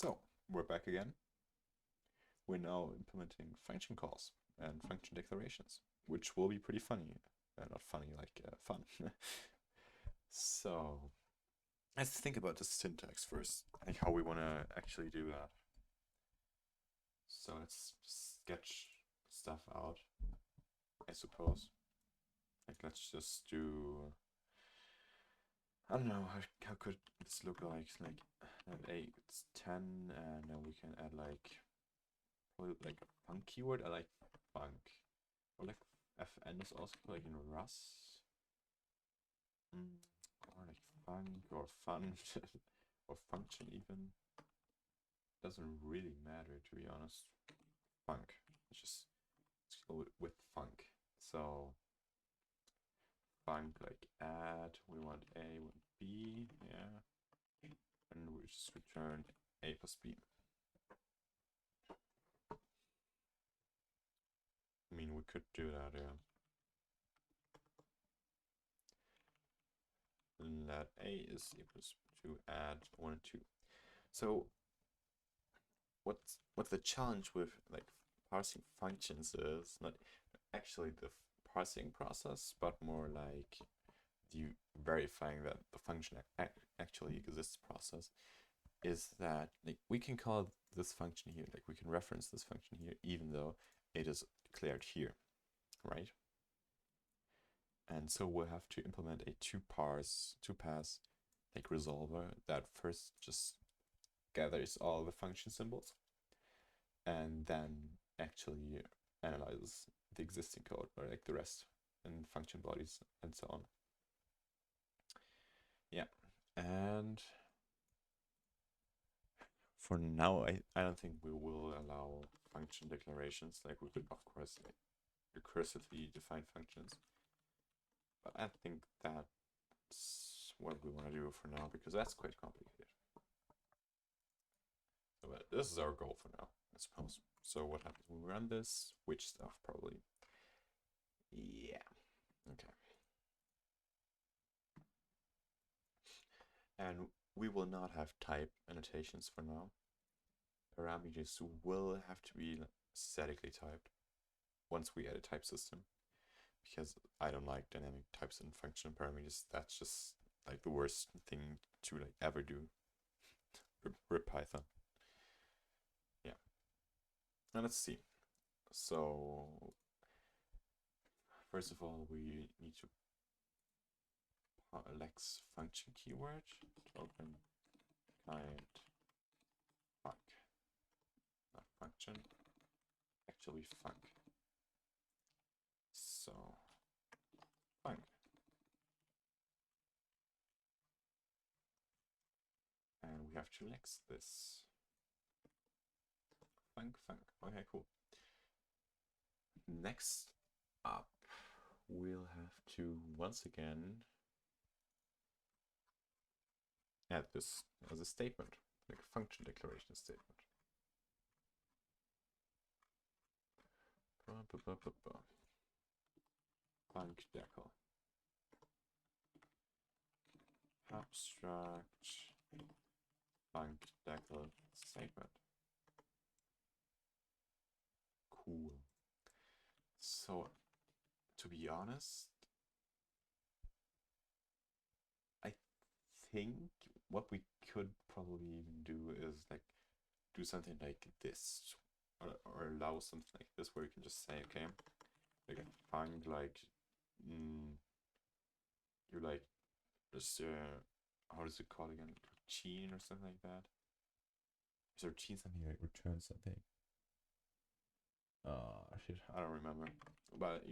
So, we're back again. We're now implementing function calls and function declarations, which will be pretty funny. Not funny, like fun. So, let's think about the syntax first, like how we want to actually do that. So let's sketch stuff out, I suppose. Like let's just do, I don't know, how could this look like? Like 8, it's 10, and then we can add like a funk keyword. I like funk. Or like fn is also like in Rust. Or like funk or fun or function even. Doesn't really matter, to be honest. Funk. Let's go with funk. So funk like add. We want A, we want B, yeah. And we just return A plus B. I mean, we could do that, yeah. And that A is equals to add 1 and 2. So what's the challenge with like parsing functions is not actually the parsing process, but more like the verifying that the function actually exists process. Is that like we can call this function here, like we can reference this function here, even though it is declared here, right? And so we'll have to implement a two-pass like resolver that first just gathers all the function symbols and then actually analyzes the existing code or like the rest and function bodies and so on. Yeah, and for now, I don't think we will allow function declarations. Like we could, of course, like, recursively define functions, but I think that's what we want to do for now because that's quite complicated. So, but this is our goal for now, I suppose. So what happens when we run this? Which stuff probably? Yeah. Okay. And we will not have type annotations for now. Parameters will have to be statically typed once we add a type system, because I don't like dynamic types and function parameters. That's just like the worst thing to like ever do. Rip Python. Yeah. Now let's see. So first of all, we need to lex function keyword open kind func, not function, actually func. So func. And we have to lex this. Func. Okay, cool. Next up, we'll have to once again add this as a statement, like a function declaration statement. Func decl. Abstract func decl statement. Cool. So, to be honest, I think what we could probably even do is like do something like this, or allow something like this where you can just say, okay, like find like you like just how does it called again? Routine or something like that. Is routine something like return something? Shit, I don't remember. But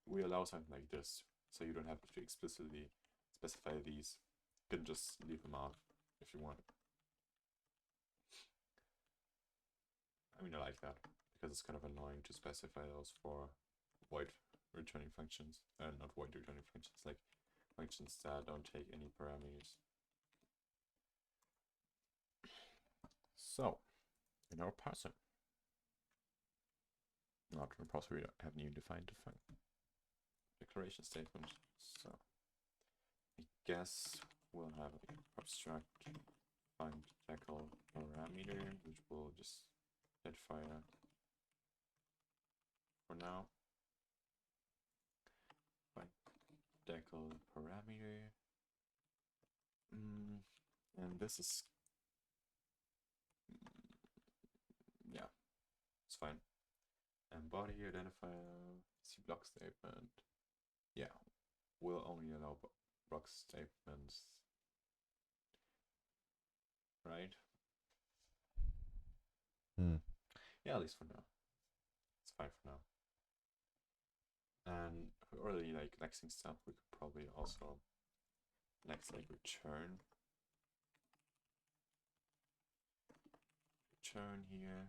we allow something like this, so you don't have to explicitly specify these. You can just leave them out if you want. I mean, I like that because it's kind of annoying to specify those for void returning functions, not void returning functions, like functions that don't take any parameters. So, in our parser, not in the parser, we haven't even defined the declaration statement. So, I guess we'll have an abstract func decl parameter. parameter, which will just identify for now. Find decal parameter. And this is yeah, it's fine. And body identifier, C block statement. Yeah, we'll only allow block statements, right? Yeah, at least for now. It's fine for now. And for early like nexting stuff, we could probably also next like return here.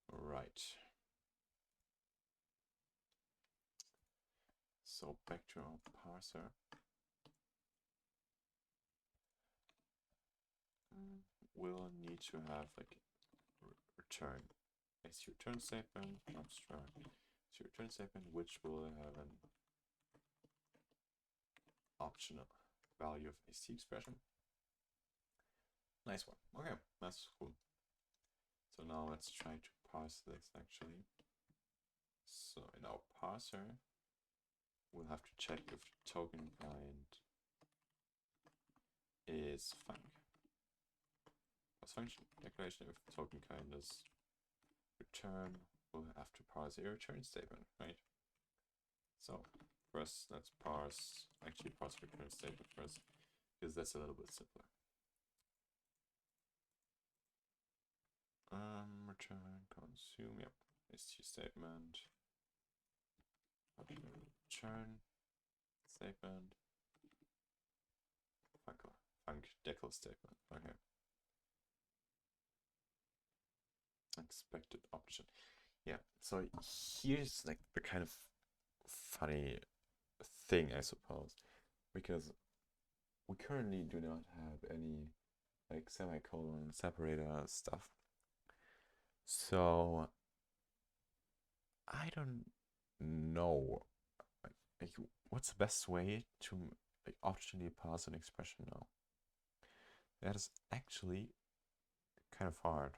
Right. So back to our parser. We'll need to have like return as return statement, abstract as return statement, which will have an optional value of a C expression. Nice one. Okay, that's cool. So now let's try to parse this actually. So in our parser, we'll have to check if the token kind is func. As function declaration, if the token kind is return, we'll have to parse a return statement, right? So first, let's parse return statement first, because that's a little bit simpler. Return consume, yep, st statement, return statement, func decal statement. Okay. Expected option. Yeah, so here's like the kind of funny thing, I suppose, because we currently do not have any like semicolon separator stuff. So I don't know like what's the best way to like optionally parse an expression now. That is actually kind of hard.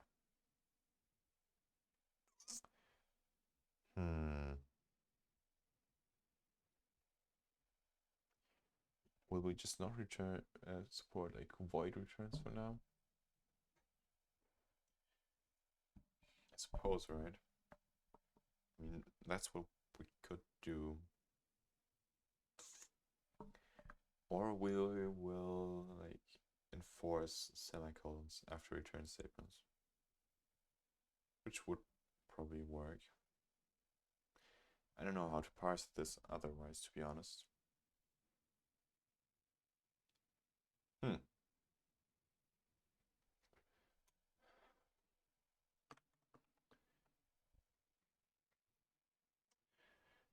Will we just not return support like void returns for now? I suppose, right? I mean, that's what we could do. Or we will like enforce semicolons after return statements, which would probably work. I don't know how to parse this otherwise, to be honest.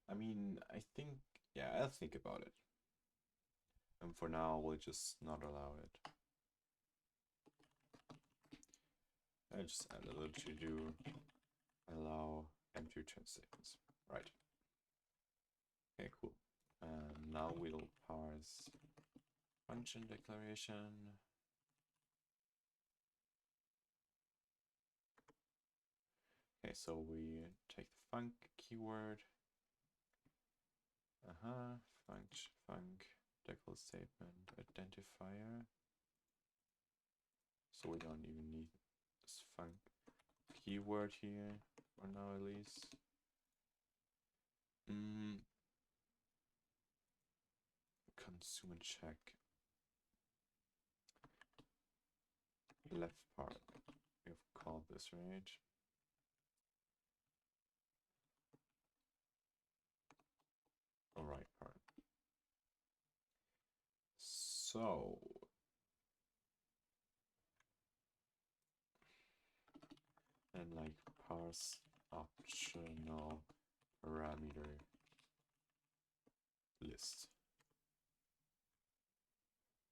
I mean, I think, yeah, I'll think about it. And for now, we'll just not allow it. I just add a little to do, allow empty return statements. Right. Okay, cool. And now we'll parse function declaration. Okay, so we take the func keyword. Func decal statement identifier. So we don't even need this func keyword here for now, at least. Consume and check. Left part. We have called this, right? Right part. So and like parse optional parameter list.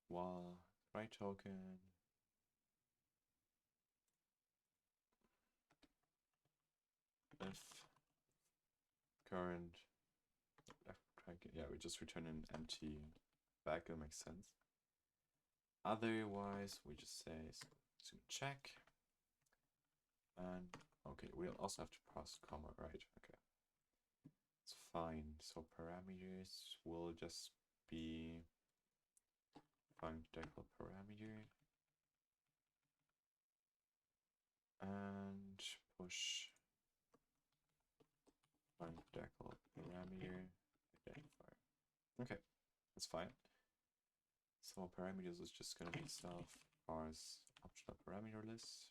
While right token if returned. Yeah, we just return an empty vacuum, makes sense. Otherwise, we just say zoom check. And okay, we'll also have to pass comma, right? Okay. It's fine. So parameters will just be func.decl parameter and push func.decl parameter identifier. Okay, that's fine. So parameters is just gonna be self parse optional parameter list.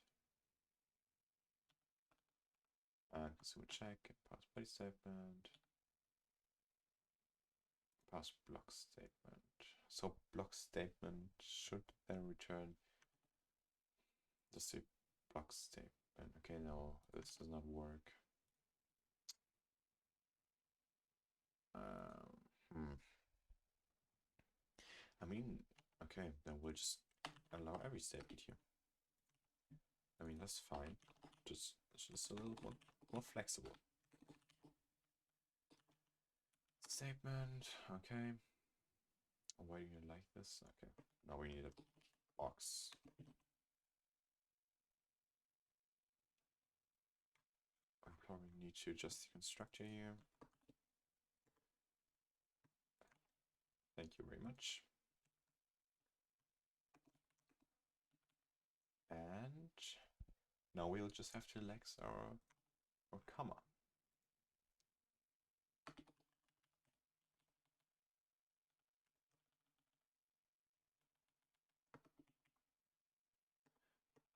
And consumer check, parse body statement, parse block statement. So block statement should then return just a block statement. Okay, no, this does not work. I mean, okay, then we'll just allow every statement here. I mean, that's fine. It's just a little more flexible. Statement, okay. Why do you like this? Okay, now we need a box. I probably need to adjust the constructor here. Thank you very much. And now we'll just have to lex our comma.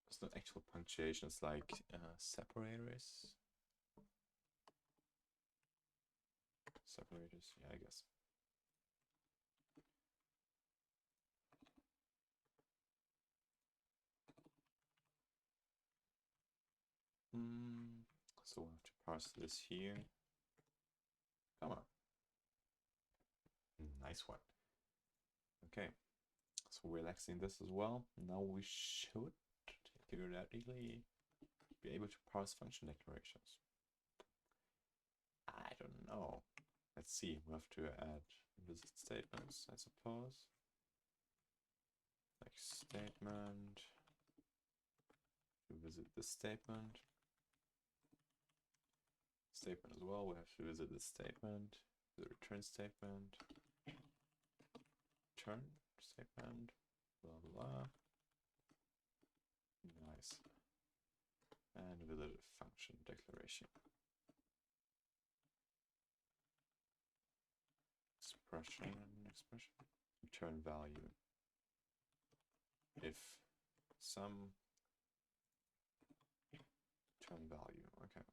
It's not actual punctuation, it's like separators. Separators, yeah, I guess. So we'll have to parse this here. Come on. Nice one. Okay, so we're relaxing this as well. Now we should theoretically be able to parse function declarations. I don't know. Let's see, we have to add visit statements, I suppose. Like statement, to visit this statement. Statement as well, we have to visit this statement, the return statement, return statement, blah blah. Nice. And visit function declaration. Expression, return value. If some return value, okay.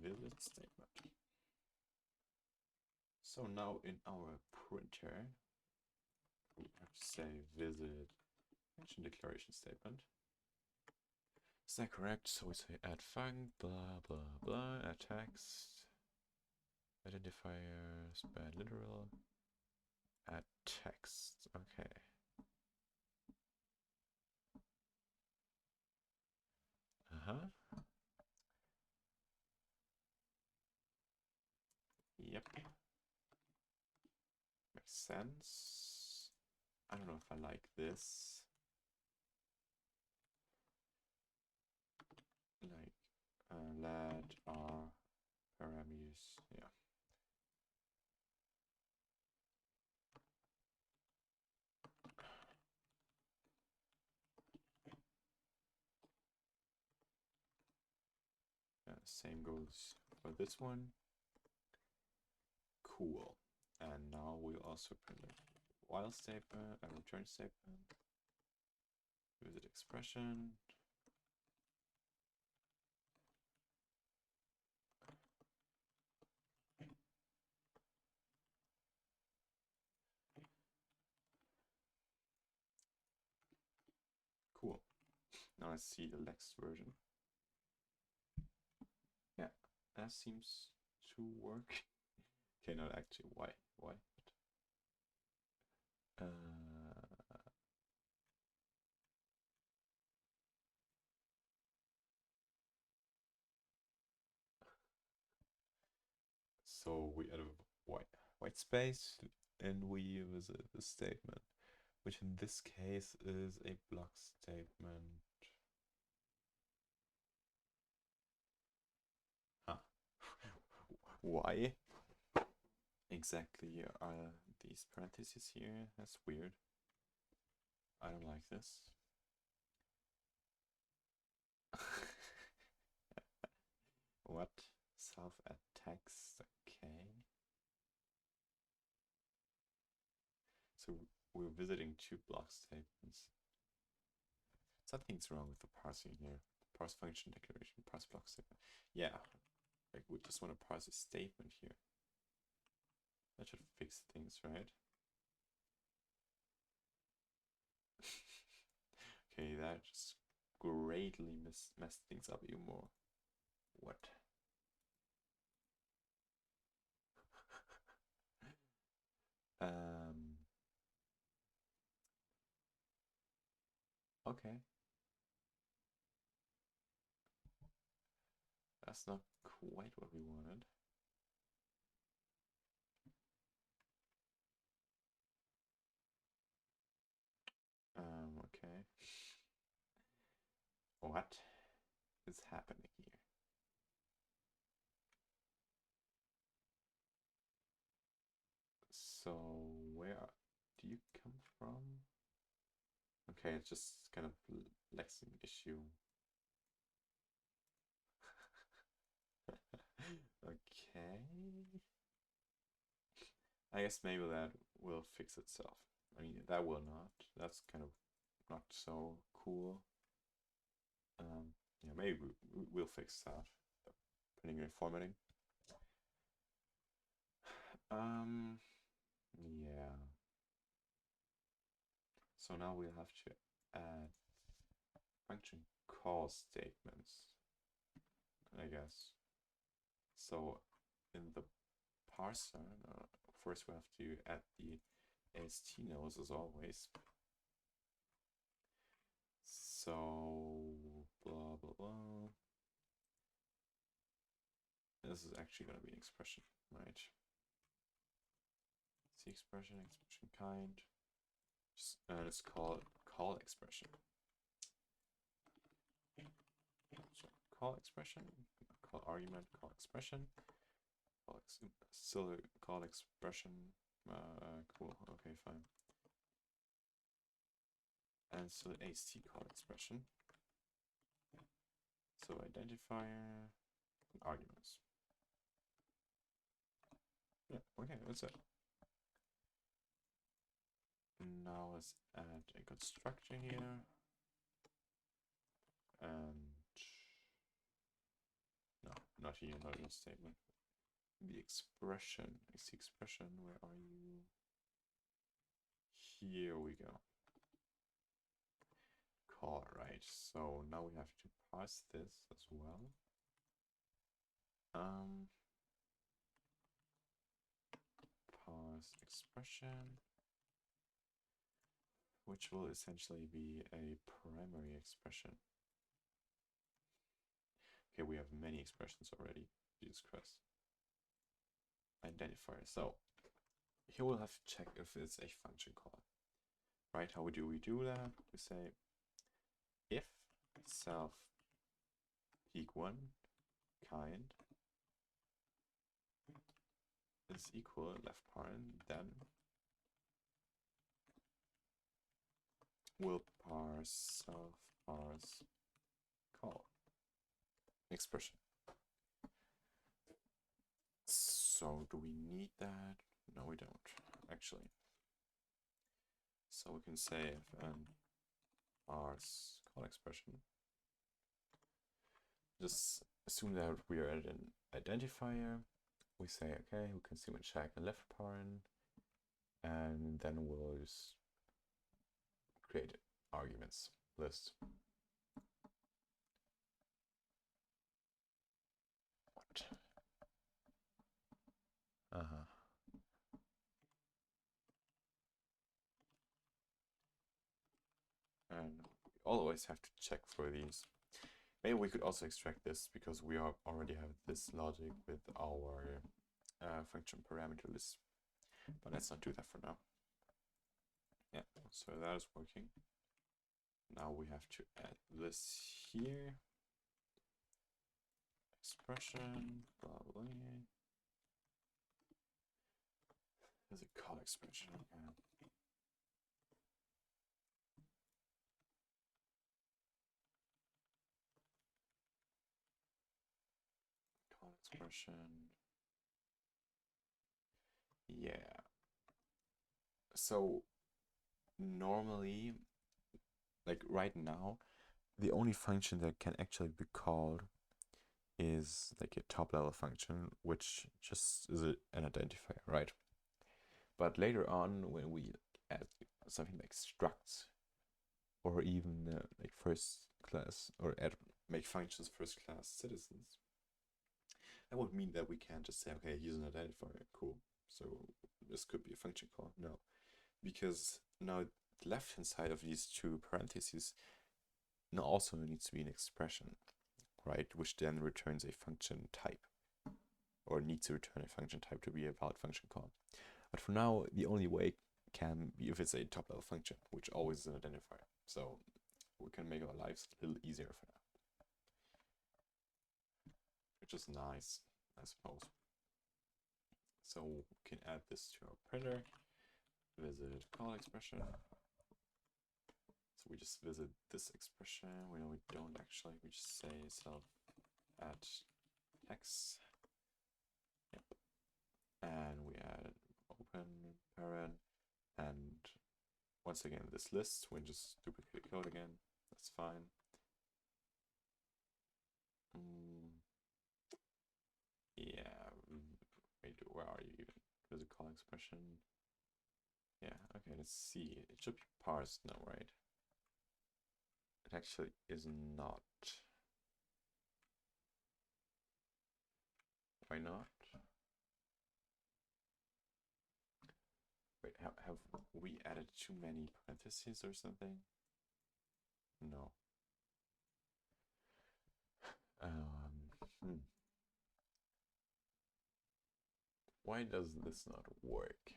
Visit statement. So now in our printer, we have to say visit function declaration statement. Is that correct? So we say add func, blah blah blah, add text, identifier, span literal, add text. Okay. Yep. Makes sense. I don't know if I like this. Like, let our parameters, yeah. Same goes for this one. Cool. And now we'll also print a while statement, a return statement, visit expression. Cool. Now I see the next version. Yeah, that seems to work. Okay, not actually. Why? So we add a white space and we visit the statement, which in this case is a block statement. Huh. Why exactly are these parentheses here? That's weird. I don't like this. What? Self-add text, okay. So we're visiting two block statements. Something's wrong with the parsing here. Parse function declaration, parse block statement. Yeah, like we just want to parse a statement here. That should fix things, right? Okay, that just greatly messed things up even more. What? Okay. That's not quite what we wanted. Okay. What is happening here? So where do you come from? Okay, it's just kind of lexing issue. Okay. I guess maybe that will fix itself. I mean, that will not. That's kind of not so cool. Yeah, maybe we'll fix that. Putting in formatting. Yeah. So now we'll have to add function call statements, I guess. So in the parser, first we have to add the AST nodes as always. So blah blah blah. This is actually going to be an expression, right? See expression kind. And it's called call expression. So call expression, call argument, call expression, still call expression. Cool. Okay, fine. And so AST call expression. So identifier and arguments. Yeah, okay, that's it. Now let's add a constructor here. And no, not here, not in the statement. The expression is the expression. Where are you? Here we go. Call, right? So now we have to parse this as well. Parse expression, which will essentially be a primary expression. Okay, we have many expressions already. Jesus Christ. Identifier. So here we'll have to check if it's a function call. Right? How do we do that? We say if self peak1 kind is equal left parent, then we'll parse self parse call expression. So do we need that? No, we don't actually. So we can say fn parse call expression. Just assume that we are at an identifier. We say, okay, we consume a check and left parent, and then we'll just create arguments list. What? And we always have to check for these. Maybe we could also extract this because we already have this logic with our function parameter list. But let's not do that for now. Yeah, so that is working. Now we have to add this here. Expression, blah, blah, blah. There's a call expression again. Call expression. Yeah. So normally, like right now, the only function that can actually be called is like a top level function, which just is an identifier, right? But later on, when we add something like structs, or even like first class, or make functions first class citizens, that would mean that we can't just say, okay, here's an identifier, cool. So this could be a function call. No, because now the left hand side of these two parentheses now also needs to be an expression, right? Which then returns a function type, or needs to return a function type to be a valid function call. But for now, the only way can be if it's a top level function, which always is an identifier. So we can make our lives a little easier for now, which is nice, I suppose. So we can add this to our printer, visit call expression. So we just visit this expression. We don't actually, we just say self add text. Yep. And we add open parent, and once again this list, we just duplicate the code again. That's fine. Yeah, wait, where are you even? There's a call expression. Yeah, okay, let's see. It should be parsed now, right? It actually is not. Why not? Wait, have we added too many parentheses or something? No. Why does this not work?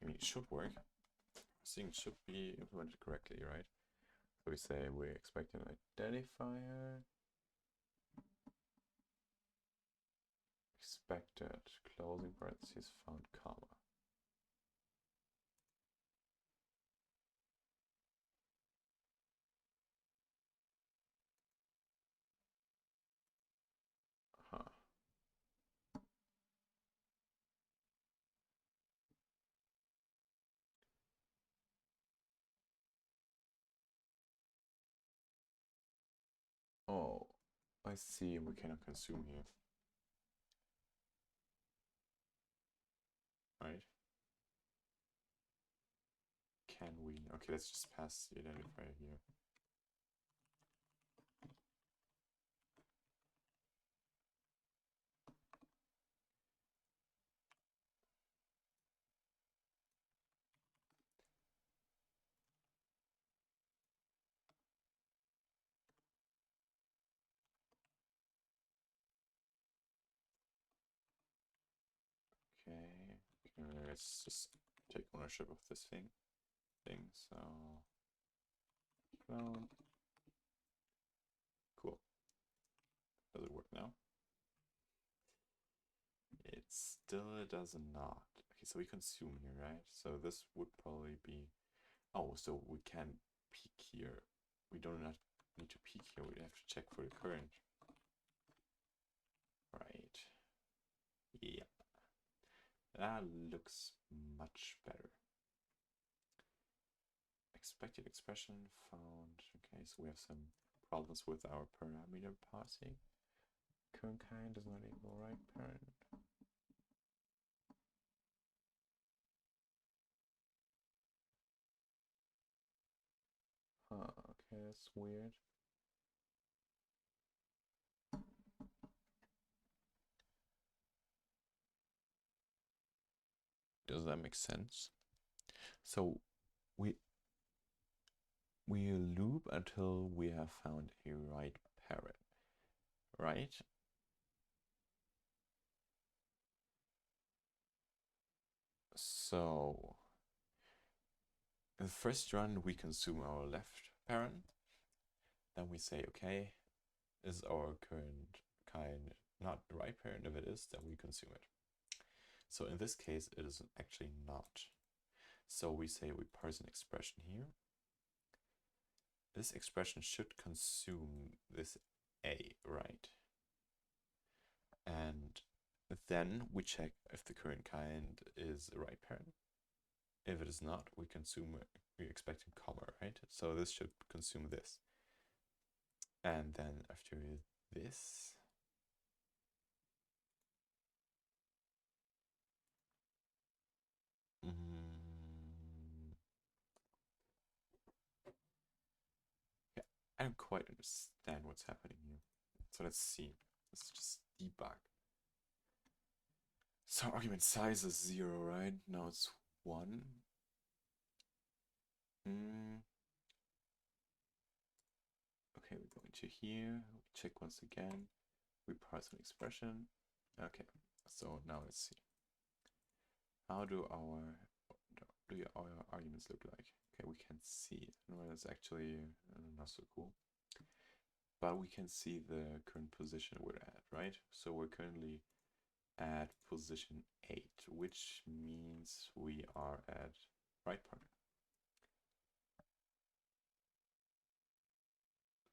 I mean, it should work. Things should be implemented correctly, right? So we say we expect an identifier, expected closing parentheses found comma. Huh. Oh, I see. We cannot consume here. Right? Can we? Okay, let's just pass the identifier here. Okay, let's just take ownership of this thing. So, clone. Cool. Does it work now? It still does not. Okay, so we consume here, right? So this would probably be. Oh, so we can peek here. We do not need to peek here. We have to check for the current. Right. Yeah. That looks much better. Expected expression found. Okay, so we have some problems with our parameter parsing. Current kind does not equal right parent. Huh, okay, that's weird. Does that make sense? So we loop until we have found a right parent, right? So in the first run, we consume our left parent. Then we say, okay, is our current kind not the right parent? If it is, then we consume it. So in this case, it is actually not. So we say we parse an expression here. This expression should consume this A, right? And then we check if the current kind is the right parent. If it is not, we consume, we're expecting comma, right? So this should consume this. And then after this, yeah, I don't quite understand what's happening here. So let's see. Let's just debug. So argument size is 0, right? Now it's 1. Okay, we go into here, we check once again, we parse an expression. Okay, so now let's see. How do our arguments look like? Okay, we can see. No, that's actually not so cool. But we can see the current position we're at, right? So we're currently at position 8, which means we are at right part.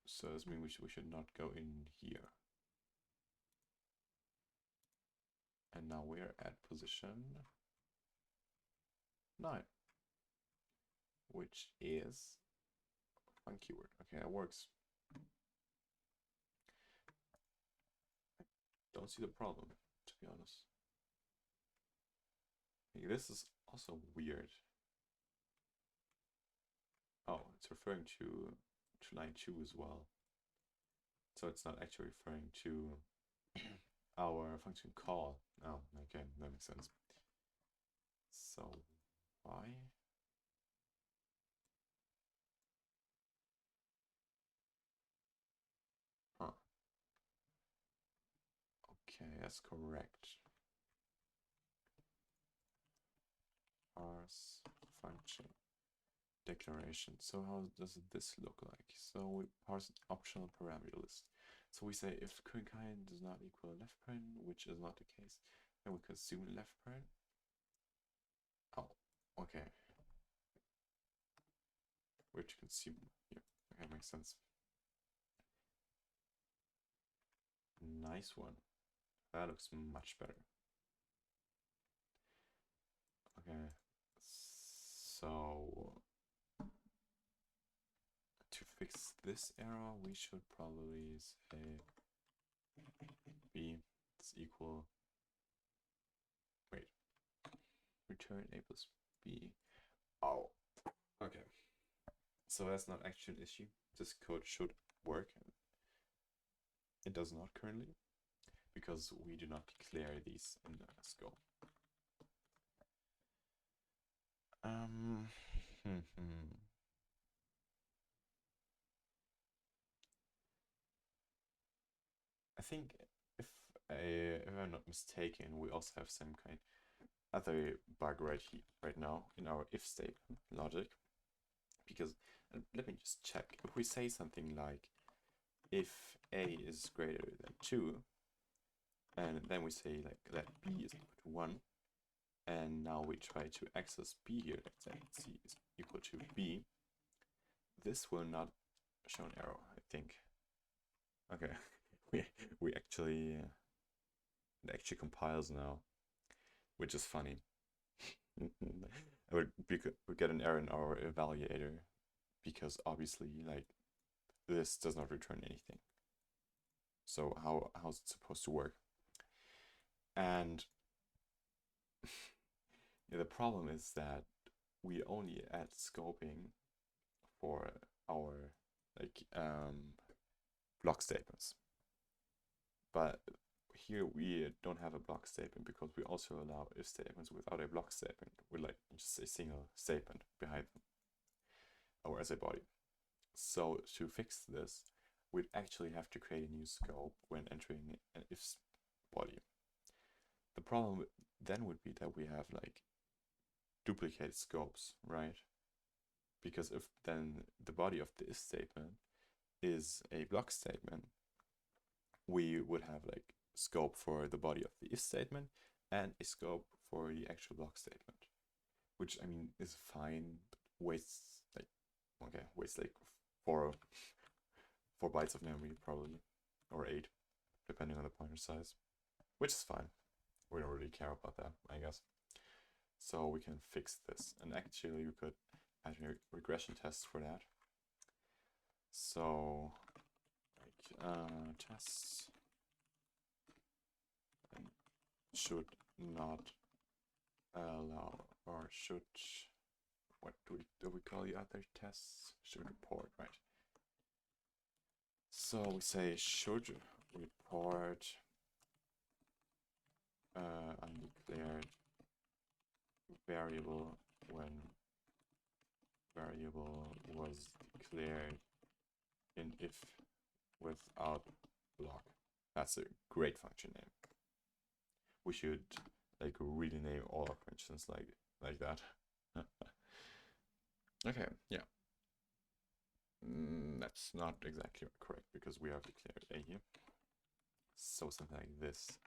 So this means we should not go in here. And now we're at position 9, which is one keyword. Okay, that works. I don't see the problem, to be honest. This is also weird. Oh, it's referring to line 2 as well. So it's not actually referring to our function call. Oh, okay, that makes sense. So why? Huh. Okay, that's correct. Parse function declaration. So how does this look like? So we parse an optional parameter list. So we say if current kind does not equal left parent, which is not the case, then we consume left parent. Oh, okay. We're to consume here. Okay, makes sense. Nice one. That looks much better. Okay, so to fix this error, we should probably say b is equal, wait, return a plus b. Oh, okay. So that's not actually an issue. This code should work. It does not currently, because we do not declare these in the scope. I think if I'm not mistaken, we also have some kind other bug right now in our if statement logic. Because let me just check. If we say something like if a is greater than 2, and then we say like that b is equal to 1, and now we try to access b here, let's say c is equal to b, this will not show an arrow, I think. Okay, we actually it actually compiles now, which is funny. we get an error in our evaluator because obviously like this does not return anything. So how's it supposed to work? And yeah, the problem is that we only add scoping for our like block statements, but here we don't have a block statement because we also allow if statements without a block statement with like just a single statement behind them or as a body. So to fix this, we'd actually have to create a new scope when entering an if body. The problem then would be that we have like duplicate scopes, right? Because if then the body of the if statement is a block statement, we would have like scope for the body of the if statement and a scope for the actual block statement, which I mean is fine, but wastes like four bytes of memory probably, or 8, depending on the pointer size, which is fine. We don't really care about that, I guess. So we can fix this, and actually we could add a regression test for that. So like tests should not allow, or should, what do we call the other tests? Should report, right? So we say should report undeclared variable when variable was declared in if without block. That's a great function name. We should like really name all our functions like that. Okay, yeah. That's not exactly correct because we have declared a here. So something like this.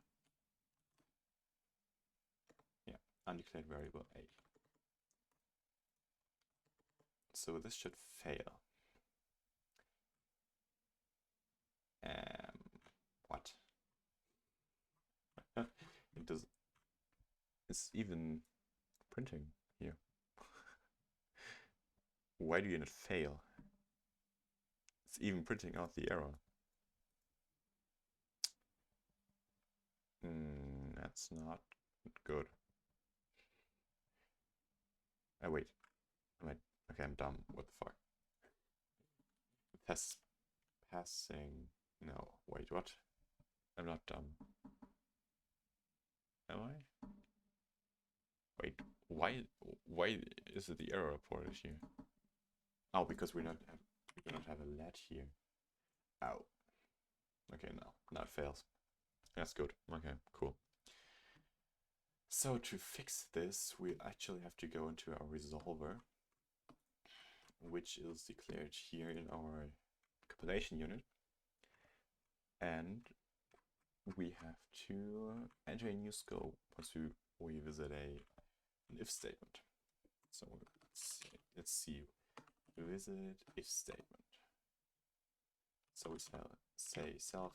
Yeah, undeclared variable a. So this should fail. What? It does. It's even printing here. Why do you not fail? It's even printing out the error. That's not good. Oh wait, okay, I'm dumb. What the fuck? Test passing. No, wait, what? I'm not dumb. Am I? Wait, why is it the error reported here? Oh, because we do not have a let here. Ow. Okay, now it fails. That's good. Okay, cool. So to fix this, we actually have to go into our resolver, which is declared here in our compilation unit. And we have to enter a new scope once we visit an if statement. So let's see, visit if statement. So we say self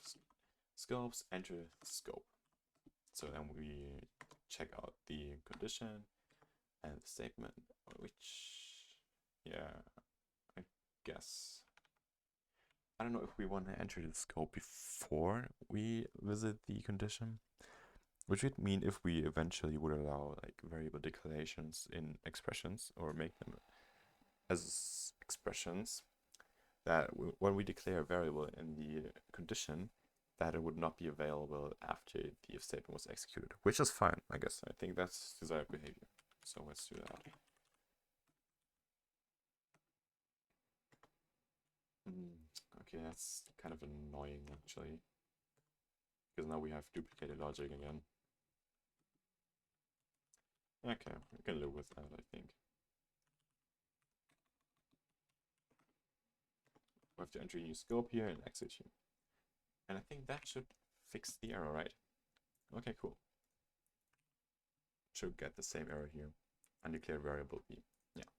scopes, enter scope. So then we check out the condition and the statement, which, yeah, I guess. I don't know if we want to enter the scope before we visit the condition, which would mean if we eventually would allow like variable declarations in expressions or make them as expressions, that when we declare a variable in the condition, that it would not be available after the if statement was executed, which is fine, I guess. I think that's desired behavior. So let's do that. Okay, that's kind of annoying actually, because now we have duplicated logic again. Okay, we can live with that, I think. We have to enter a new scope here and exit here. And I think that should fix the error, right? Okay, cool. Should get the same error here. Undeclared variable b. Yeah.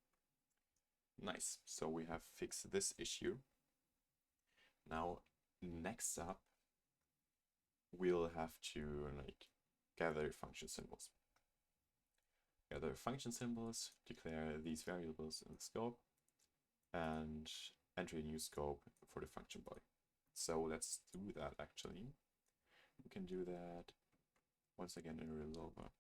Nice. So we have fixed this issue. Now, next up, we'll have to like gather function symbols. Gather function symbols, declare these variables in the scope, and enter a new scope for the function body. So let's do that actually. We can do that once again in resolver.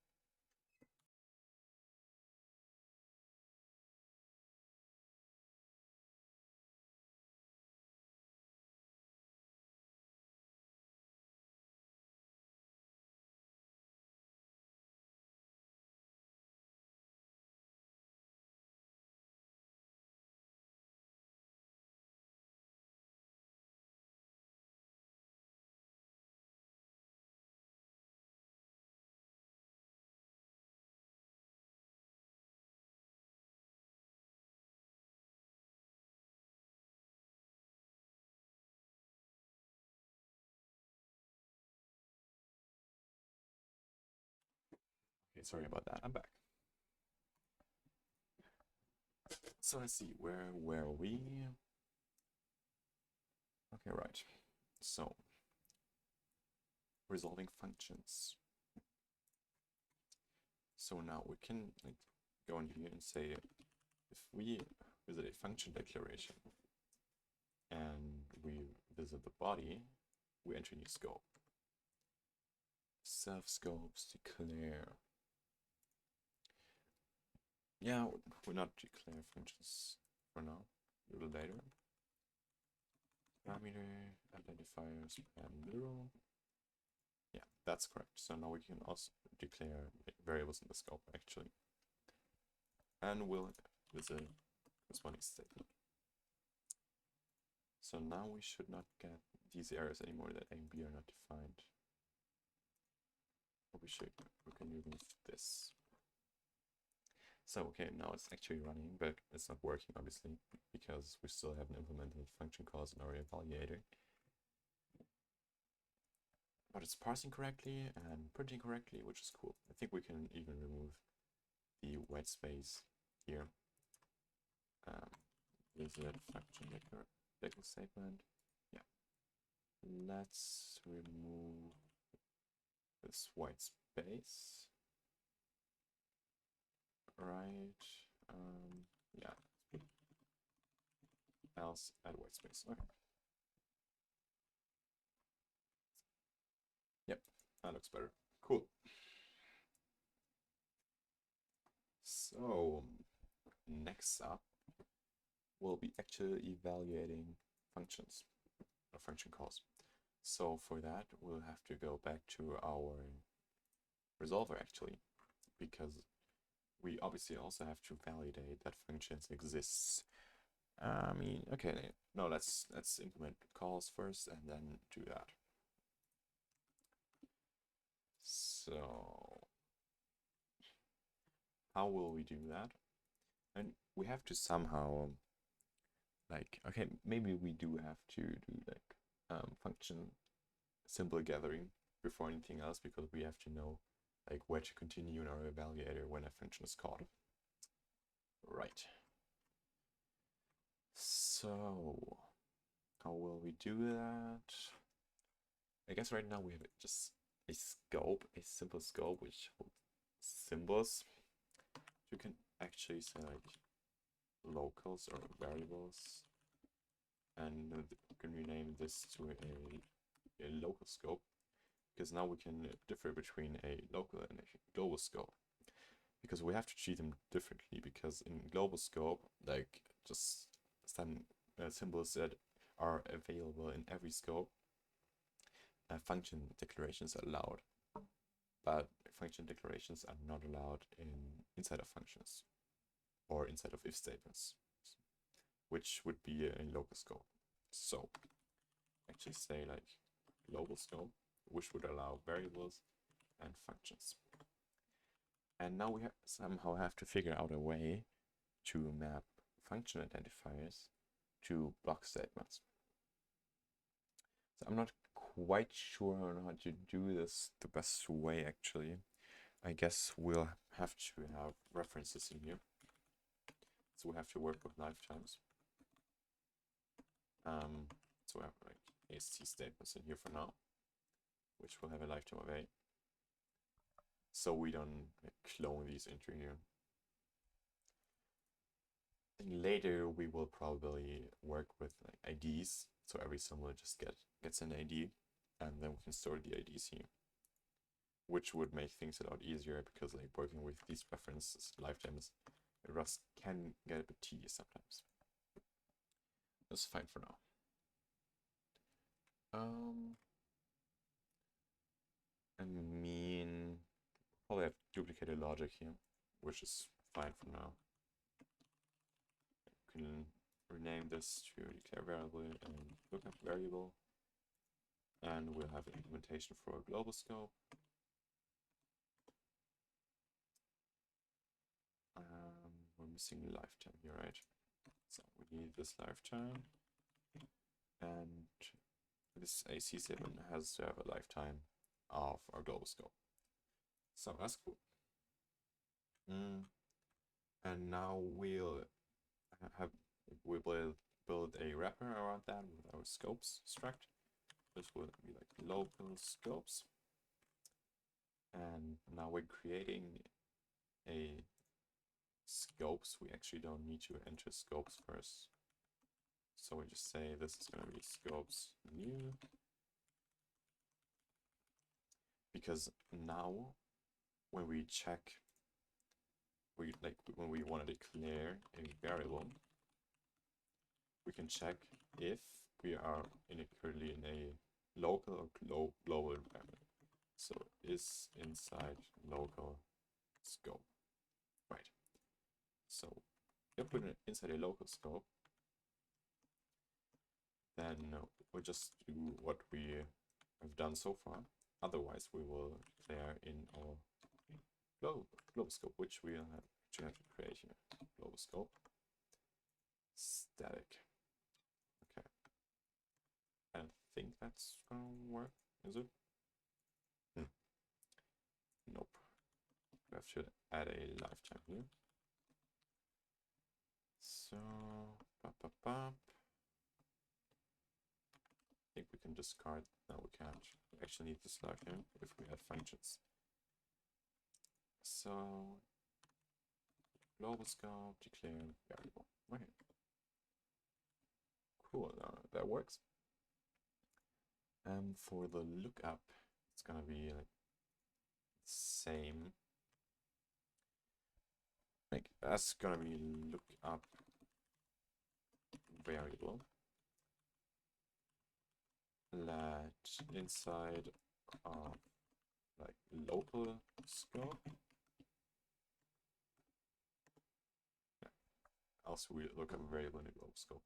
Okay, sorry about that. I'm back. So let's see, where were we? Okay, right. So resolving functions. So now we can like go in here and say if we visit a function declaration and we visit the body, we enter new scope. Self scopes declare. Yeah, we'll not declare functions for now. A little later. Parameter, identifiers, and literal. Yeah, that's correct. So now we can also declare variables in the scope actually. And we'll visit corresponding statement. So now we should not get these errors anymore that A and B are not defined. Or we can remove this. So okay, now it's actually running, but it's not working obviously because we still haven't implemented function calls in our evaluator. But it's parsing correctly and printing correctly, which is cool. I think we can even remove the white space here. Visit function declaration statement. Yeah. Let's remove this white space. Right. Yeah. Else add white space. Okay. Yep, that looks better. Cool. So next up, we'll be actually evaluating functions or function calls. So for that, we'll have to go back to our resolver actually, because we obviously also have to validate that functions exist. I mean, okay, no, let's implement calls first and then do that. So how will we do that? And we have to somehow like, okay, maybe we do have to do like function symbol gathering before anything else, because we have to know like where to continue in our evaluator when a function is called. Right. So how will we do that? I guess right now we have just a scope, a simple scope which holds symbols. You can actually say like locals or variables, and you can rename this to a local scope, because now we can differ between a local and a global scope, because we have to treat them differently, because in global scope, like just some symbols that are available in every scope, function declarations are allowed, but function declarations are not allowed inside of functions or inside of if statements, which would be a local scope. So actually say like global scope, which would allow variables and functions. And now we somehow have to figure out a way to map function identifiers to block statements. So I'm not quite sure on how to do this the best way actually. I guess we'll have to have references in here. So we have to work with lifetimes. So we have like AST statements in here for now, which will have a lifetime of 8. So we don't like, clone these into here. And later we will probably work with like IDs. So every symbol just gets an ID, and then we can store the IDs here, which would make things a lot easier, because like working with these references lifetimes, Rust can get a bit tedious sometimes. That's fine for now. I mean, probably have duplicated logic here, which is fine for now. You can rename this to declare variable and lookup variable, and we'll have an implementation for a global scope. We're missing lifetime here, right? So we need this lifetime, and this AC7 has to have a lifetime of our global scope. So that's cool. And now we will build a wrapper around that with our scopes struct. This will be like local scopes. And now we're creating a scopes. We actually don't need to enter scopes first. So we just say this is going to be scopes new. Because now when we check, when we want to declare a variable, we can check if we are currently in a local or global environment. So is inside local scope, right? So if we're inside a local scope, then we'll just do what we have done so far. Otherwise, we will declare in our global scope, which we have to create here. Global scope static. Okay. I think that's gonna work. Is it? Nope. We have to add a lifetime here. So, I think we can discard. No, we can't. We actually need this lifetime if we have functions. So, global scope, declare variable. Okay. Cool, that works. For the lookup, it's gonna be like same. Like that's gonna be lookup variable. Let inside like local scope. Yeah. Also we look up variable in the global scope.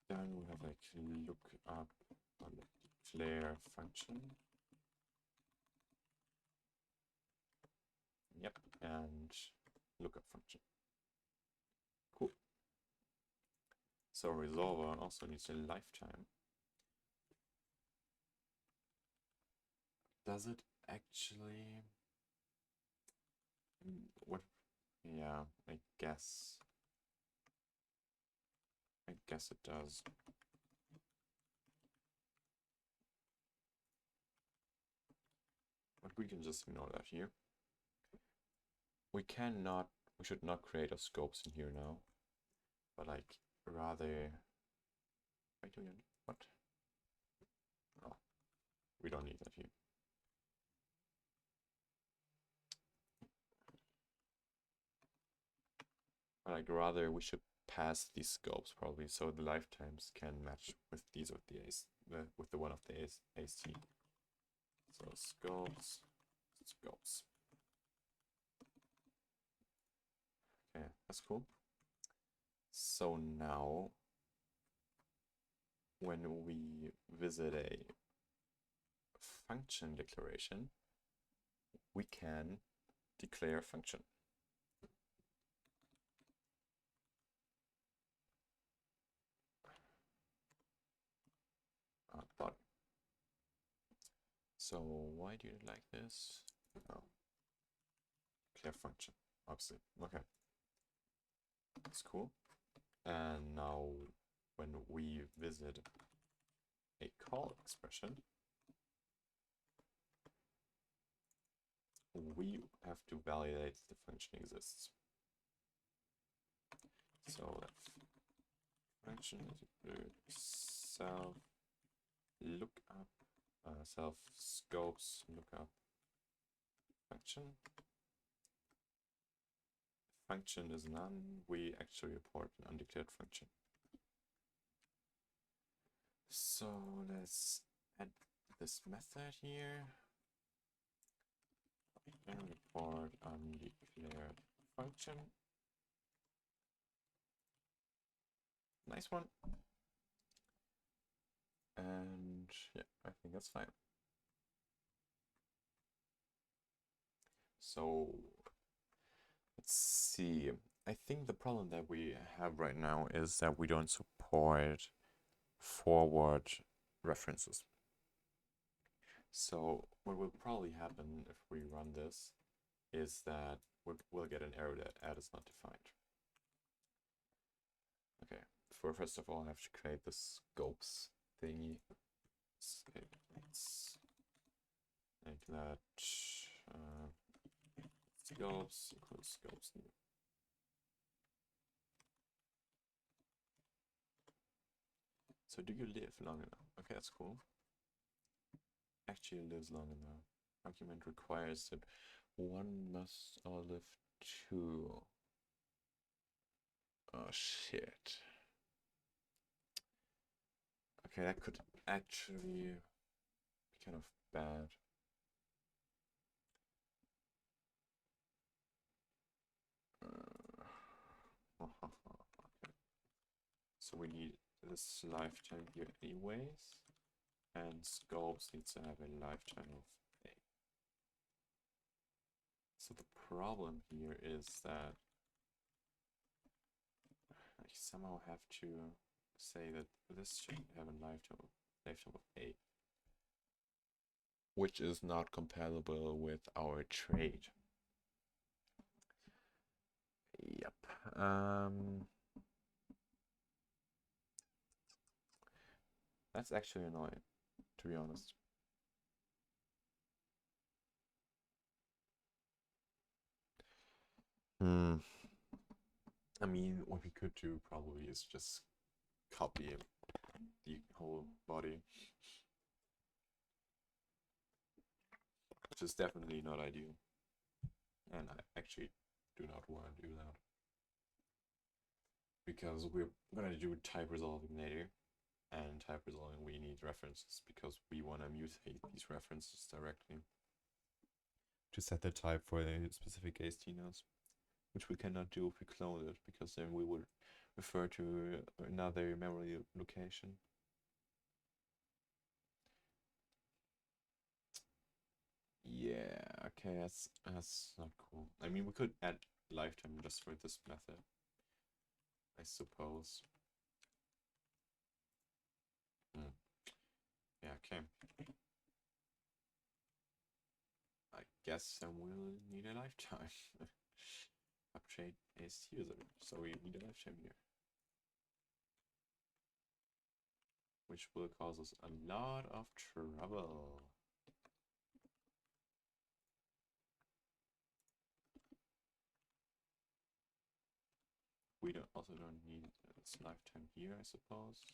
Then we have like lookup declare function. Yep, and lookup function. Cool. So resolver also needs a lifetime. Does it actually? What? Yeah, I guess it does. But we can just ignore that here. We should not create our scopes in here now, but like rather, what? Oh, we don't need that here. But like rather we should pass these scopes probably so the lifetimes can match with these with the one of the AST. So scopes. Okay, that's cool. So now when we visit a function declaration, we can declare a function. Body. So why do you like this? Oh, declare function, obviously. Okay, that's cool. And now when we visit a call expression, we have to validate the function exists. So that function is self lookup, self scopes lookup function. Function is none. We actually report an undeclared function. So let's add this method here. And report undeclared function. Nice one. And yeah, I think that's fine. So let's see. I think the problem that we have right now is that we don't support forward references. So what will probably happen if we run this is that we'll get an error that add is not defined. Okay, first of all, I have to create the scopes thingy. Let's make that scopes equals scopes new. So do you live long enough? Okay, that's cool. Actually lives long enough. Argument requires that one must outlive two. Oh shit. Okay, that could actually be kind of bad. Okay. So we need this lifetime here anyways, and scopes needs to have a lifetime of 8. So the problem here is that I somehow have to say that this should have a lifetime of 8, which is not compatible with our trade. Yep. That's actually annoying, to be honest. I mean, what we could do probably is just copy the whole body, which is definitely not ideal. And I actually do not want to do that, because we're gonna do type resolving later, and type resolving we need references because we want to mutate these references directly to set the type for a specific HTNOS, which we cannot do if we clone it, because then we would refer to another memory location. Yeah, okay, that's not cool. I mean, we could add lifetime just for this method, I suppose. Yeah, okay. I guess then we'll need a lifetime. Uptrade is user, so we need a lifetime here, which will cause us a lot of trouble. We also don't need its lifetime here, I suppose.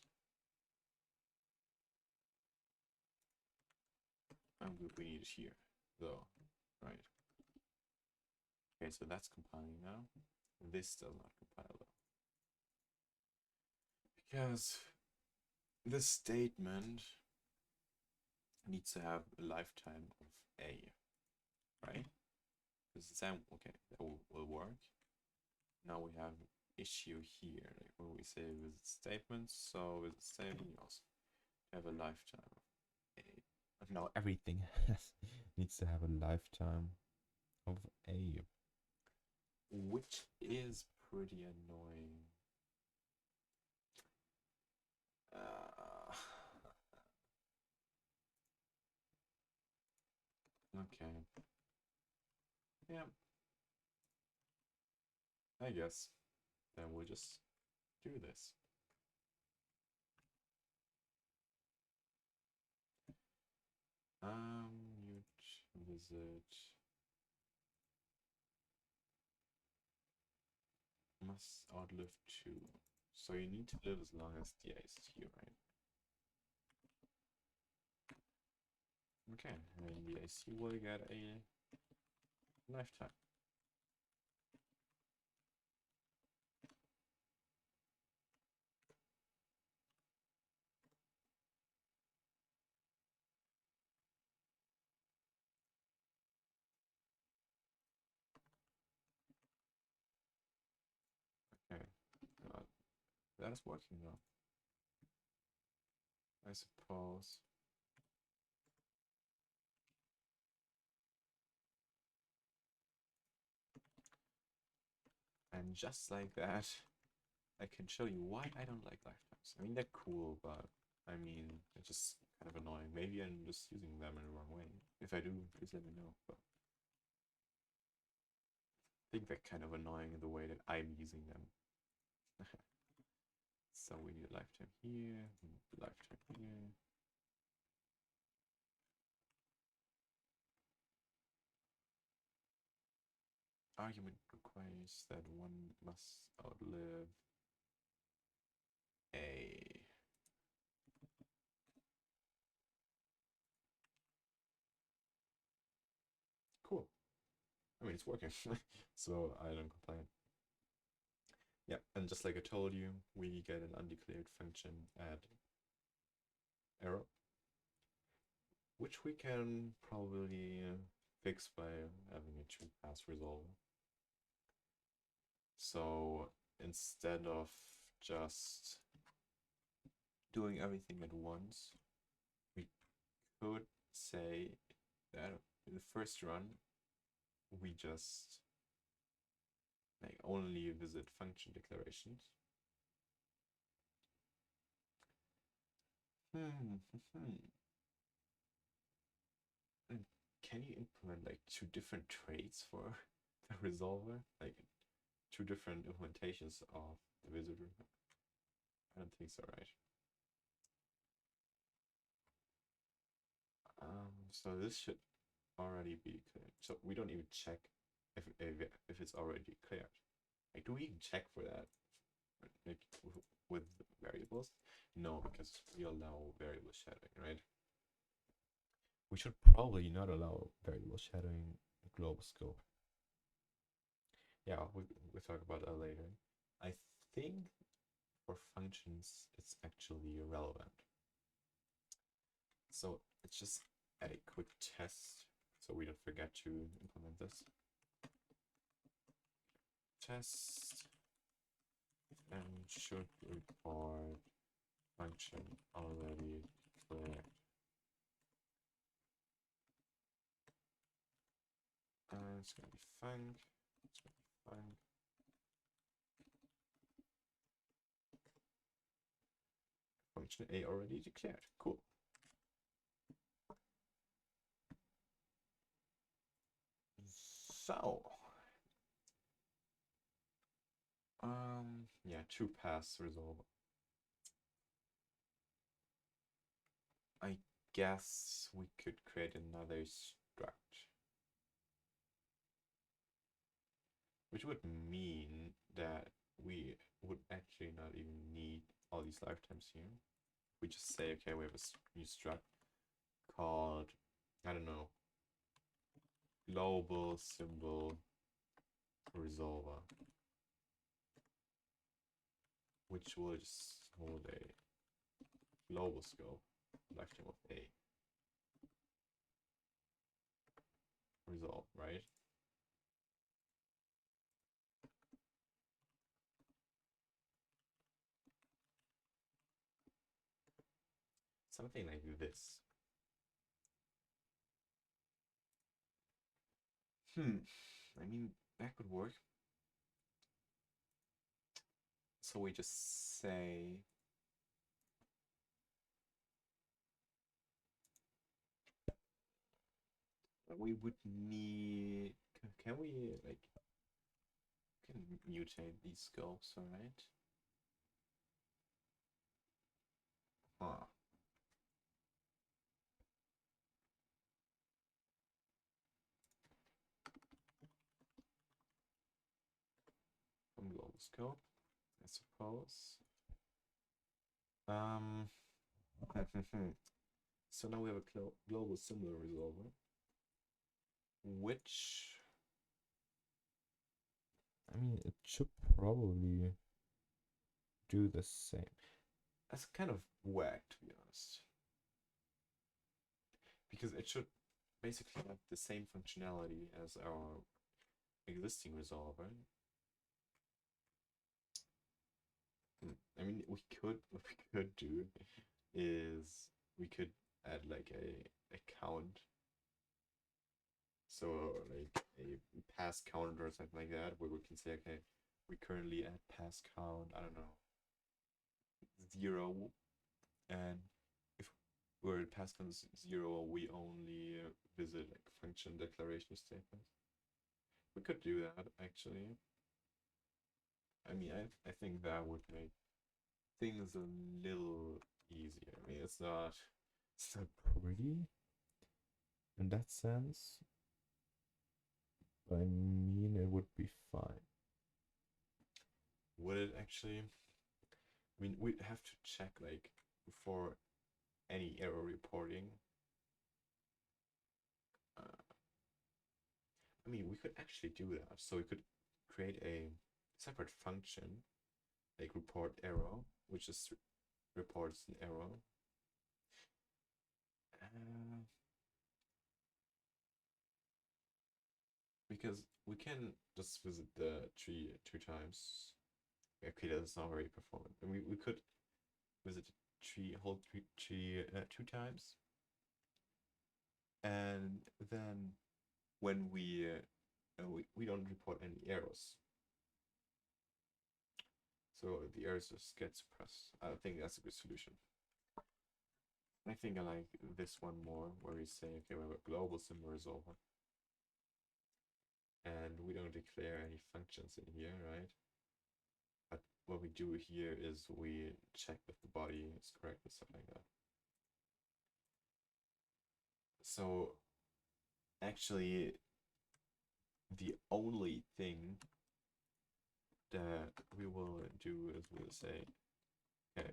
And we need it here, though, right? Okay, so that's compiling now. This does not compile though, because this statement needs to have a lifetime of A, right? Because then, okay, that will work. Now we have an issue here, like when we say visit statements, so visit statement also have a lifetime of A. Now everything needs to have a lifetime of A, which is pretty annoying. Okay. Yeah. I guess. Then we'll just do this. Mute visit must outlive 2. So you need to live as long as the ICU, right? Okay, and the ICU will get a lifetime. Okay, that is working now, I suppose. And just like that, I can show you why I don't like lifetimes. I mean, they're cool, but I mean, they're just kind of annoying. Maybe I'm just using them in the wrong way. If I do, please let me know. But I think they're kind of annoying in the way that I'm using them. So we need a lifetime here, lifetime here. Argument requires that one must outlive a cool. I mean, it's working, so I don't complain. Yeah, and just like I told you, we get an undeclared function at arrow, which we can probably fix by having a true pass resolver. So instead of just doing everything at once, we could say that in the first run, we just like only visit function declarations. And can you implement like two different traits for the resolver? Like two different implementations of the visitor? I don't think so, right? So this should already be cleared. So we don't even check if it's already cleared. Like, do we even check for that? Like with variables? No, because we allow variable shadowing, right? We should probably not allow variable shadowing global scope. Yeah, we'll talk about that later. I think for functions, it's actually irrelevant. So let's just add a quick test so we don't forget to implement this. Test and should record function already declared. It's gonna be func. It's gonna be func. Function A already declared. Cool. So, yeah, true pass resolve. I guess we could create another struct, which would mean that we would actually not even need all these lifetimes here. We just say, okay, we have a new struct called, I don't know, global symbol resolver, which will just hold a global scope, lifetime of A. Resolve, right? Something like this. I mean, that could work. So we just say we would need, can we like, can mutate these scopes, alright? Huh. From global scope, I suppose. So now we have a global similar resolver, which, I mean, it should probably do the same. That's kind of whack, to be honest, because it should basically have the same functionality as our existing resolver. I mean, what we could do is we could add like a count. So like a pass count or something like that, where we can say, okay, we currently at pass count, I don't know, 0, and if where it passed on 0, we only visit like function declaration statements. We could do that actually. I mean, I think that would make things a little easier. I mean, it's not pretty in that sense, but I mean, it would be fine. Would it actually? I mean, we'd have to check like for any error reporting. I mean, we could actually do that. So we could create a separate function, like report error, which just reports an error. Because we can just visit the tree 2 times. Okay, that's not very performant. And we could visit the whole tree 2 times. And then when we don't report any errors. So the errors just get suppressed. I think that's a good solution. I think I like this one more, where we say, okay, we have a global symbol resolver. And we don't declare any functions in here, right? But what we do here is we check if the body is correct and stuff like that. So actually, the only thing that we will do is we'll say, okay,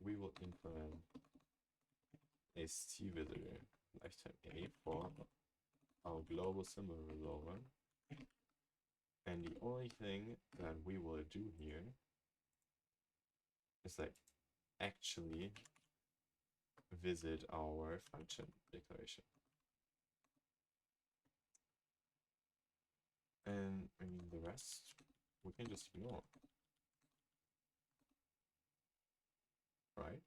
we will implement a visitor lifetime A for our global symbol resolver. And the only thing that we will do here is like actually visit our function declaration. And I mean, the rest we can just ignore, right?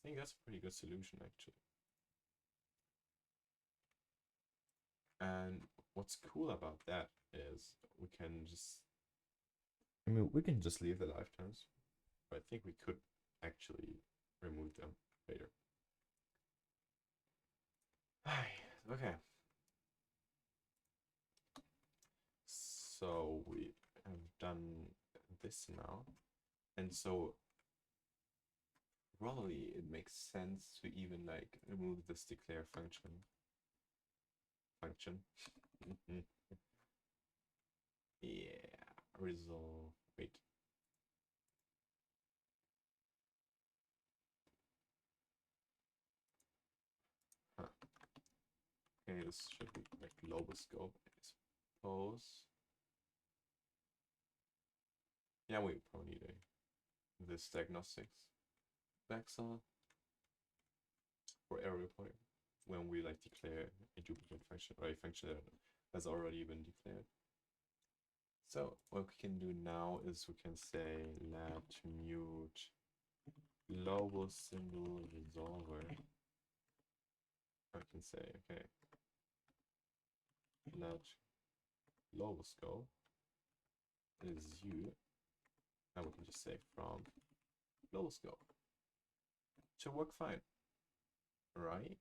I think that's a pretty good solution actually. And what's cool about that is we can just, I mean, we can just leave the lifetimes, but I think we could actually remove them later. Okay. So we have done this now. And so probably it makes sense to even like remove this declare function. Yeah, resolve, wait. Huh. Okay, this should be like global scope, I suppose. Yeah, we probably need this diagnostics backsaw for error reporting when we like declare a duplicate function or a function that has already been declared. So what we can do now is we can say let mute global symbol resolver. I can say, okay, let global scope is you, and we can just say from global scope. Should work fine, right?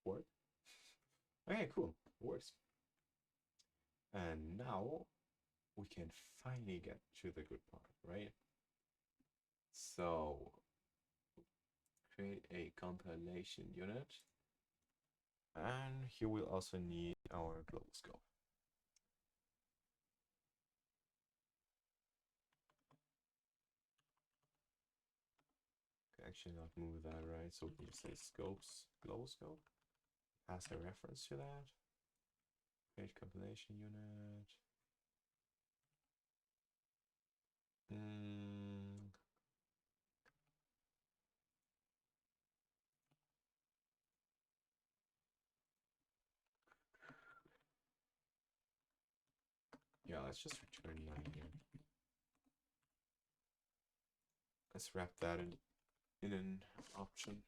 Work. Okay, cool, works. And now we can finally get to the good part, right? So create a compilation unit, and here we'll also need our global scope. Actually not move that, right? So we can just say scopes, global scope, pass a reference to that, create compilation unit. Yeah, let's just return 9 here. Let's wrap that in an option,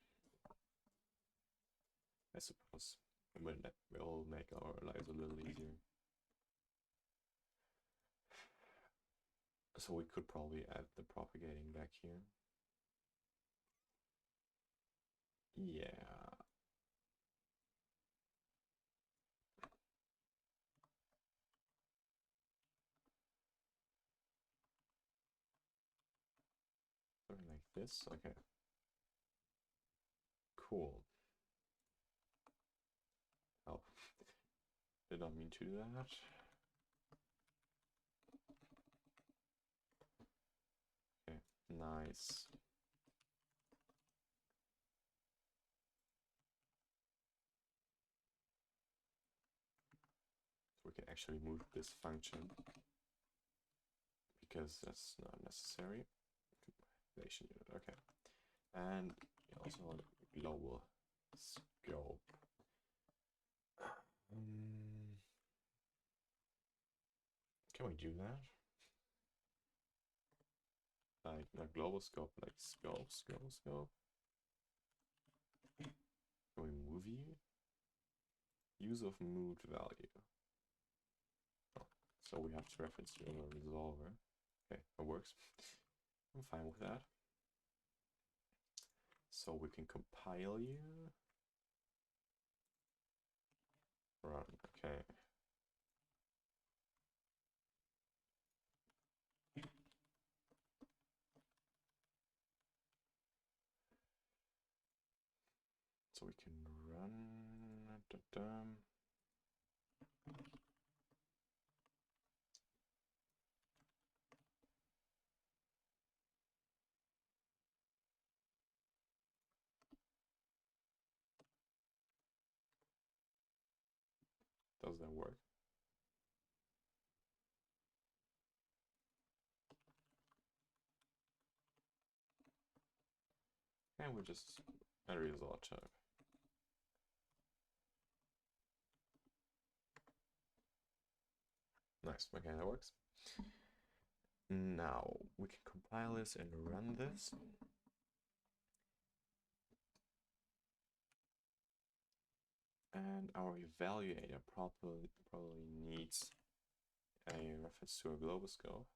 I suppose. And that will make our lives a little easier. So we could probably add the propagating back here. Yeah. Something like this. Okay. Cool. Oh, did not mean to do that. Okay, nice. So we can actually move this function because that's not necessary. Compilation unit, okay. And also want a global scope. Can we do that? Like not global scope, like scope. Can we move you? Use of moved value. Oh, so we have to reference to a resolver. Okay, that works. I'm fine with that. So we can compile you. Run, okay. So we can run. Does that work? And we just add a result type. Nice, okay, that works. Now we can compile this and run this. And our evaluator probably needs a reference to a global scope.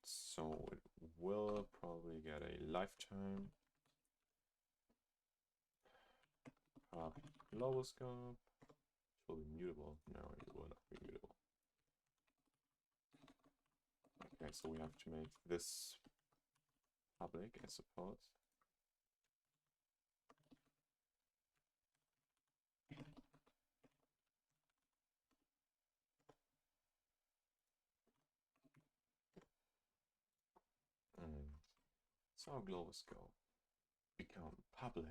So it will probably get a lifetime global scope. It will be mutable. No, it will not be mutable. Okay, so we have to make this public, I suppose. So global scope become public.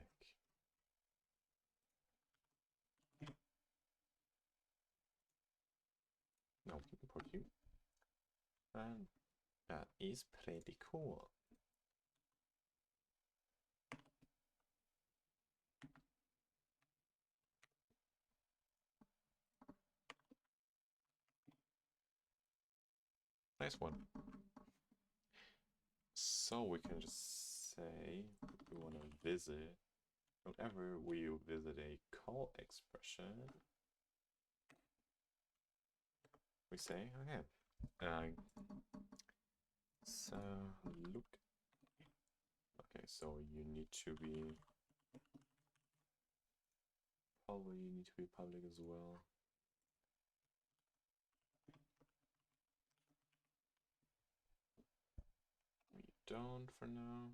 Now we can import you. And that is pretty cool. Nice one. So we can just say we want to visit, whenever we visit a call expression, we say, okay, so look, okay, so you need to be, probably you need to be public as well. We don't for now.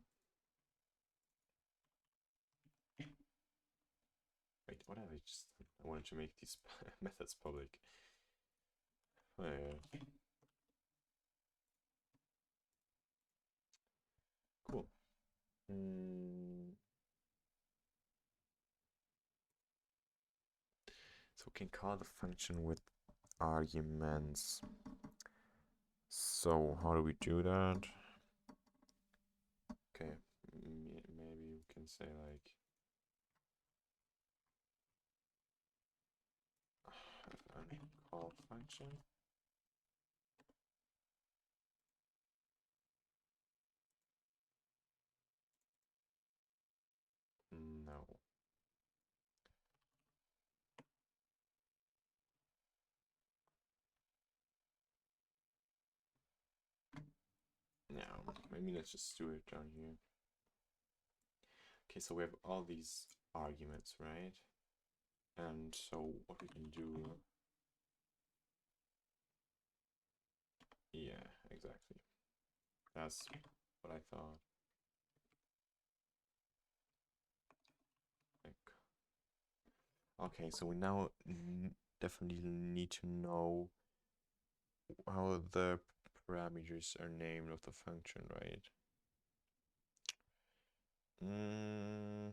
Wait, what have I just done? I wanted to make these methods public. Oh, yeah. Cool. So we can call the function with arguments. So how do we do that? Okay, maybe we can say like call function. No. maybe let's just do it down here. Okay, so we have all these arguments, right? And so what we can do, yeah, exactly. That's what I thought. Like, okay, so we now definitely need to know how the parameters are named of the function, right? Yeah.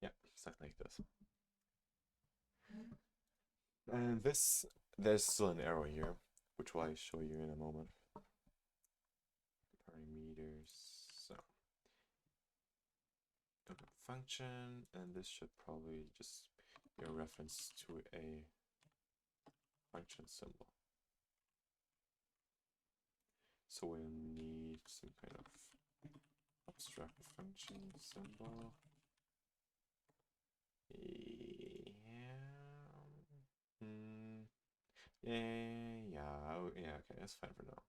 Yeah, something like this. And this, there's still an error here, which will I show you in a moment. Parameters, so function, and this should probably just be a reference to a function symbol. So we'll need some kind of abstract function symbol. Yeah, okay, that's fine for now.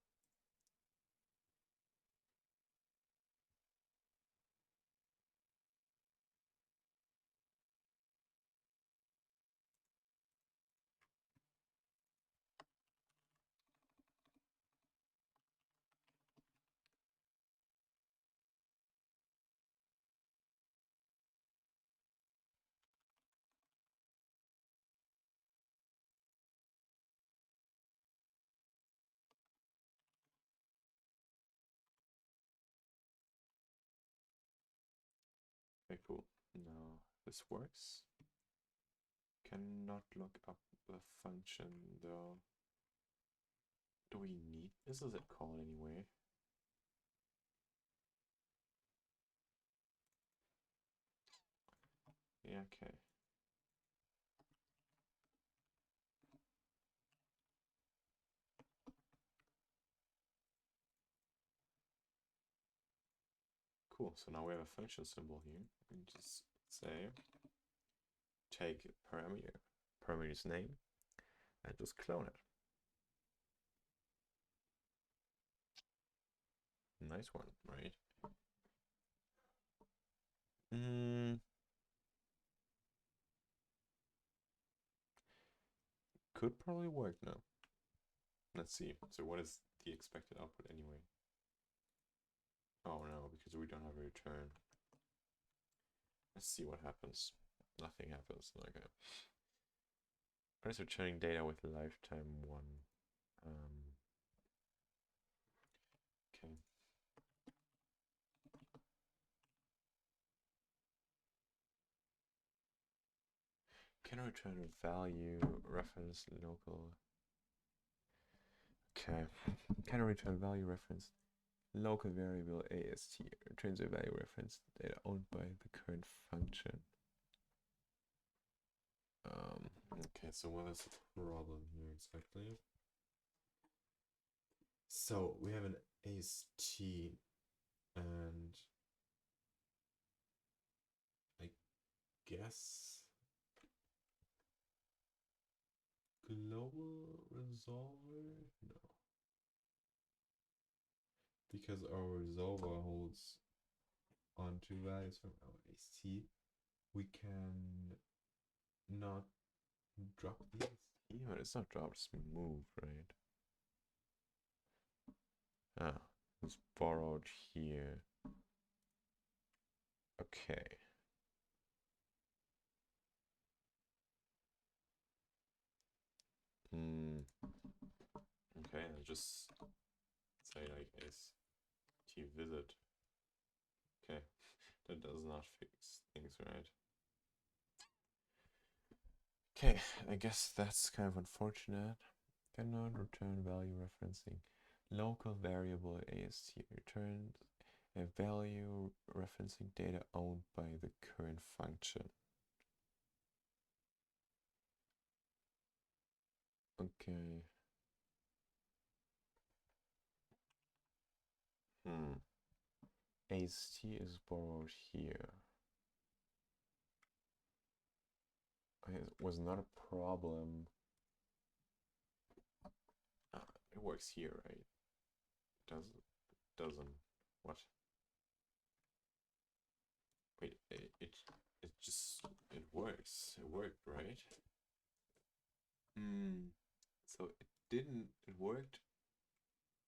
Okay, cool. Now this works. Cannot look up the function though. Do we need this? Is it called anyway? Yeah, okay. Cool. So now we have a function symbol here. We can just say take parameter's name, and just clone it. Nice one, right? Could probably work now. Let's see. So what is the expected output anyway? Oh no, because we don't have a return. Let's see what happens. Nothing happens. Okay. What is returning data with lifetime 1? Okay. Can I return a value reference local? Okay. Can I return value reference local variable AST returns a value reference data owned by the current function? Okay, so what is the problem here exactly? So we have an AST and I guess global resolver? No. Because our resolver holds onto values from our AST, we can not drop the AST, but it's not dropped, it's moved, right? Ah, it's borrowed here. Okay. Okay, I'll just say like AST visit. Okay, that does not fix things, right? Okay, I guess that's kind of unfortunate. Cannot return value referencing. Local variable AST returns a value referencing data owned by the current function. Okay. AST is borrowed here. it was not a problem. It works here, right? Doesn't. What? Wait, it just it works. It worked, right? So it didn't. It worked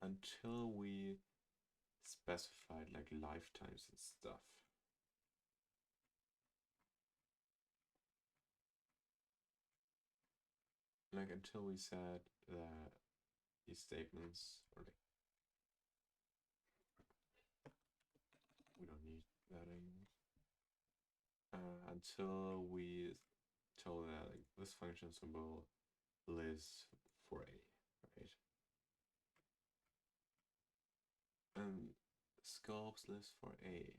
until we specified like lifetimes and stuff. Like until we said that these statements, or like, we don't need that anymore. Until we told that like this function symbol lives for a, right? And scopes lives for a.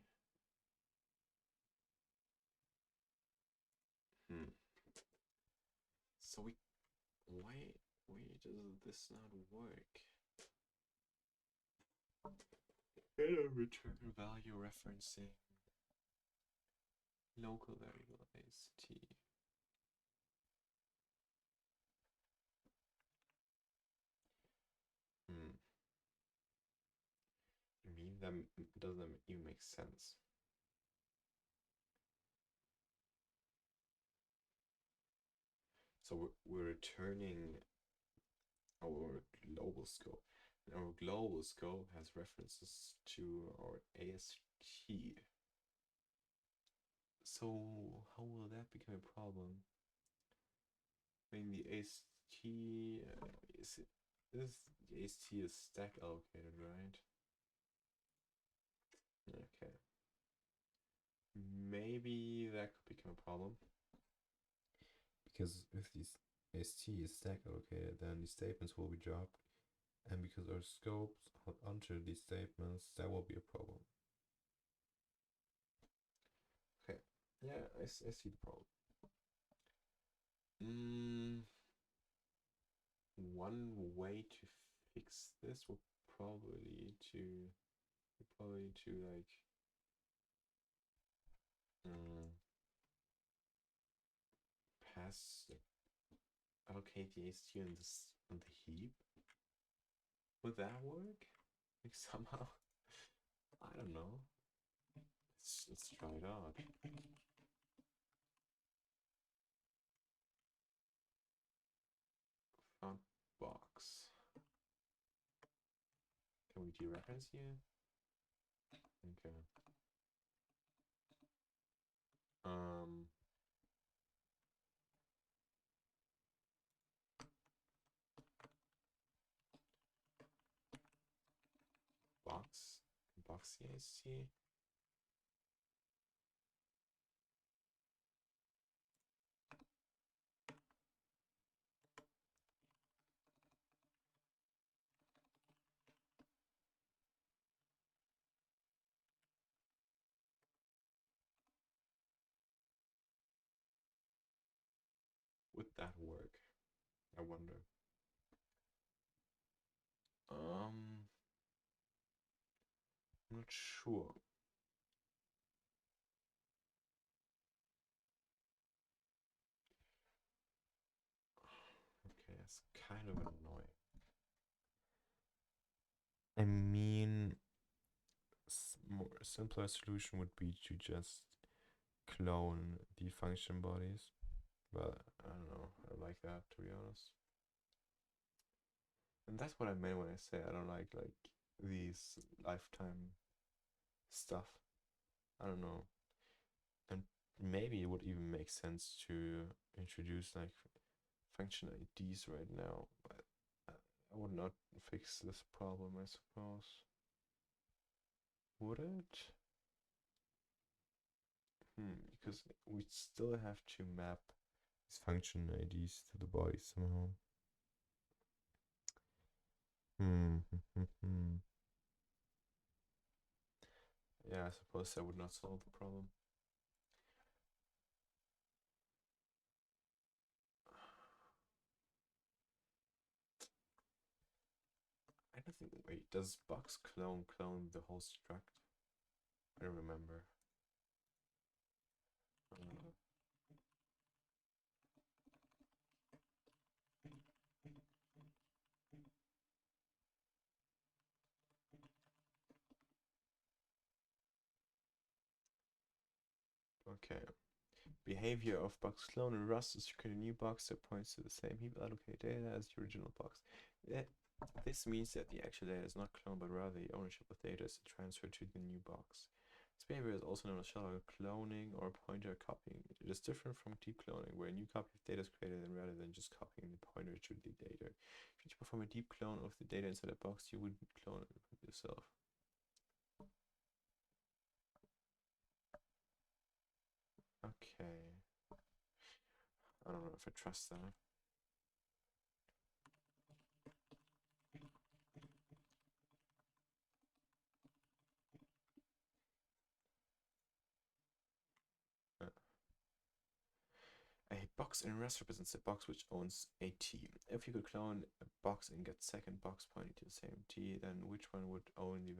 So why does this not work? Error return value referencing local variable st. I mean, that doesn't even make sense. So we're returning our global scope. And our global scope has references to our AST. So how will that become a problem? I mean, the AST the AST is stack allocated, right? Okay. Maybe that could become a problem. Because if this ST is stack allocated, then the statements will be dropped. And because our scopes onto these statements, that will be a problem. Okay. Yeah, I see the problem. One way to fix this would probably to like pass allocate the AST on the heap. Would that work? Like somehow? I don't know. Let's try it out. Found box. Can we dereference here? Okay. Box CIC. Would that work? I wonder. I'm not sure. Okay, it's kind of annoying. I mean, more simpler solution would be to just clone the function bodies, but I don't know. I don't like that, to be honest. And that's what I meant when I say I don't like these lifetime stuff. I don't know. And maybe it would even make sense to introduce like function IDs right now, but I would not fix this problem, I suppose. Would it? Because we still have to map these function IDs to the body somehow. Yeah, I suppose that would not solve the problem. I don't think. Wait, does box clone the whole struct? I don't remember. Okay. Behavior of box clone and Rust is to create a new box that points to the same heap allocated data as the original box. This means that the actual data is not cloned, but rather the ownership of data is transferred to the new box. This behavior is also known as shallow cloning or pointer copying. It is different from deep cloning, where a new copy of data is created and rather than just copying the pointer to the data. If you perform a deep clone of the data inside a box, you wouldn't clone it yourself. Okay. I don't know if I trust that. A box in Rust represents a box which owns a T. If you could clone a box and get second box pointing to the same T, then which one would own the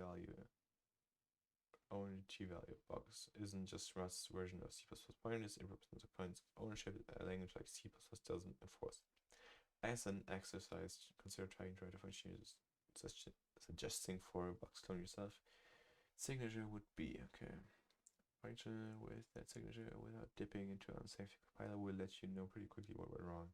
T value of box? Isn't just Rust's version of C++ pointers, it represents a point of ownership that a language like C++ doesn't enforce. As an exercise, consider trying to write a function suggesting for a box clone yourself. Signature would be, okay. Function with that signature without dipping into an unsafe compiler will let you know pretty quickly what went wrong.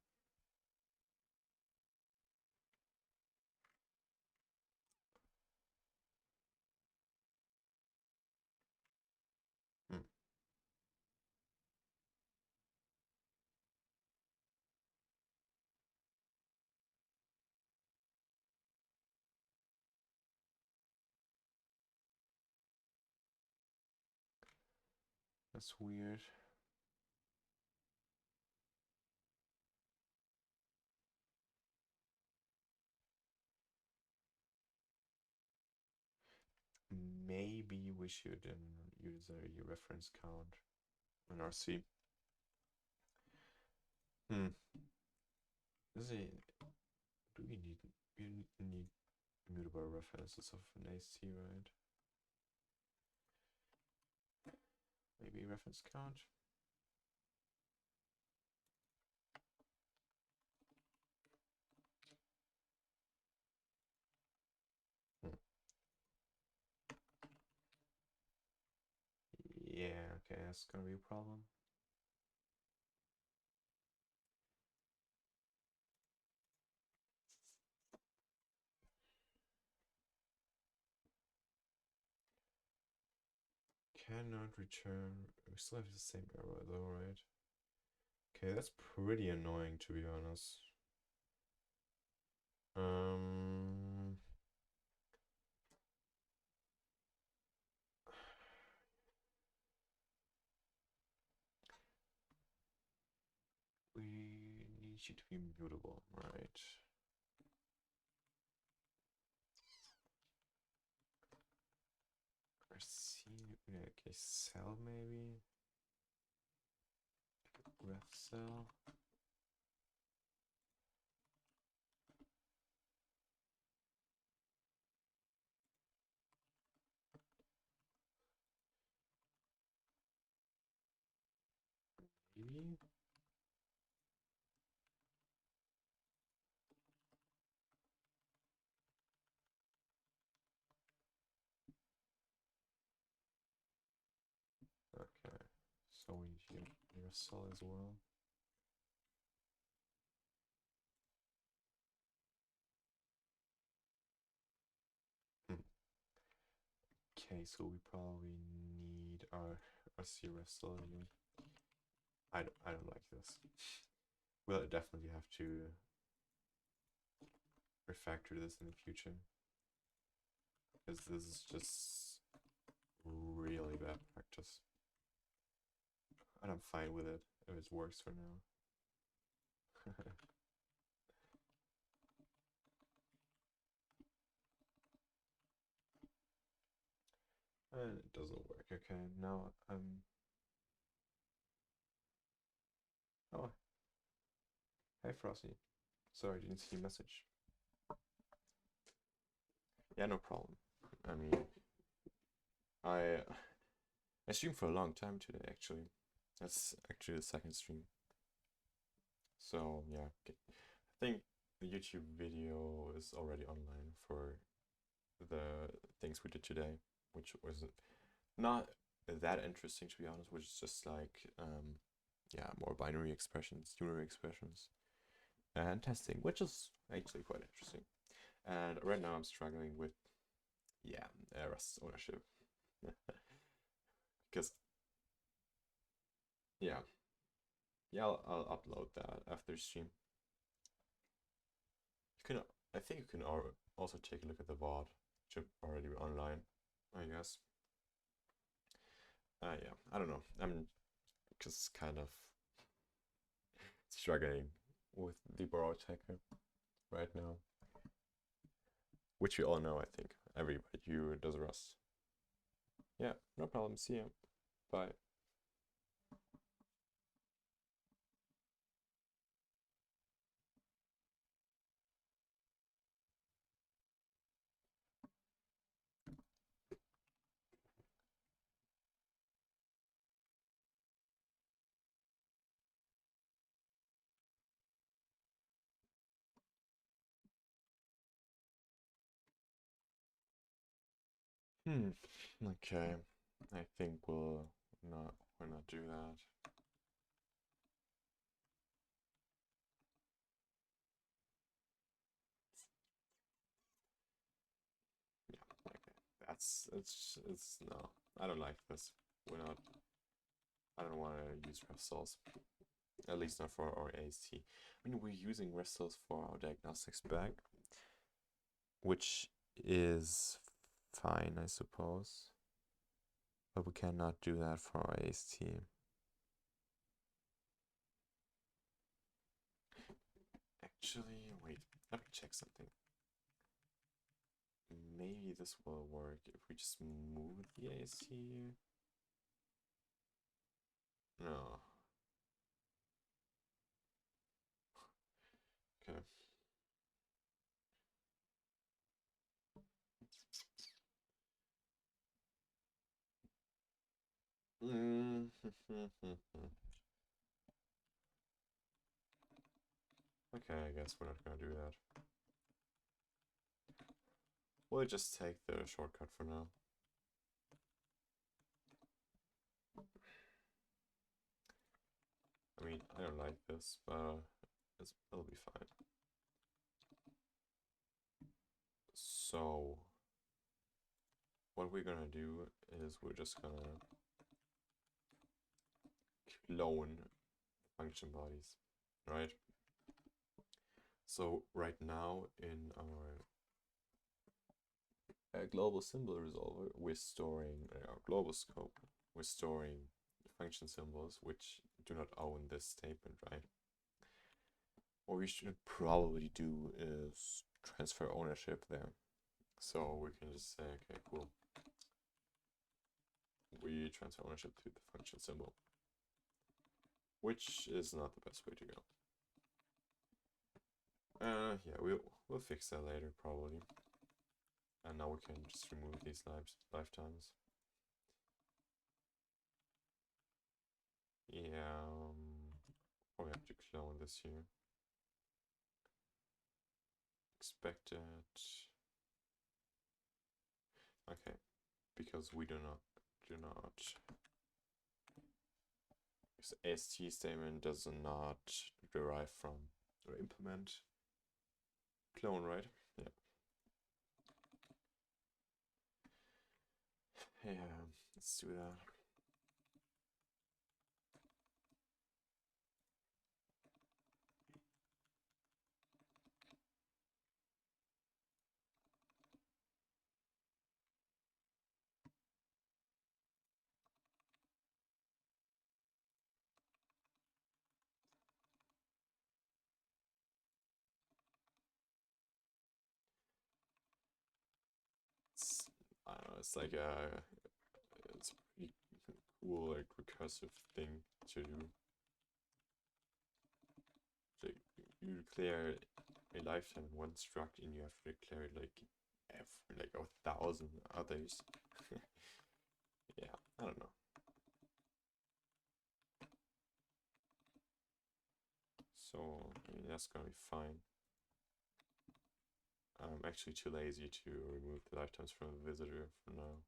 That's weird. Maybe we should use a reference count in RC. Do we need immutable references of an AC, right? Maybe reference count. Yeah, okay, that's gonna be a problem. Cannot return. We still have the same error though, right? Okay, that's pretty annoying to be honest. We need you to be mutable, right? RC, okay, cell maybe? Ref cell. Maybe? Okay, so we need your cell as well. Okay, so we probably need our CRF cell again. I don't like this. We'll definitely have to refactor this in the future, because this is just really bad practice. And I'm fine with it if it works for now. And it doesn't work. Okay, now oh, hey Frosty. Sorry, I didn't see your message. Yeah, no problem. I mean, I streamed for a long time today, actually. That's actually the second stream. So yeah, I think the YouTube video is already online for the things we did today, which was not that interesting, to be honest, which is just like yeah, more binary expressions, unary expressions, and testing, which is actually quite interesting. And right now I'm struggling with yeah, Rust ownership because yeah, yeah, I'll upload that after stream. You can, I think you can also take a look at the VOD, which already online, I guess. Yeah, I don't know. I'm just kind of struggling with the borrow checker right now, which we all know. I think everybody who does Rust. Yeah, no problem. See you. Bye. Hmm. Okay. I think we'll not do that. Yeah. Okay. It's no. I don't like this. We're not. I don't want to use ref cells. At least not for our AST. I mean, we're using ref cells for our diagnostics bag, which is fine, I suppose. But we cannot do that for our AST. Actually, wait, let me check something. Maybe this will work if we just move the AST here. No. Okay. Okay, I guess we're not gonna do that. We'll just take the shortcut for now. I mean, I don't like this, but it'll be fine. So, what we're gonna do is we're just gonna clone function bodies, right? So right now in our global symbol resolver, we're storing our global scope. We're storing function symbols which do not own this statement, right? What we should probably do is transfer ownership there. So we can just say, okay, cool. We transfer ownership to the function symbol, which is not the best way to go. Yeah, we'll fix that later probably. And now we can just remove these lifetimes. Yeah, probably have to clone this here. Expected. Okay, because we do not this AST statement does not derive from or implement clone, right? Yeah. Yeah, let's do that. I don't know, it's like it's a pretty cool like recursive thing to do. So you declare a lifetime in one struct and you have to declare it like like 1,000 others. Yeah, I don't know. So I mean, that's gonna be fine. I'm actually too lazy to remove the lifetimes from the visitor for now.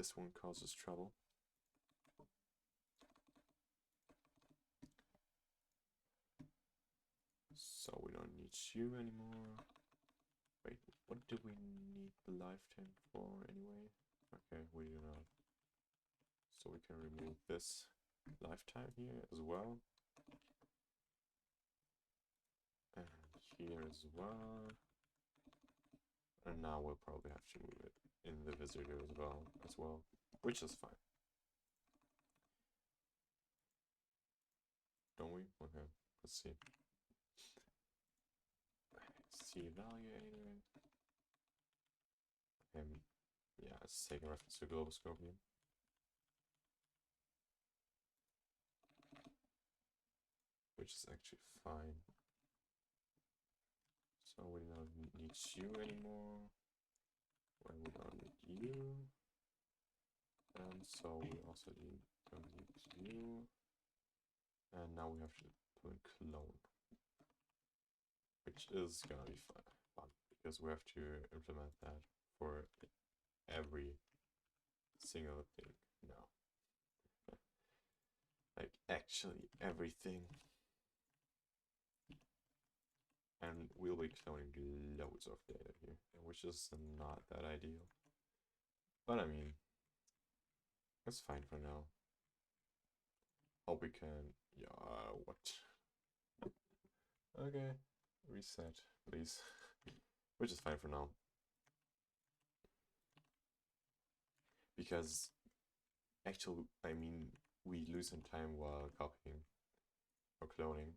this one causes trouble. So we don't need you anymore. Wait, what do we need the lifetime for anyway? Okay, we do not. So we can remove this lifetime here as well. And here as well. And now we'll probably have to move it in the visitor as well, which is fine. Don't we? Okay, let's see. See evaluator. Yeah, let's take a reference to global scope here. Which is actually fine. So we don't need you anymore. Well, we don't need you. And so we also don't need you. And now we have to put in clone. Which is gonna be fun because we have to implement that for every single thing now. Like actually everything. And we'll be cloning loads of data here, which is not that ideal. But I mean, it's fine for now. Hope we can, yeah, what? Okay, reset, please. Which is fine for now. Because actually, I mean, we lose some time while copying or cloning.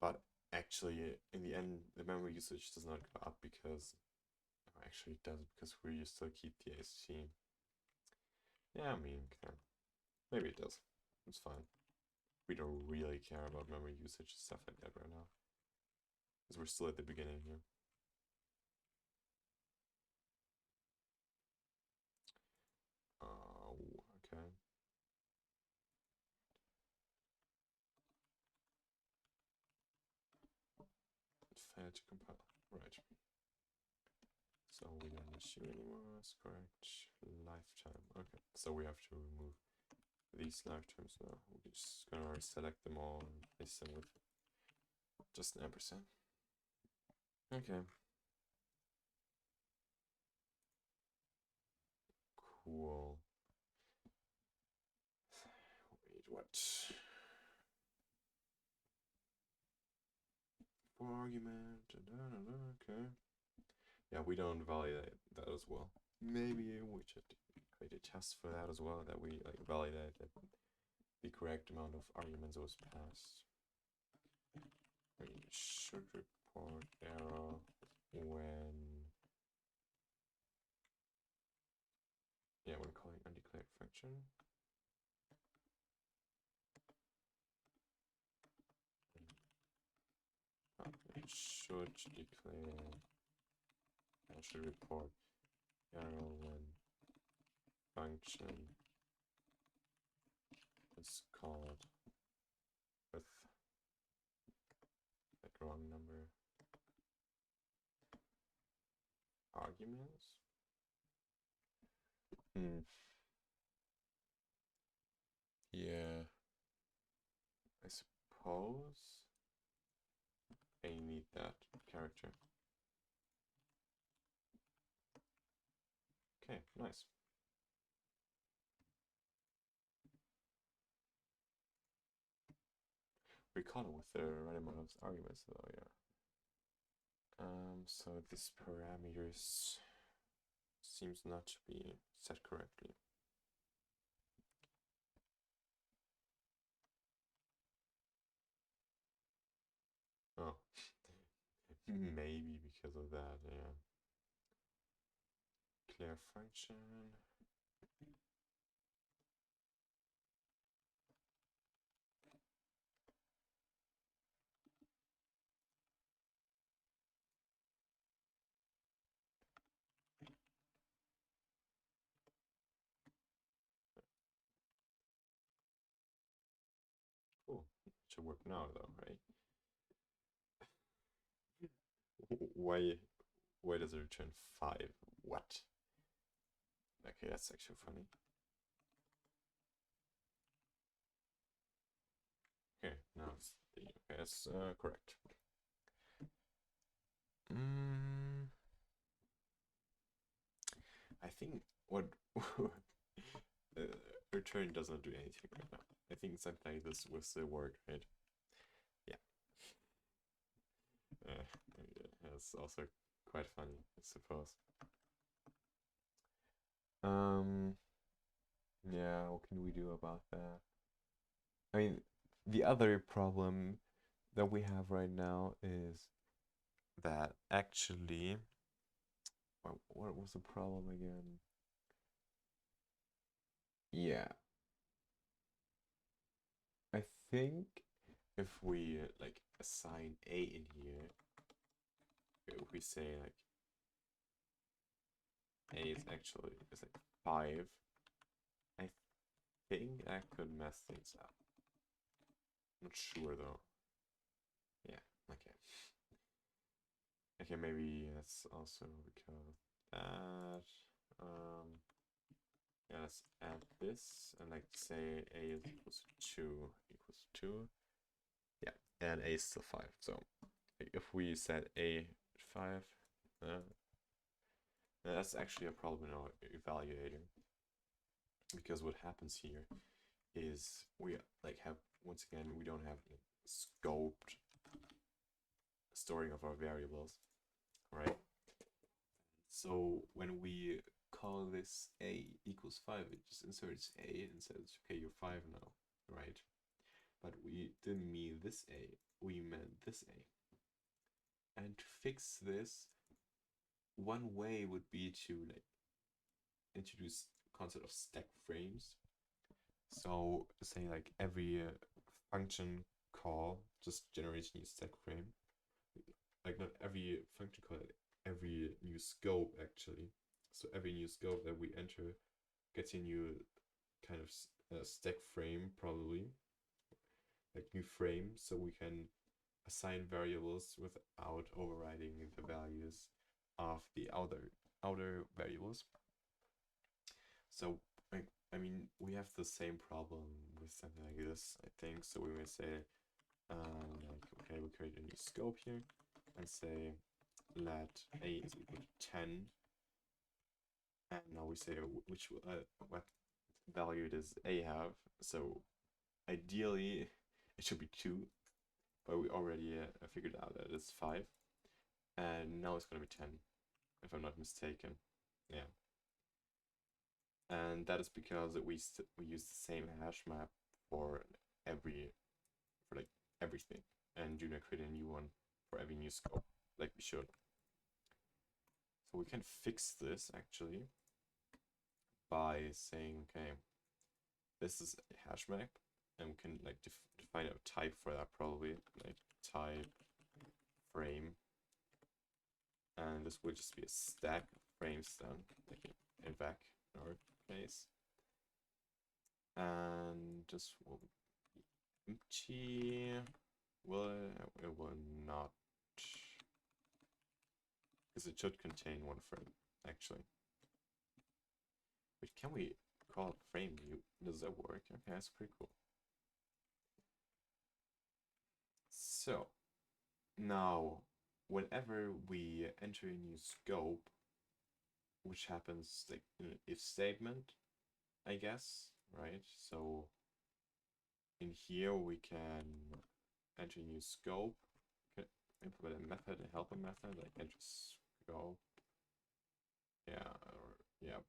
But actually, in the end, the memory usage does not go up because, actually it does, because we still keep the AST. Yeah, I mean, maybe it does. It's fine. We don't really care about memory usage and stuff like that right now, because we're still at the beginning here. Okay. It failed to compile. Right. So we don't need you anymore. That's correct. Lifetime. Okay. So we have to remove these lifetimes now. We're just gonna select them all and replace them with just an ampersand. Okay. Cool. Wait, what? For argument. Okay. Yeah, we don't validate that as well. Maybe we should create a test for that as well, that we like validate that the correct amount of arguments was passed. We should report error when calling undeclared function. It should declare. I should report error when function is called with like wrong number arguments. Yeah, I suppose I need that character. Okay, nice. We call it with the right amount of arguments though, yeah. So this parameters seems not to be set correctly. Oh, maybe because of that, yeah. Clear function. Cool. It should work now though, right? Why does it return 5? What? Okay, that's actually funny. Okay, now it's okay, that's correct. I think what return does not do anything right now. I think something like this was the word, right? Yeah. That's also quite funny, I suppose. Yeah, what can we do about that? I mean, the other problem that we have right now is that actually, what was the problem again? Yeah, I think if we like assign a in here, if we say like a is actually is like 5, I think that could mess things up. Not sure though. Yeah, okay. Okay, maybe that's also because that. Yeah, let's add this and like say a is equals to 2 equals 2. Yeah, and a is still 5. So if we set a 5, that's actually a problem in our evaluator. Because what happens here is we like have, once again, we don't have like, scoped storing of our variables, right? So when we call this a equals 5, it just inserts a and says, okay, you're 5 now, right? But we didn't mean this a, we meant this a. And to fix this, one way would be to like introduce concept of stack frames. So say like every function call just generates a new stack frame. Like not every function call, every new scope actually. So every new scope that we enter gets a new kind of stack frame, probably like new frame, so we can assign variables without overriding the values of the outer variables. So I mean, we have the same problem with something like this, I think. So we may say, like, okay, we create a new scope here and say let a is equal to 10. And now we say which what value does a have. So ideally, it should be 2, but we already figured out that it's 5. And now it's going to be 10, if I'm not mistaken. Yeah. And that is because we use the same hash map for like everything, and do not create a new one for every new scope like we should. So we can fix this actually by saying, okay, this is a hash map, and we can like define a type for that, probably like type frame, and this would just be a stack of frames then, like in vac in our case. And this will be empty. Will it? It will not, because it should contain one frame actually. But can we call it frame view? Does that work? Okay, that's pretty cool. So now whenever we enter a new scope, which happens like in an if statement, I guess, right? So in here we can enter a new scope, can implement a method, a helper method, like enter scope. Yeah, or yeah,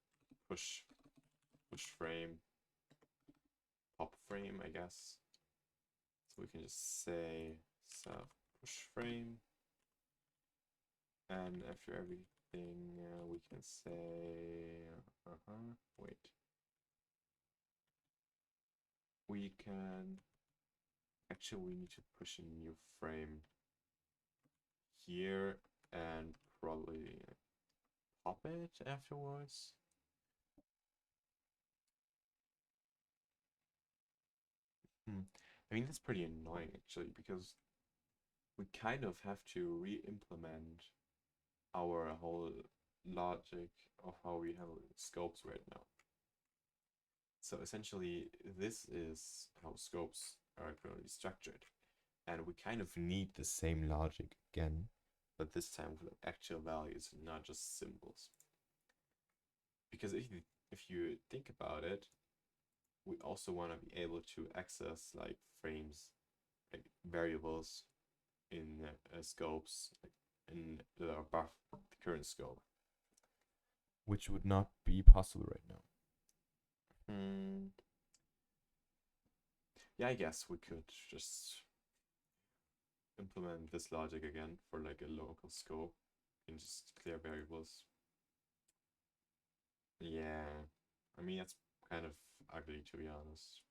push frame, pop frame, I guess. So we can just say self push frame, and after everything we can say wait, we can actually, we need to push a new frame here and probably pop it afterwards. I mean, that's pretty annoying actually, because we kind of have to re-implement our whole logic of how we handle scopes right now. So essentially, this is how scopes are currently structured. And we kind of need the same logic again, but this time with actual values, not just symbols. Because if you think about it, we also want to be able to access like frames, like variables in scopes in that are above the current scope, which would not be possible right now. Yeah, I guess we could just implement this logic again for like a local scope and just clear variables. Yeah, I mean, that's kind of ugly, to be honest.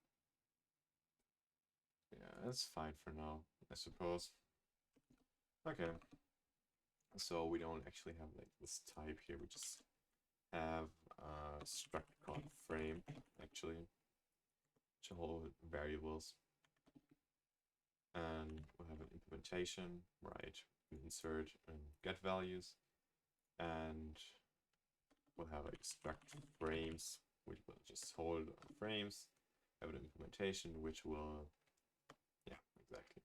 Yeah, that's fine for now, I suppose. Okay. So we don't actually have like this type here, we just have a struct called frame, actually, to hold variables. And we'll have an implementation, right? Insert and get values. And we'll have like struct frames, which will just hold frames. Have an implementation which will, yeah, exactly.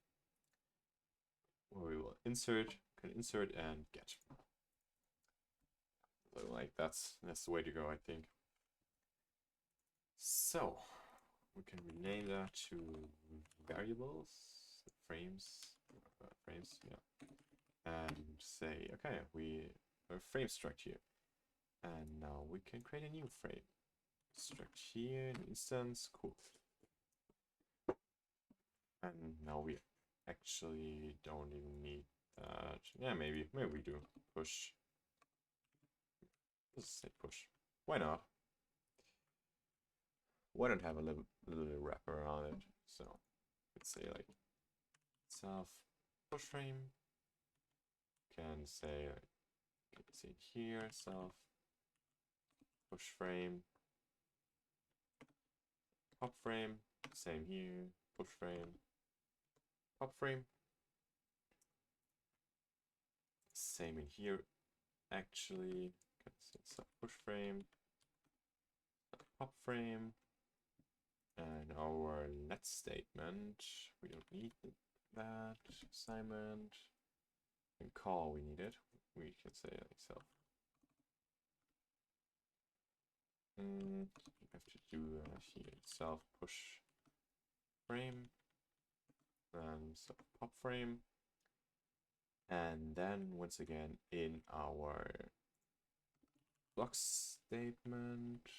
Where we will can insert and get. So like that's the way to go, I think. So we can rename that to variables, frames, yeah, and say, okay, we have a frame struct here, and now we can create a new frame struct here, an instance, cool. And now we actually don't even need that. Yeah, maybe we do. Push. Let's say push. Why not? Why not have a little wrapper around it? So let's say like self push frame. Can say here self push frame, pop frame. Same here. Push frame, pop frame. Same in here. Actually, can say self push frame, pop frame. And our let statement, we don't need that assignment. And call, we need it. We can say like self. You have to do here self push frame and self pop frame. And then once again in our block statement,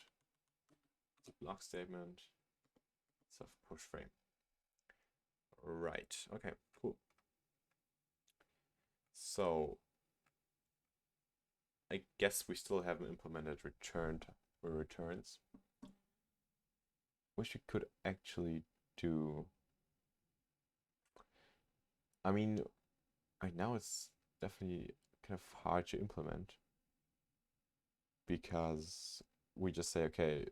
self push frame. Right, okay, cool. So I guess we still haven't implemented returns, which we could actually do. I mean, right now it's definitely kind of hard to implement because we just say, okay,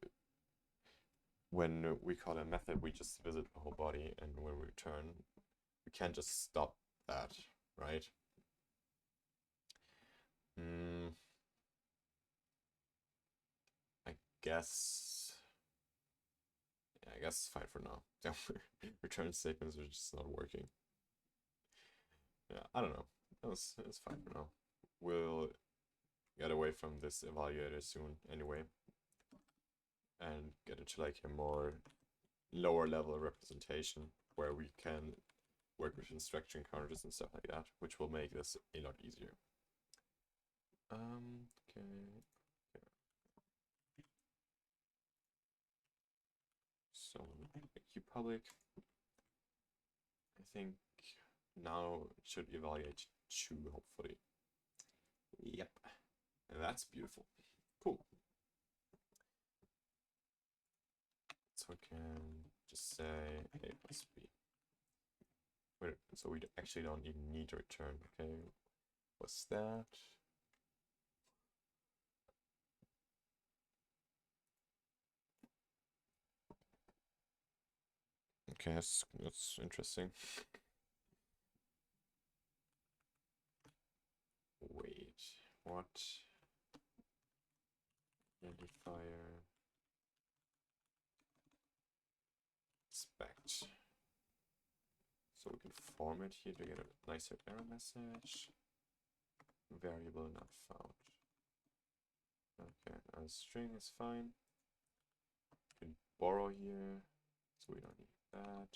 when we call a method, we just visit the whole body, and when we return, we can't just stop that, right? I guess, yeah, I guess it's fine for now. Return statements are just not working. Yeah, I don't know. It's fine for now. We'll get away from this evaluator soon anyway, and get into like a more lower level representation where we can work with instruction counters and stuff like that, which will make this a lot easier. Okay. So queue public. I think now it should evaluate 2, hopefully. Yep. And that's beautiful. Cool. So we can just say A plus B. Wait, so we actually don't even need to return. Okay. What's that? Okay, that's interesting. Wait, what? identifier expect. So we can format here to get a nicer error message. Variable not found. Okay, a string is fine. We can borrow here, so we don't need that.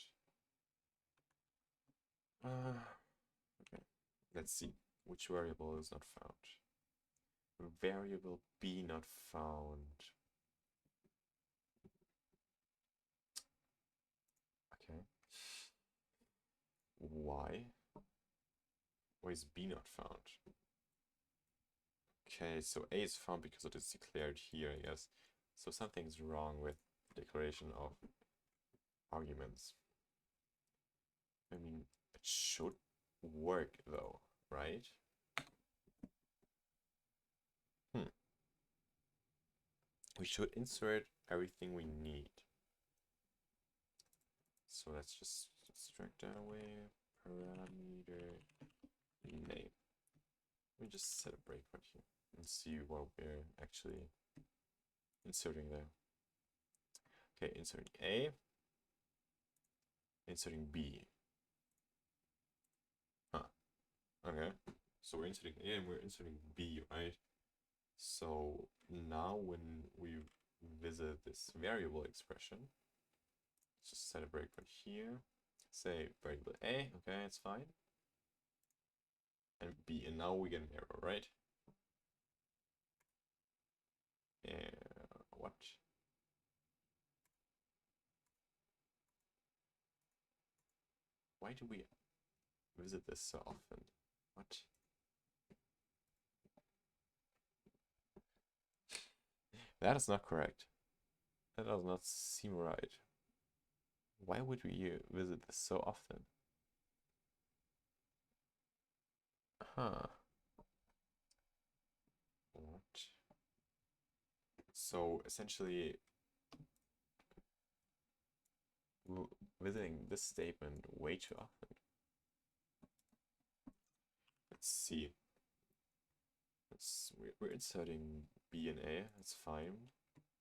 Okay, let's see which variable is not found. Variable B not found. Okay. Why? Why is B not found? Okay, so A is found because it is declared here, I guess. So something's wrong with the declaration of arguments. I mean, it should work though, right? We should insert everything we need. So let's just extract that away. Parameter name. We just set a breakpoint here and see what we're actually inserting there. Okay, inserting A, inserting B. Huh. Okay. So we're inserting A and we're inserting B, right? So now when we visit this variable expression, just set a breakpoint here, say variable A, okay, it's fine. And B, and now we get an error, right? What? Why do we visit this so often? What? That is not correct. That does not seem right. Why would we visit this so often? Huh. What? So essentially, visiting this statement way too often. Let's see. We're inserting B and A, that's fine.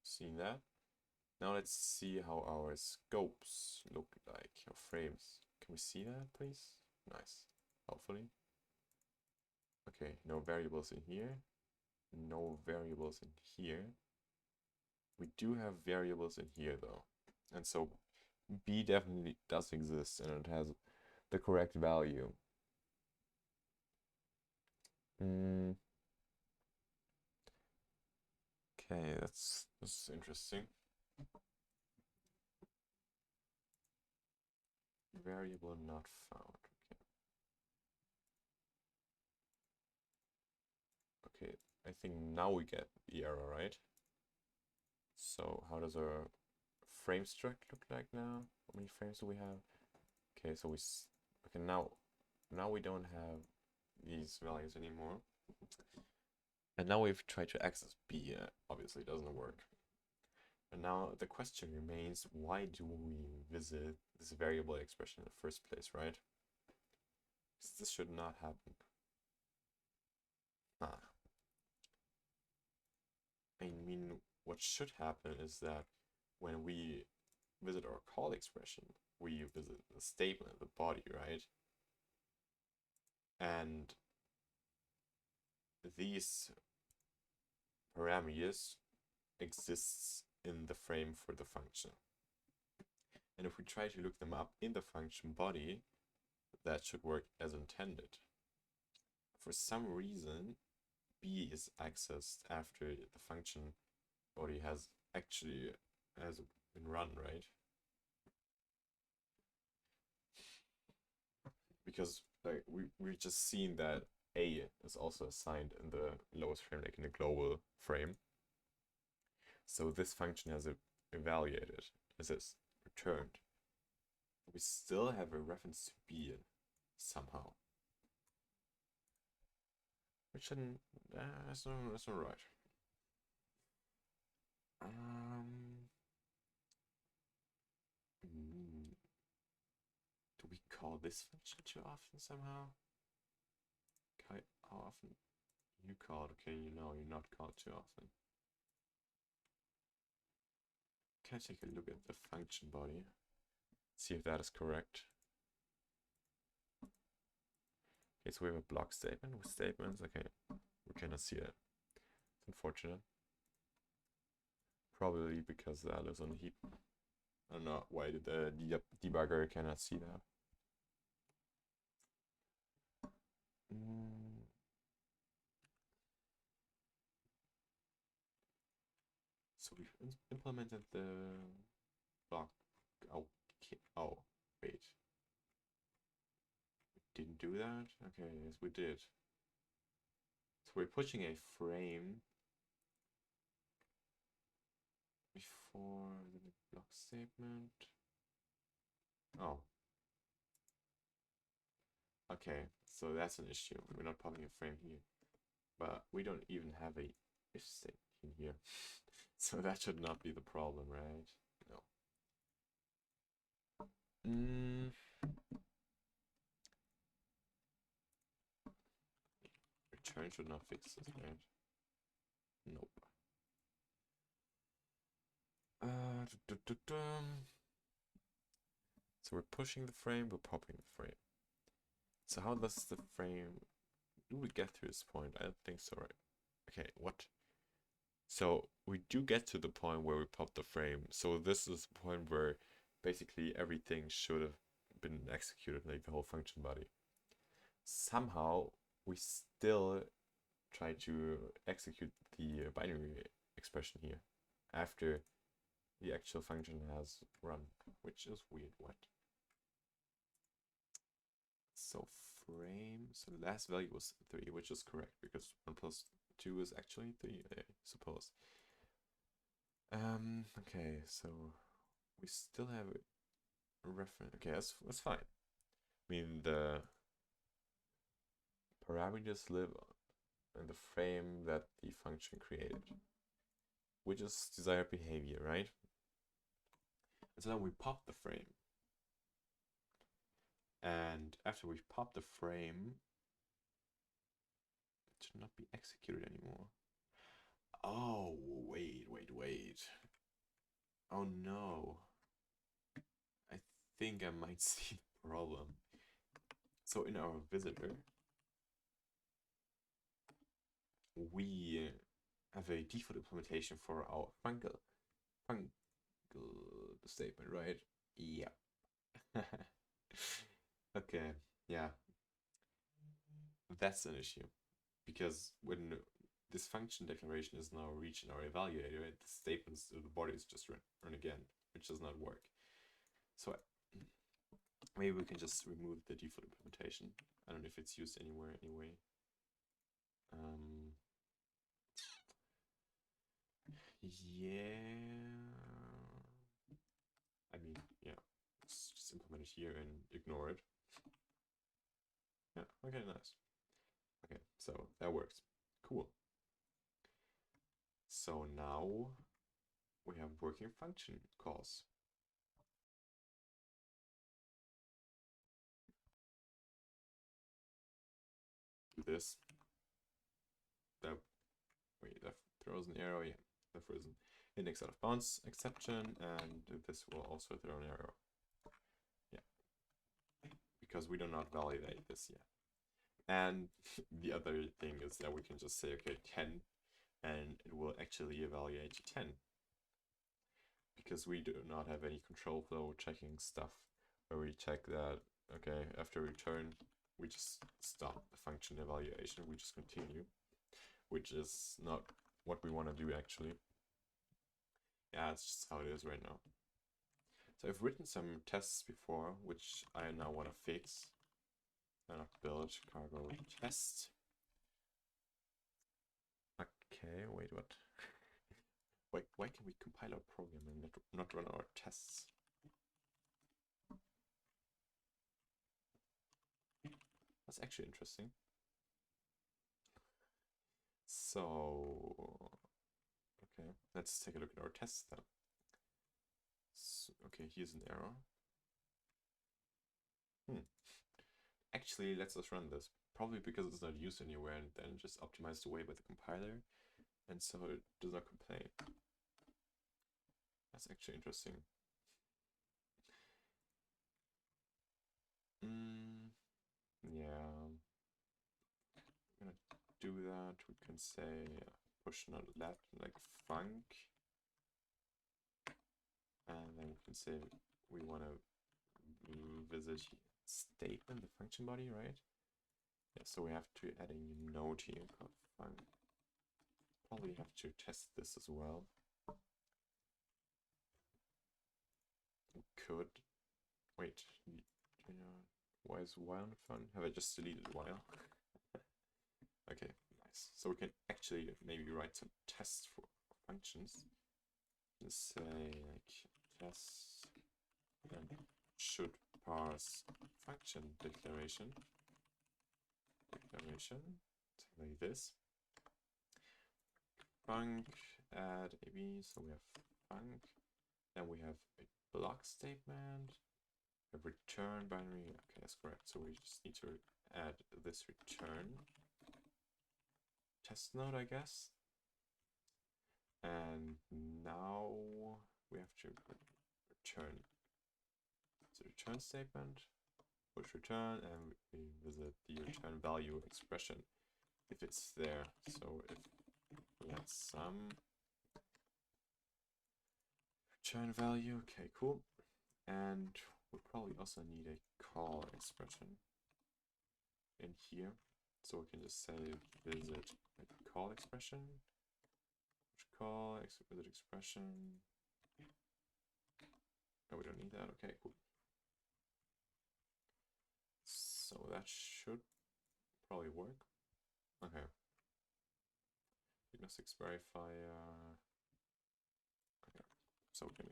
Seeing that. Now let's see how our scopes look like, our frames. Can we see that, please? Nice. Hopefully. Okay, no variables in here. No variables in here. We do have variables in here though. And so B definitely does exist and it has the correct value. Okay, that's interesting. Variable not found. Okay, I think now we get the error, right? So how does our frame struct look like now? How many frames do we have? Okay, so okay, now we don't have these values anymore. And now we've tried to access B, obviously it doesn't work. And now the question remains, why do we visit this variable expression in the first place, right? Because this should not happen. I mean, what should happen is that when we visit our call expression, we visit the statement, the body, right? And these parameters exists in the frame for the function. And if we try to look them up in the function body, that should work as intended. For some reason, B is accessed after the function body has been run, right? Because like we've just seen that A is also assigned in the lowest frame, like in the global frame. So this function has evaluated, this is returned. We still have a reference to B somehow. Which shouldn't, that's not right. Do we call this function too often somehow? How often you called? Okay, you know you're not called too often. can I take a look at the function body? See if that is correct. Okay, so we have a block statement with statements. Okay, we cannot see it. It's unfortunate. Probably because that lives on a heap. I don't know why the debugger cannot see that. So we've implemented the block. Oh, wait. We didn't do that? Okay, yes, we did. So we're pushing a frame before the block statement. Oh. Okay, so that's an issue. We're not popping a frame here. But we don't even have a if statement in here. So that should not be the problem, right? No. Return should not fix this, right? Nope. So we're pushing the frame, we're popping the frame. So how does the frame... Do we get to this point? I don't think so, right? Okay, what? So we do get to the point where we pop the frame. So this is the point where basically everything should have been executed, like the whole function body. Somehow we still try to execute the binary expression here after the actual function has run, which is weird. What? So frame, so the last value was 3, which is correct because 1 plus 2 is actually 3, I suppose. Okay, so we still have a reference. Okay, that's fine. I mean, the parameters live in the frame that the function created, which is desired behavior, right? And so then we pop the frame. And after we pop the frame, it should not be executed anymore. Oh, wait. Oh no. I think I might see the problem. So in our visitor, we have a default implementation for our fungal statement, right? Yeah. Okay, yeah. That's an issue. Because when this function declaration is now reaching our evaluator, the statements of the body is just run again, which does not work. So maybe we can just remove the default implementation. I don't know if it's used anywhere anyway. Yeah. I mean, yeah. Let's just implement it here and ignore it. Yeah, okay, nice. Okay, so that works. Cool. So now we have working function calls. Do this. That throws an arrow. Yeah, that throws an index out of bounds exception, and this will also throw an arrow. Yeah, because we do not validate this yet. And the other thing is that we can just say, okay, 10, and it will actually evaluate 10. Because we do not have any control flow checking stuff where we check that, okay, after return, we just stop the function evaluation, we just continue, which is not what we want to do actually. Yeah, it's just how it is right now. So I've written some tests before, which I now want to fix. Build cargo test. Okay, wait, what? Why can we compile our program and not run our tests? That's actually interesting. So, okay, let's take a look at our tests then. So, okay, here's an error. Actually, let's just run this. Probably because it's not used anywhere and then just optimized away by the compiler. And so it does not complain. That's actually interesting. Yeah. We're gonna do that. We can say push not let like func. And then we can say we want to visit statement, the function body, right? Yeah, so we have to add a new node here called func. Probably have to test this as well. We could wait. Why is while fun? Have I just deleted while? Okay, nice. So we can actually maybe write some tests for functions. Let's say like test and should parse function declaration. Something like this. Func add ab, so we have func. Then we have a block statement, a return binary. Okay, that's correct. So we just need to add this return test node, I guess. And now we have to return the return statement, push return, and we visit the return value expression if it's there. So if we had some return value, okay, cool. And we'll probably also need a call expression in here. So we can just say visit a call expression, call visit expression. No, we don't need that. Okay, cool. So that should probably work. Okay. Diagnostics verifier. Okay. So we can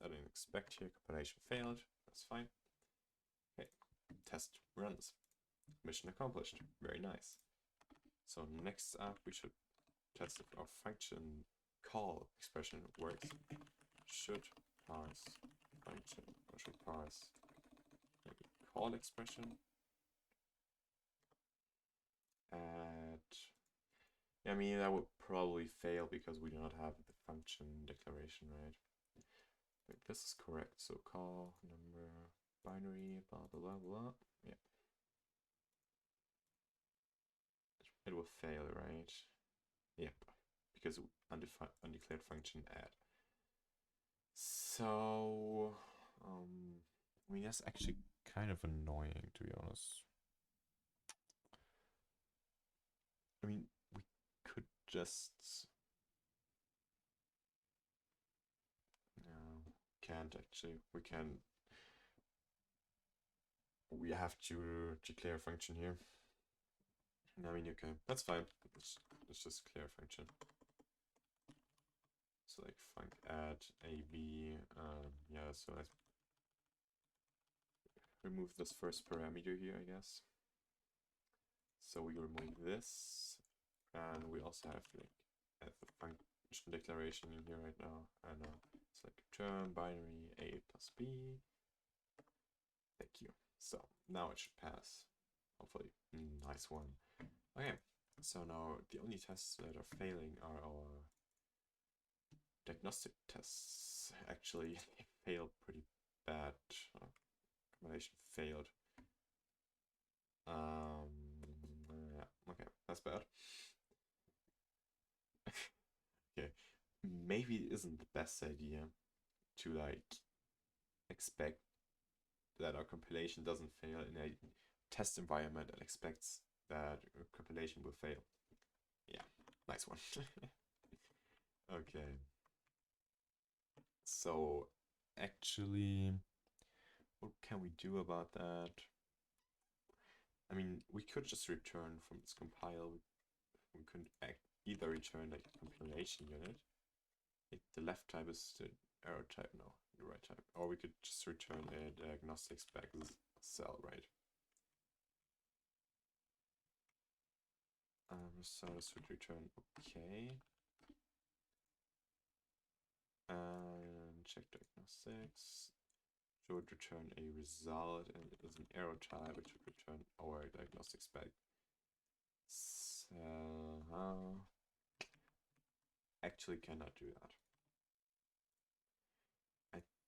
add an expect here. Compilation failed. That's fine. Okay. Test runs. Mission accomplished. Very nice. So next up, we should test if our function call expression works. Should parse function, or should parse maybe call expression. Add. I mean, that would probably fail because we do not have the function declaration, right? But this is correct. So call number binary, blah blah blah blah. Yeah. It will fail, right? Yep, because undeclared function add. So, I mean, that's actually kind of annoying, to be honest. I mean, we could just... No, can't actually. We can... We have to declare a function here. I mean, okay, that's fine. Let's just declare a function. So like func add ab, yeah, so let's remove this first parameter here, I guess. So we remove this, and we also have like add the function declaration in here right now, and it's like return binary a plus b. Thank you. So now it should pass, hopefully. Nice one. Okay, so now the only tests that are failing are our diagnostic tests. Actually, they failed pretty bad. Combination failed. Yeah, okay, that's bad. Okay, maybe it isn't the best idea to like expect that our compilation doesn't fail in a test environment and expects that compilation will fail. Yeah, nice one. Okay. So actually, what can we do about that? I mean, we could just return from this compile. We could either return like a compilation unit. The left type is the error type, no, the right type. Or we could just return a diagnostic spec cell, right? So this would return okay. And check diagnostics. So it would return a result, and it is an arrow type, which would return our diagnostic spec. So actually cannot do that.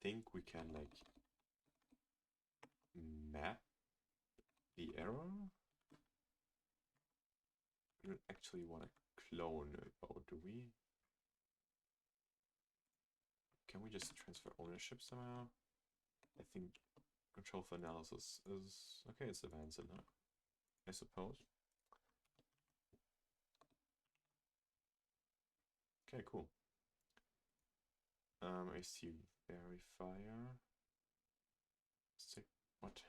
think we can like map the error. We don't actually want to clone it, or do we? Can we just transfer ownership somehow? I think control for analysis is okay. It's advanced enough, I suppose. Okay, cool. I see verifier. What?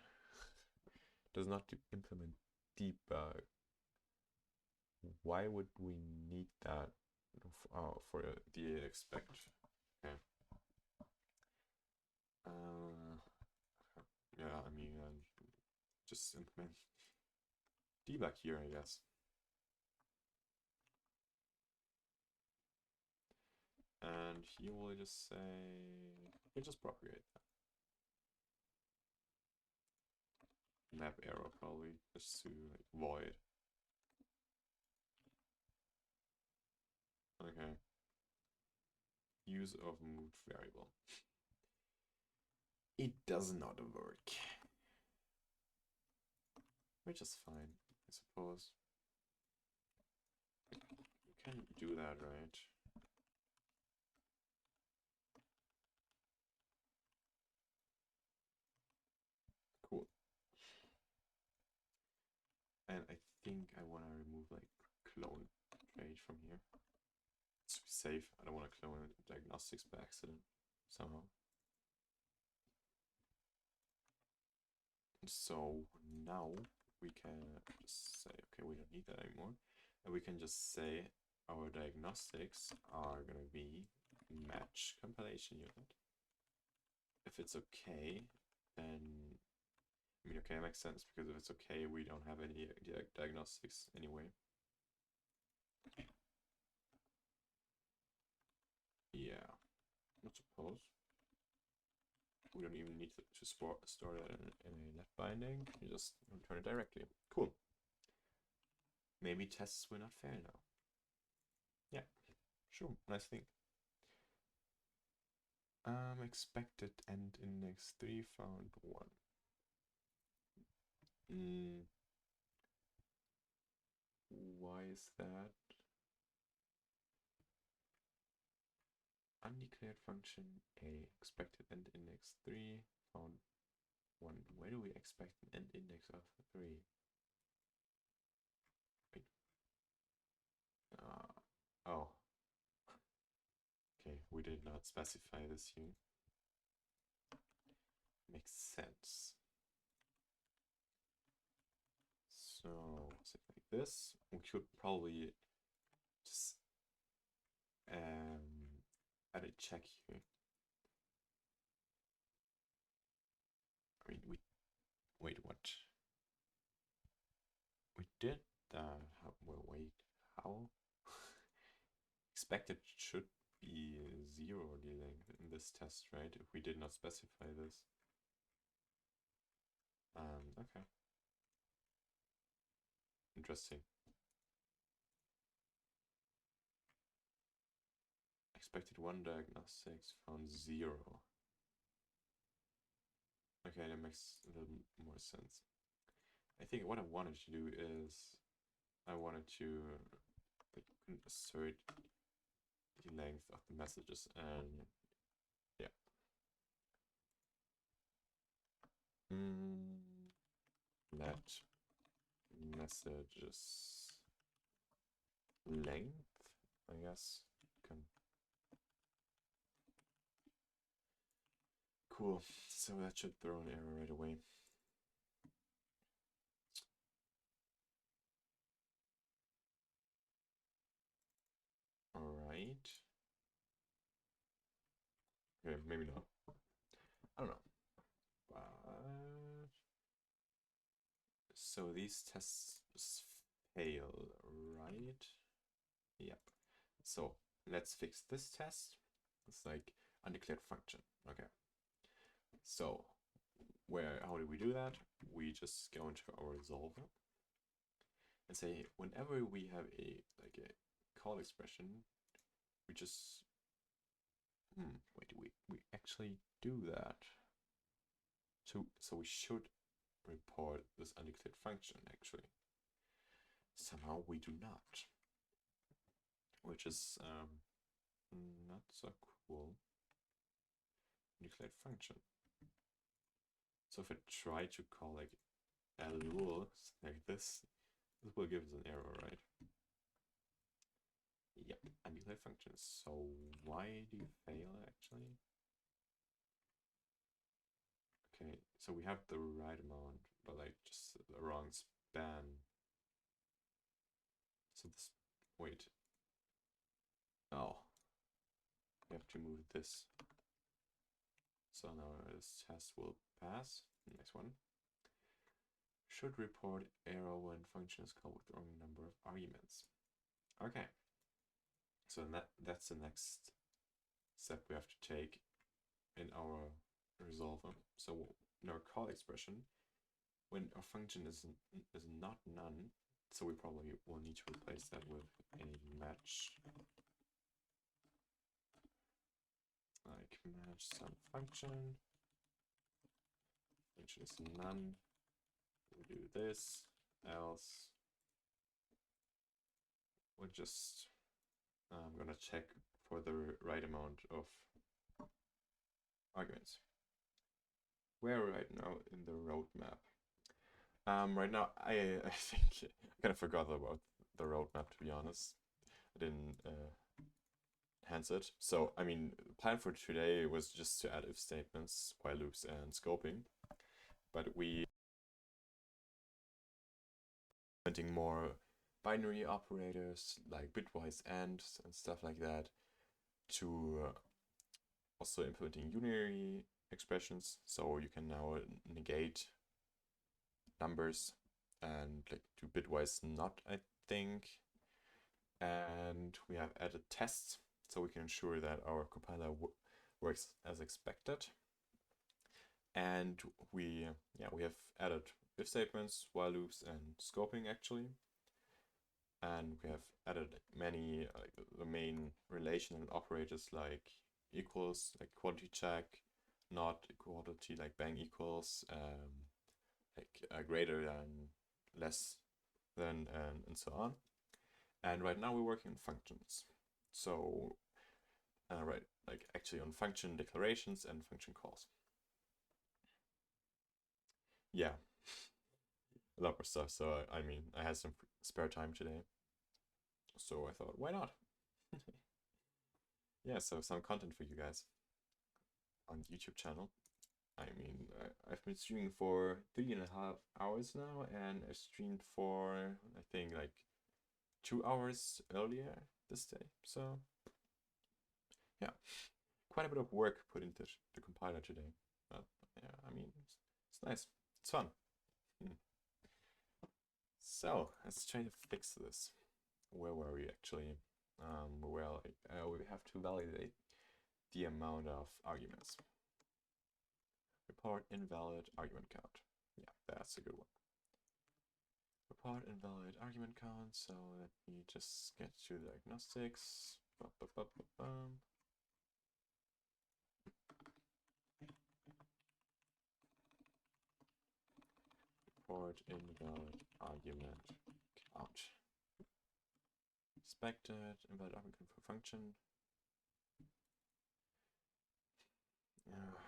Does not implement debug. Why would we need that for the expect? Okay. Yeah, I mean, just implement debug here, I guess. And he will just say, he'll just propagate that. Map error probably, just to like void. Okay. Use of moved variable. It does not work. Which is fine, I suppose. You can do that, right? Cool. And I think I want to remove like clone trade from here. To be safe, I don't want to clone diagnostics by accident somehow. So now we can just say, okay, we don't need that anymore. And we can just say our diagnostics are going to be match compilation unit. If it's okay, then, I mean, okay, it makes sense, because if it's okay, we don't have any diagnostics anyway. Yeah, I suppose. We don't even need to store that in a net binding. You just return it directly. Cool. Maybe tests will not fail now. Yeah, sure, nice thing. Expected end index 3 found 1. Why is that? Undeclared function A, expected end index 3 found 1. Where do we expect an end index of 3? Wait. Oh. Okay, we did not specify this here. Makes sense. So, something like this. We could probably just add a check here. I mean, wait, what? We did that. Well, wait, how? Expected should be 0 length in this test, right? If we did not specify this. Okay. Interesting. Expected 1 diagnostics, found 0. Okay, that makes a little more sense. I think what I wanted to do is I wanted to assert the length of the messages, and yeah. Let messages length, I guess. Cool. So that should throw an error right away. Alright. Okay, maybe not. I don't know. But so these tests fail, right? Yep. So let's fix this test. It's like undeclared function. Okay. So how do we do that? We just go into our resolver and say whenever we have a call expression, we just Wait, we actually do that. So we should report this undeclared function actually. Somehow we do not, which is not so cool. Undeclared function. So if I try to call like a rule like this will give us an error, right? Yep, undeclared functions. So why do you fail actually? Okay, so we have the right amount, but like just the wrong span. So this, wait. Oh, we have to move this. So now this test will pass. Next one. Should report error when function is called with the wrong number of arguments. Okay. So that's the next step we have to take in our resolver. So in our call expression, when our function is not none, so we probably will need to replace that with a match, like match some function. Function is none. We'll do this, else. We'll just I'm gonna check for the right amount of arguments. We're right now in the roadmap. Right now, I think I kind of forgot about the roadmap, to be honest. I didn't enhance it. So, I mean, the plan for today was just to add if statements, while loops, and scoping. But we implementing more binary operators like bitwise and stuff like that, to also implementing unary expressions, so you can now negate numbers and like do bitwise not, I think. And we have added tests, so we can ensure that our compiler works as expected. And we have added if statements, while loops, and scoping actually. And we have added many the main relational operators like equals, like equality check, not equality, like bang equals, like greater than, less than, and so on. And right now we're working on functions. So right, like actually on function declarations and function calls. Yeah, a lot more stuff. So I mean, I had some spare time today, so I thought, why not? Yeah, so some content for you guys on the YouTube channel. I mean, I've been streaming for 3.5 hours now, and I streamed for, I think, like 2 hours earlier this day. So yeah, quite a bit of work put into the compiler today. But yeah, I mean, it's nice. It's fun. So let's try to fix this. Where were we actually? Well, we have to validate the amount of arguments. Report invalid argument count. Yeah, that's a good one. Report invalid argument count. So let me just get to diagnostics. Report invalid argument count. Expected invalid argument count for function.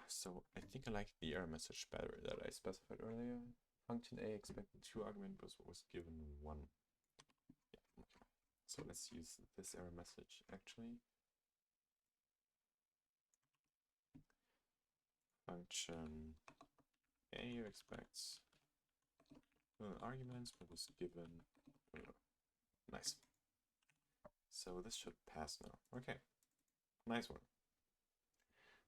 So I think I like the error message better that I specified earlier. Function A expected 2 argument was given 1. Yeah, okay. So let's use this error message actually. Function A expects arguments but was given nice. So this should pass now. Okay, nice one.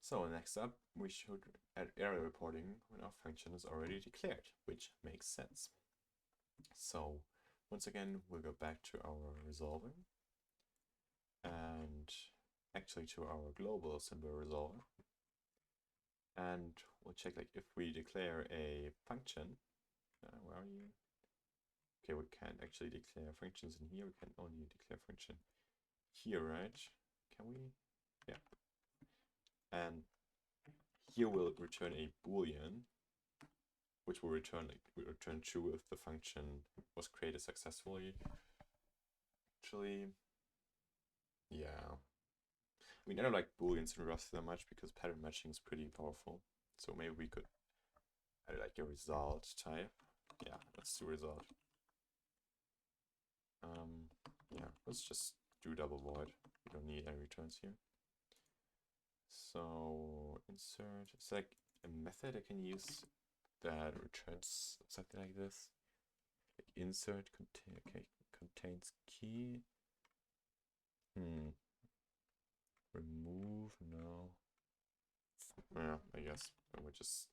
So next up, we should add error reporting when our function is already declared, which makes sense. So once again, we'll go back to our resolver and actually to our global symbol resolver. And we'll check like if we declare a function, where are you? Okay, we can't actually declare functions in here. We can only declare function here, right? Can we? Yeah. and here we'll return a boolean, which will return true if the function was created successfully. Actually, yeah. I mean, I don't like booleans in Rust that much because pattern matching is pretty powerful. So maybe we could add like a result type. Yeah, let's do result. Yeah, let's just do double void. We don't need any returns here. So insert, it's like a method I can use that returns something like this. Like insert contains key. Remove, no. Yeah, I guess. I would just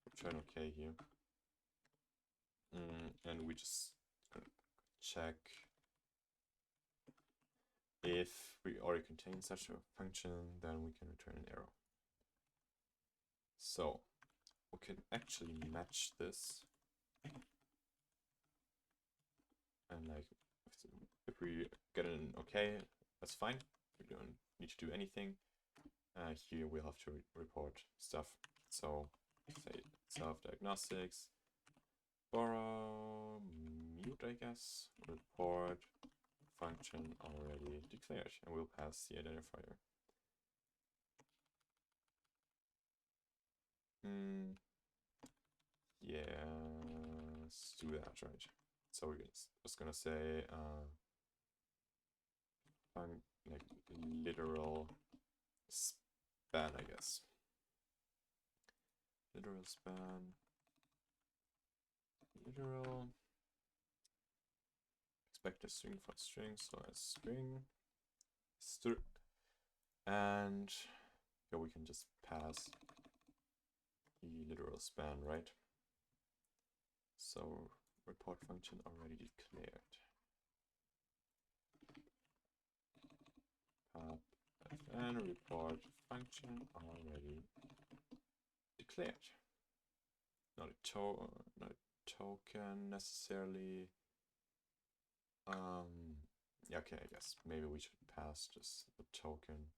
return okay here. And we just check if we already contain such a function, then we can return an error. So we can actually match this. And like, if we get an okay, that's fine. We don't need to do anything. Here we'll have to report stuff. So say self-diagnostics, borrow, mute, I guess, report function already declared, and we'll pass the identifier. Yeah, let's do that, right? So we're just gonna say like literal span, I guess. Literal span. Literal. Expect a string for string, so a string. And yeah, we can just pass the literal span, right? So report function already declared. And report function already declared. Not a token necessarily. Yeah, okay, I guess maybe we should pass just the token.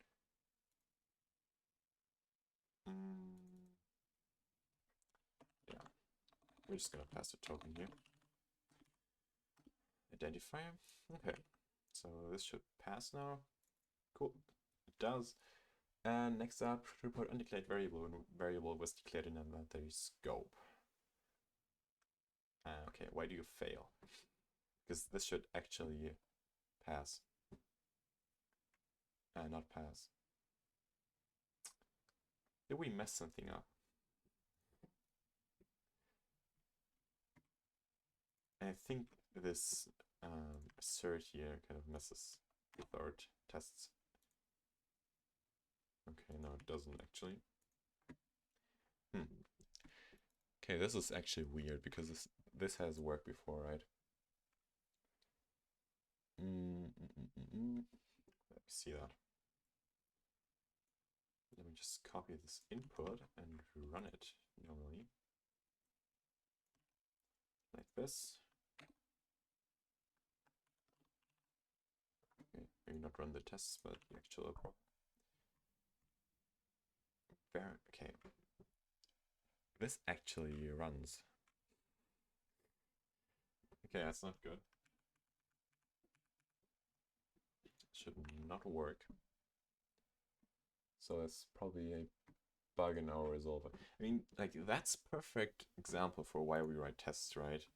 Yeah, we're just gonna pass the token here. Identifier. Okay, so this should pass now. Cool, it does. And next up, report undeclared variable. When variable was declared in inventory scope. Okay, why do you fail? Because this should actually pass. Not pass. Did we mess something up? I think this assert here kind of messes with our tests. Okay, no, it doesn't actually. Okay, this is actually weird because this has worked before, right? Let me see that. Let me just copy this input and run it normally. Like this. Okay, maybe not run the tests, but the actual okay. This actually runs. Okay, that's not good. Should not work. So that's probably a bug in our resolver. I mean, like, that's perfect example for why we write tests, right?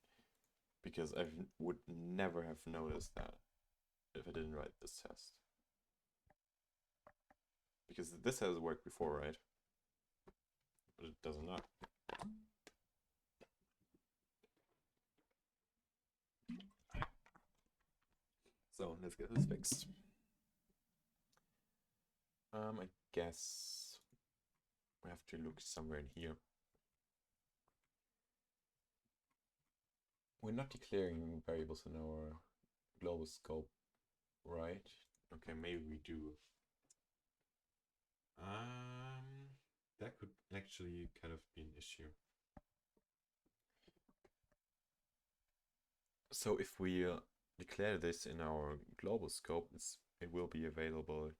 Because I would never have noticed that if I didn't write this test. Because this has worked before, right? But it does not. So let's get this fixed. I guess we have to look somewhere in here. We're not declaring variables in our global scope, right? Okay, maybe we do. That could actually kind of be an issue. So if we declare this in our global scope, it will be available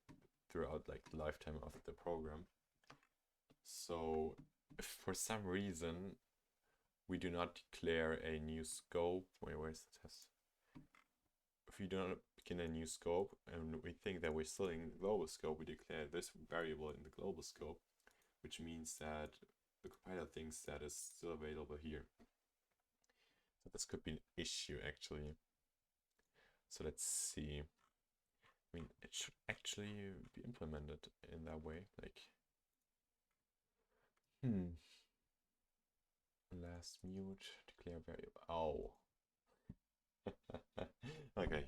throughout like the lifetime of the program. So if for some reason we do not declare a new scope, where's the test? If we do not begin a new scope and we think that we're still in global scope, we declare this variable in the global scope, which means that the compiler thinks that is still available here. So this could be an issue actually. So let's see. I mean, it should actually be implemented in that way, like last mute declare variable. Oh. Okay,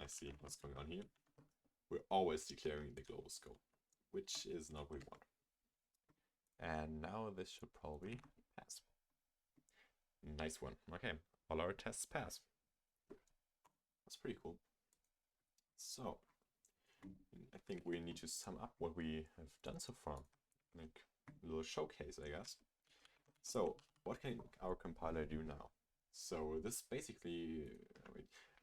I see what's going on here. We're always declaring the global scope, which is not what we want. And now this should probably pass. Nice one. Okay, all our tests pass. That's pretty cool. So I think we need to sum up what we have done so far. Like a little showcase, I guess. So what can our compiler do now? So this basically, I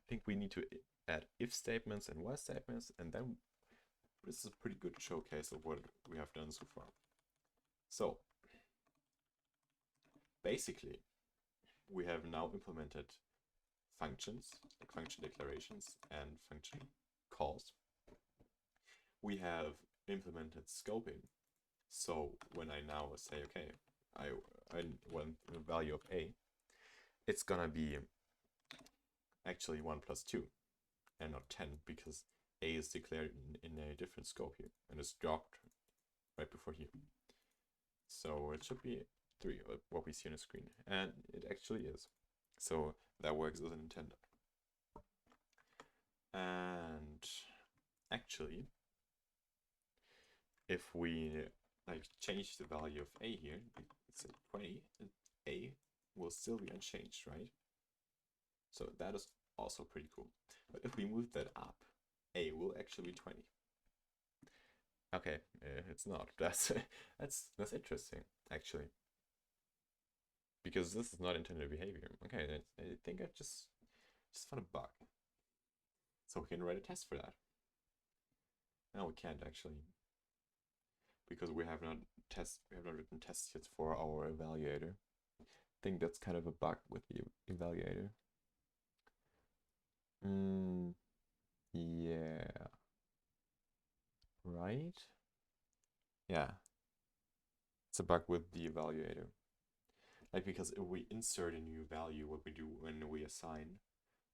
think we need to add if statements and while statements, and then this is a pretty good showcase of what we have done so far. So basically, we have now implemented functions, like function declarations and function calls. We have implemented scoping. So when I now say, okay, I want the value of a, it's gonna be actually 1 plus 2 and not 10 because a is declared in a different scope here and it's dropped right before here. So it should be 3, what we see on the screen, and it actually is. So that works as intended. And actually, if we like change the value of a here, it's 20, a will still be unchanged, right? So that is also pretty cool. But if we move that up, a will actually be 20. Okay, it's not. That's interesting, actually. Because this is not intended behavior. Okay, I think I just found a bug. So we can write a test for that. No, we can't actually. Because we have not written tests yet for our evaluator. I think that's kind of a bug with the evaluator. Yeah. Right? Yeah. It's a bug with the evaluator. Like, because if we insert a new value, what we do when we assign,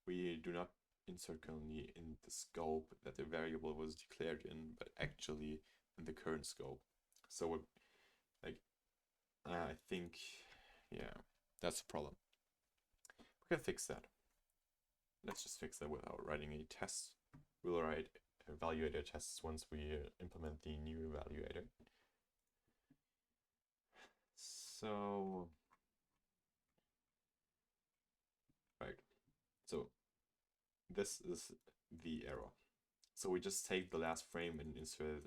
we do not insert currently in the scope that the variable was declared in, but actually in the current scope. So like, I think, yeah, that's a problem. We can fix that. Let's just fix that without writing a test. We'll write evaluator tests once we implement the new evaluator. So, right. So this is the error. So we just take the last frame and insert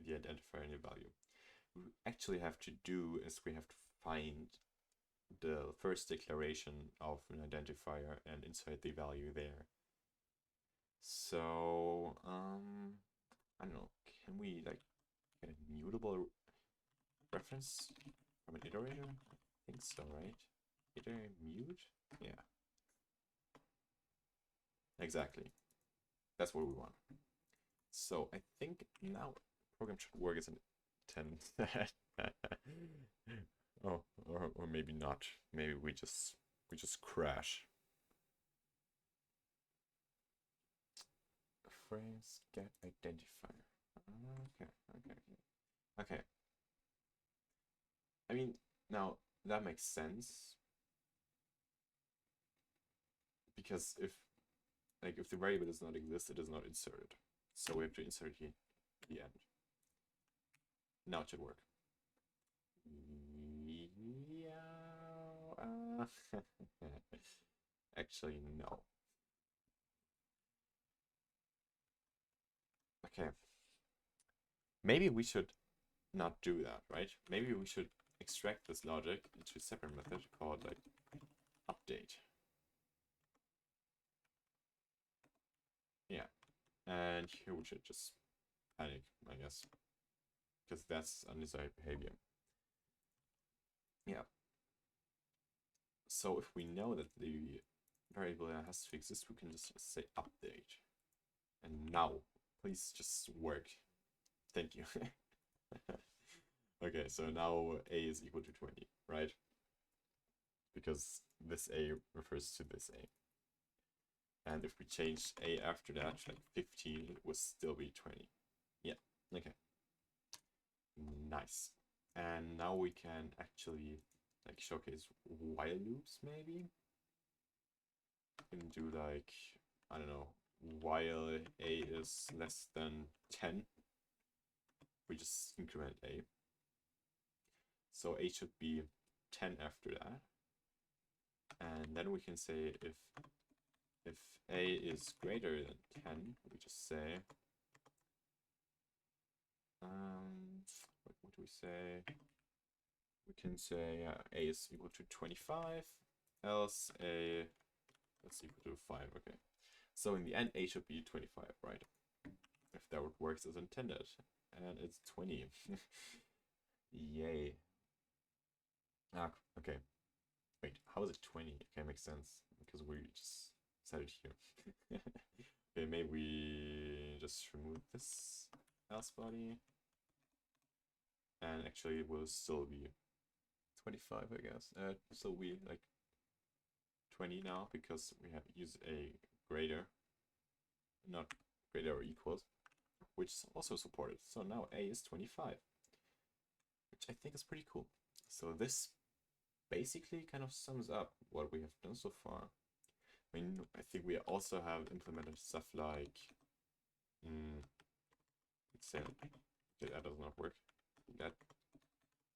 the identifier in the value. What we actually have to do is we have to find the first declaration of an identifier and insert the value there. So, I don't know, can we like get a mutable reference from an iterator? I think so, right? Iter mute? Yeah. Exactly. That's what we want. So I think now the program should work as an 10. Oh, or maybe not. Maybe we just crash. Frames get identifier. Okay. I mean, now that makes sense because if the variable does not exist, it is not inserted. So we have to insert here at the end. Now it should work. Yeah. Actually, no. Okay. Maybe we should not do that, right? Maybe we should extract this logic into a separate method called like update. Yeah. And here we should just panic, I guess, because that's undesired behavior. Yeah. So if we know that the variable has to exist, we can just say update. And now, please just work. Thank you. Okay, so now a is equal to 20, right? Because this a refers to this a. And if we change a after that, like 15, it would still be 20. Yeah, okay. Nice. And now we can actually like showcase while loops, maybe. We can do like, I don't know, while a is less than 10. We just increment a. So a should be 10 after that. And then we can say if a is greater than 10, we just say, what do we say? We can say a is equal to 25, else a, that's equal to 5, okay. So in the end, a should be 25, right? If that works as intended. And it's 20. Yay. Ah, okay. Wait, how is it 20? Okay, makes sense. Because we just set it here. Okay, maybe we just remove this else body. And actually it will still be 25, I guess. So we like 20 now because we have used a greater, not greater or equals, which is also supported. So now a is 25, which I think is pretty cool. So this basically kind of sums up what we have done so far. I mean, I think we also have implemented stuff like, let's say that does not work. That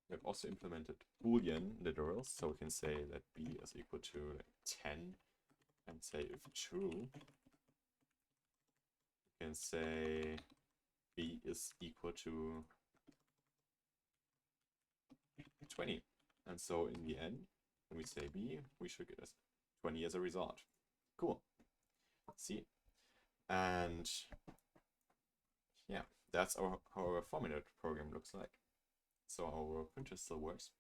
we have also implemented Boolean literals, so we can say that b is equal to like 10, and say if true, we can say b is equal to 20. And so in the end, when we say b, we should get 20 as a result. Cool. See? And yeah, that's how our formatted program looks like. So our printer still works,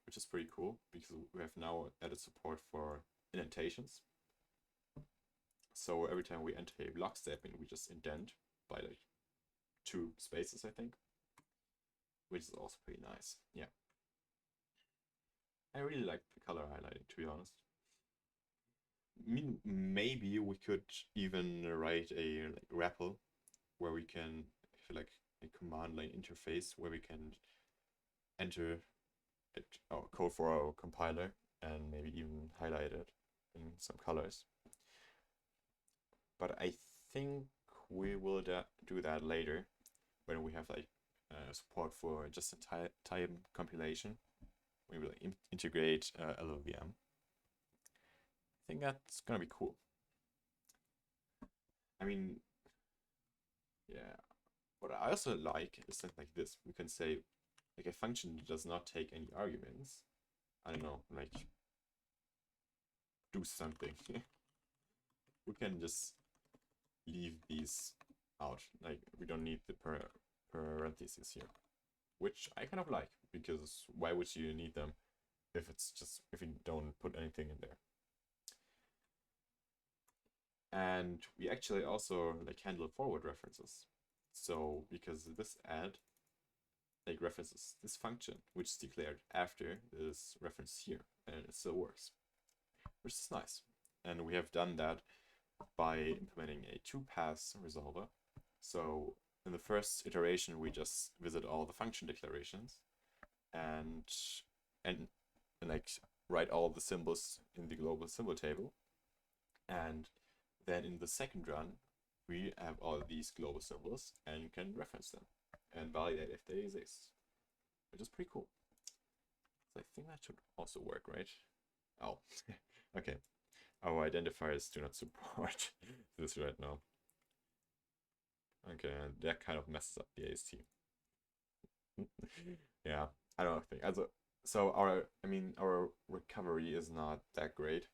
which is pretty cool because we have now added support for indentations. So every time we enter a block statement, we just indent by like 2 spaces, I think, which is also pretty nice. Yeah. I really like the color highlighting, to be honest. I mean, maybe we could even write a like REPL where we can have like a command line interface where we can enter our code for our compiler and maybe even highlight it in some colors. But I think we will do that later when we have like support for just-in-time compilation. We will integrate LLVM. I think that's gonna be cool. I mean, yeah. What I also like is that like this, we can say like a function does not take any arguments. I don't know, like do something. We can just leave these out. Like we don't need the parentheses here, which I kind of like because why would you need them if you don't put anything in there? And we actually also like handle forward references. So because this add like references this function, which is declared after this reference here, and it still works, which is nice. And we have done that by implementing a 2-pass resolver. So in the first iteration, we just visit all the function declarations and like write all the symbols in the global symbol table. And then in the second run, we have all these global symbols and can reference them and validate if they exist, which is pretty cool. So I think that should also work, right? Oh, okay. Our identifiers do not support this right now. Okay, and that kind of messes up the AST. Yeah, I don't think. So our recovery is not that great.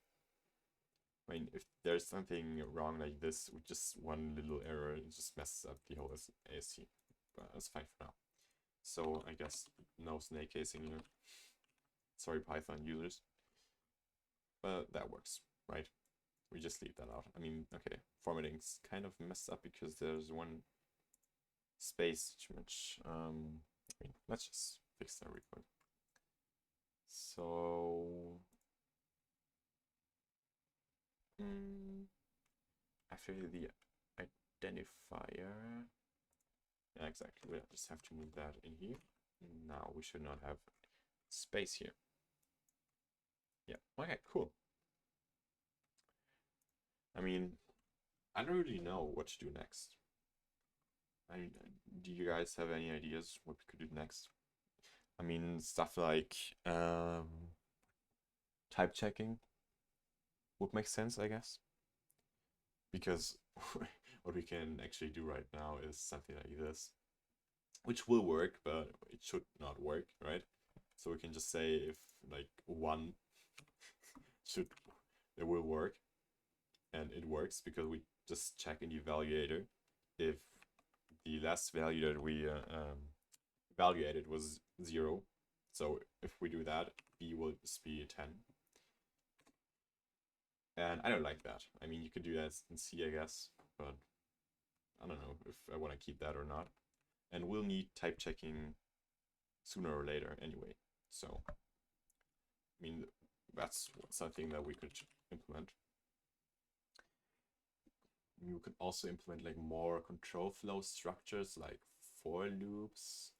I mean, if there's something wrong like this with just one little error, it just messes up the whole AST. but it's fine for now. So I guess no snake casing here. Sorry, Python users. But that works, right? We just leave that out. I mean, okay, formatting's kind of messed up because there's one space too much. I mean, let's just fix that real quick. So after the identifier, yeah, exactly. We just have to move that in here. Now we should not have space here. Yeah. Okay. Cool. I mean, I don't really know what to do next. Do you guys have any ideas what we could do next? I mean, stuff like type checking would make sense, I guess. Because what we can actually do right now is something like this, which will work, but it should not work, right? So we can just say if like 1 it will work, and it works because we just check in the evaluator if the last value that we evaluated was 0. So if we do that, b will just be 10. And I don't like that. I mean, you could do that in C, I guess, but I don't know if I want to keep that or not. And we'll need type checking sooner or later anyway. So, I mean, that's something that we could implement. You could also implement like more control flow structures like for loops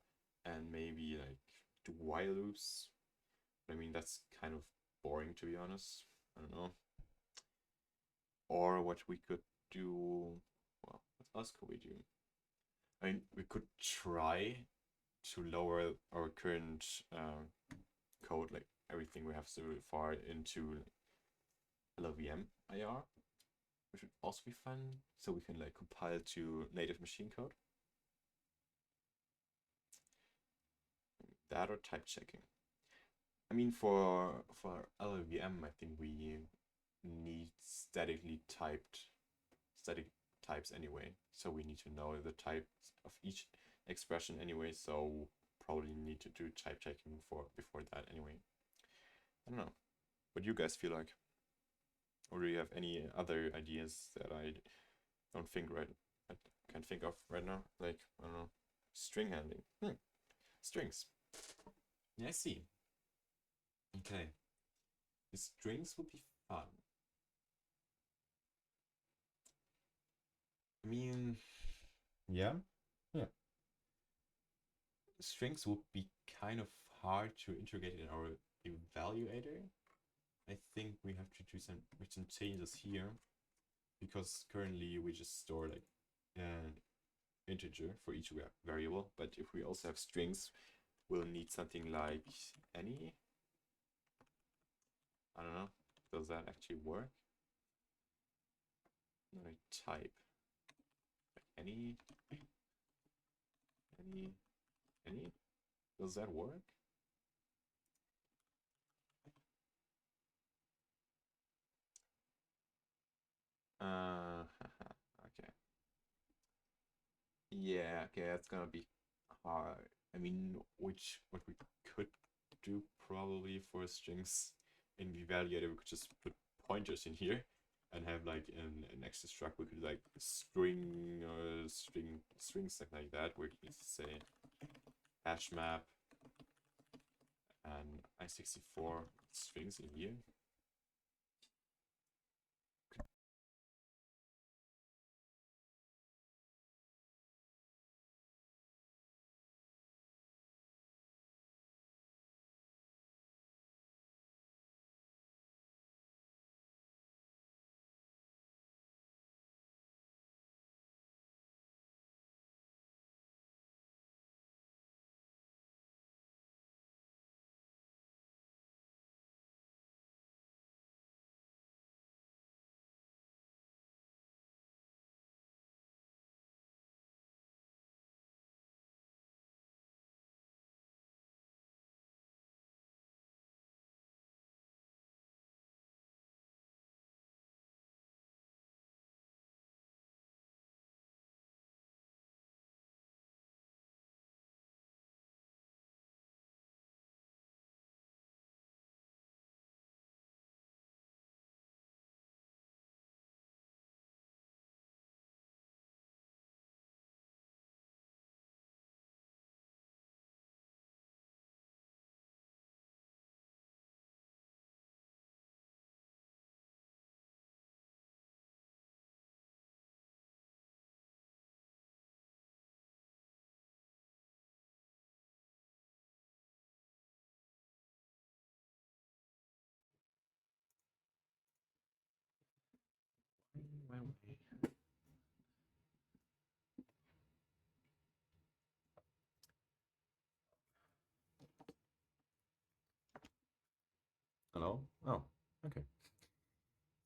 and maybe like do while loops. I mean, that's kind of boring, to be honest. I don't know. Or what we could do, well, what else could we do? I mean, we could try to lower our current code, like everything we have so far, into LLVM IR, which would also be fun. So we can like compile to native machine code. That or type checking. I mean, for LLVM, I think we need static types anyway. So we need to know the types of each expression anyway. So probably need to do type checking before that anyway. I don't know. What do you guys feel like? Or do you have any other ideas that I can't think of right now? Like, I don't know, string handling. Strings. Yeah, I see. Okay. The strings would be fun. I mean, yeah. Strings would be kind of hard to integrate in our evaluator. I think we have to do some changes here, because currently we just store like an integer for each variable. But if we also have strings, we'll need something like any. I don't know. Does that actually work? Like type like any. Does that work? Okay. Yeah, okay, that's gonna be hard. I mean, what we could do probably for strings in the evaluator, we could just put pointers in here and have like an extra struct. We could like string or string something like that, where you say hash map and i64 strings in here.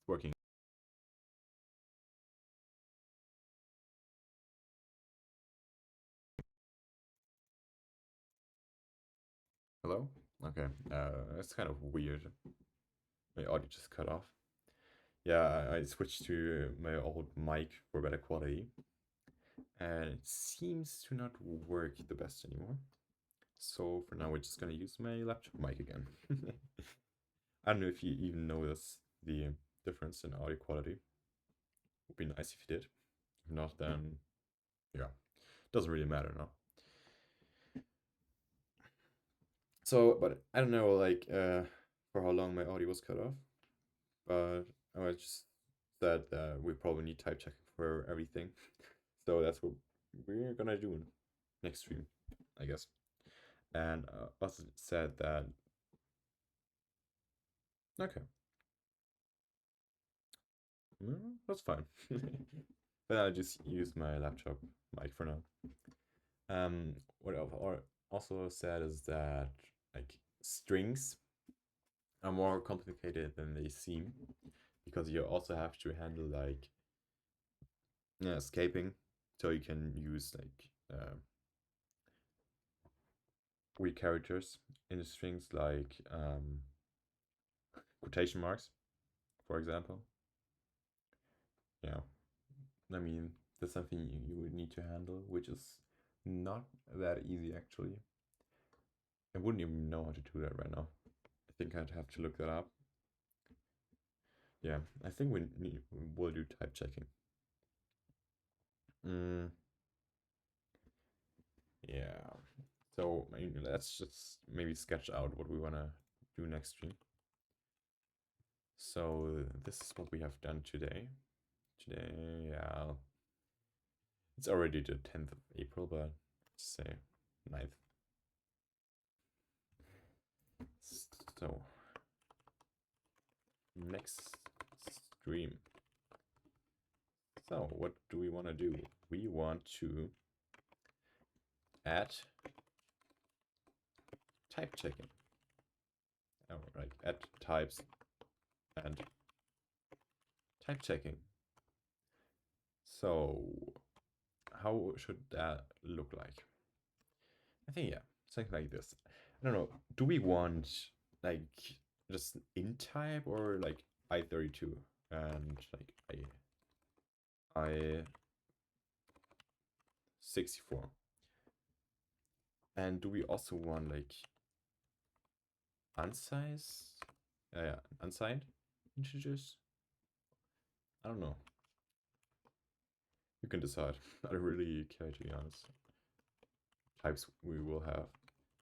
working. Hello? Okay, it's kind of weird. My audio just cut off. Yeah, I switched to my old mic for better quality, and it seems to not work the best anymore. So for now, we're just gonna use my laptop mic again. I don't know if you even notice the difference in audio quality. Would be nice if you did. If not, then yeah, doesn't really matter now. So, but I don't know, like, for how long my audio was cut off, but I was just said that we probably need type checking for everything. So that's what we're gonna do next stream, I guess. And also said that, okay, that's fine. But I'll just use my laptop mic for now. What I've also said is that like strings are more complicated than they seem because you also have to handle like escaping, so you can use like weird characters in the strings like quotation marks, for example. Yeah, I mean that's something you would need to handle, which is not that easy actually. I wouldn't even know how to do that right now. I think I'd have to look that up. Yeah, I think we'll do type checking. Yeah. So let's just maybe sketch out what we wanna do next stream. So this is what we have done today. Today, yeah, it's already the 10th of April, but let's say 9th. So next stream. So what do we want to do? We want to add type checking. Oh, right, add types and type checking. So how should that look like? I think, yeah, something like this. I don't know. Do we want like just int type or like I32 and like I64? And do we also want like unsize? Yeah, unsigned integers? I don't know. You can decide. I don't really care, to be honest. Types we will have.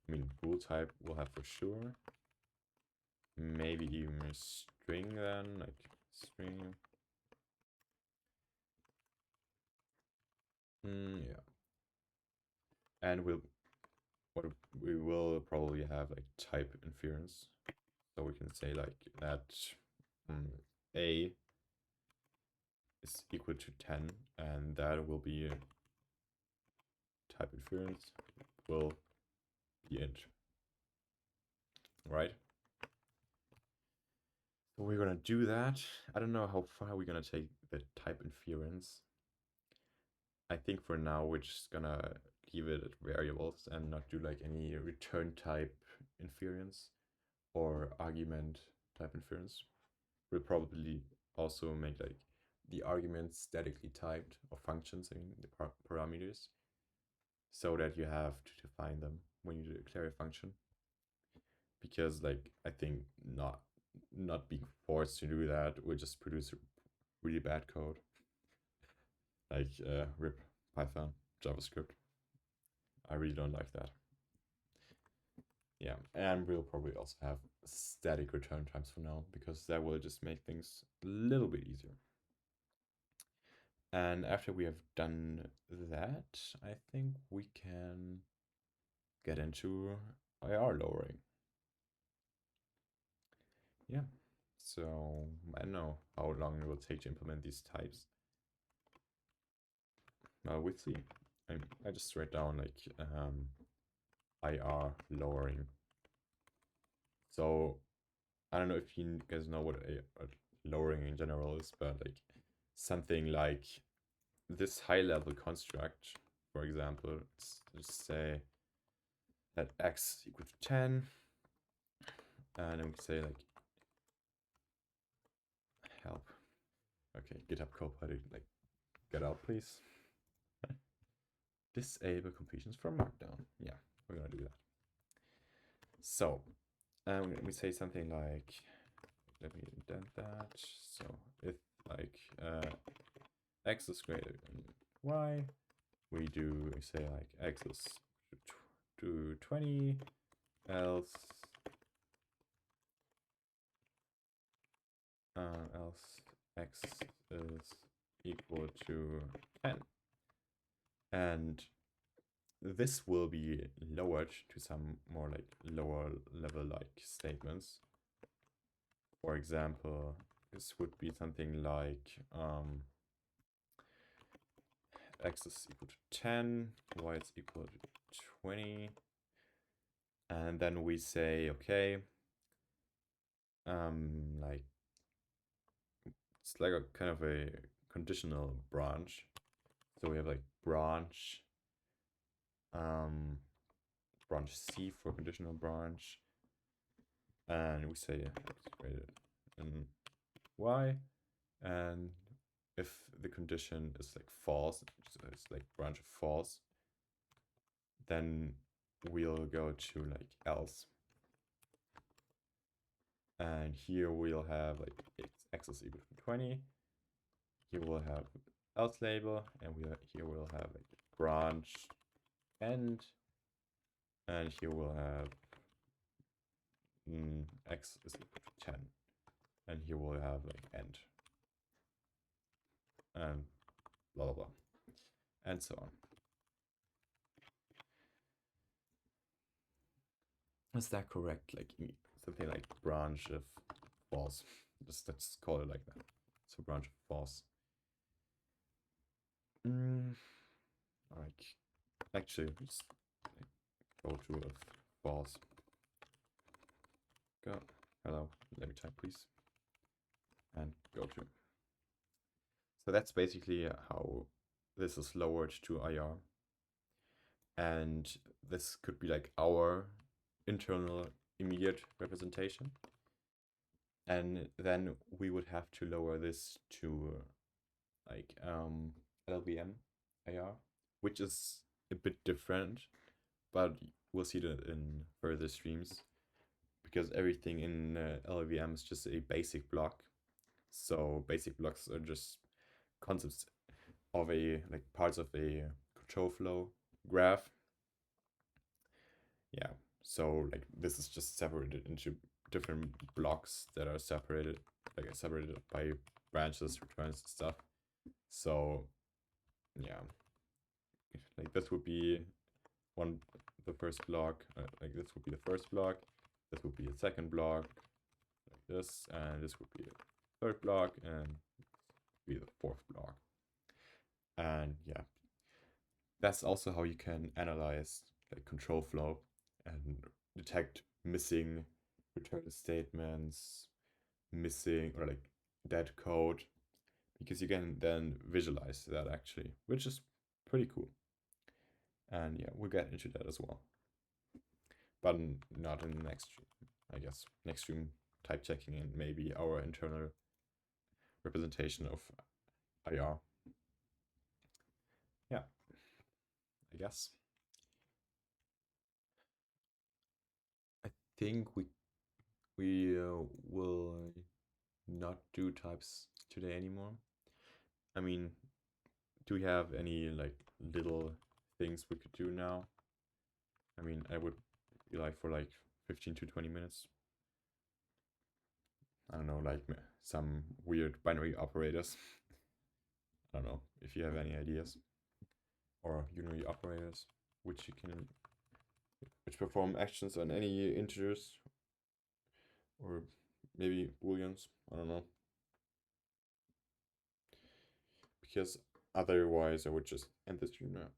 I mean, bool type we'll have for sure. Maybe even a string then, like string. Yeah. And we will probably have like type inference. So we can say like that a is equal to 10, and that will be type inference will be int. Right? So we're gonna do that. I don't know how far we're gonna take the type inference. I think for now we're just gonna leave it at variables and not do like any return type inference or argument type inference. We'll probably also make like the arguments statically typed, or functions, I mean the parameters, so that you have to define them when you declare a function. Because like I think not being forced to do that will just produce really bad code. Like rip Python, JavaScript. I really don't like that. Yeah, and we'll probably also have static return times for now, because that will just make things a little bit easier. And after we have done that, I think we can get into IR lowering. Yeah, so I don't know how long it will take to implement these types. We'll see. I just write down like IR lowering. So I don't know if you guys know what lowering in general is, but like something like this high level construct, for example, let's just say that x equals 10, and then we say like help. Okay, GitHub Copilot, like get out, please. Disable completions from Markdown. Yeah, we're gonna do that. So, we say something like, let me indent that. So if like x is greater than y, we say like x is to 20, else x is equal to 10. And this will be lowered to some more like lower level like statements. For example, this would be something like x is equal to 10, y is equal to 20. And then we say, okay, like it's like a kind of a conditional branch. So we have like branch C for conditional branch, and we say x greater than y, and if the condition is like false, so it's like branch of false, then we'll go to like else, and here we'll have like x is equal to 20. Here we'll have else label, and here we'll have like branch end, and here we'll have x is equal to 10, and here we'll have like end, and blah blah blah, and so on. Is that correct? Like something like branch of false. Let's call it like that. So branch of false. Like actually, just go to a false. Go. Hello. Let me type, please. And go to. So that's basically how this is lowered to IR. And this could be like our internal immediate representation. And then we would have to lower this to like LVM AR, which is a bit different, but we'll see that in further streams, because everything in LVM is just a basic block. So basic blocks are just concepts of a like parts of a control flow graph. Yeah, so like this is just separated into different blocks that are separated by branches, returns, and stuff. So yeah, like this would be the first block, like this would be the first block, this would be a second block, like this, and this would be a third block, and be the fourth block. And yeah, that's also how you can analyze like control flow and detect missing return statements, missing or like dead code, because you can then visualize that actually, which is pretty cool. And yeah, we'll get into that as well, but not in the next stream. I guess next stream, type checking and maybe our internal representation of IR. Yeah, I guess. I think we will not do types today anymore. I mean, do we have any like little things we could do now? I mean, I would be like for like 15 to 20 minutes. I don't know, like some weird binary operators. I don't know if you have any ideas, or unary operators which perform actions on any integers, or maybe booleans. I don't know, because otherwise I would just end the stream now.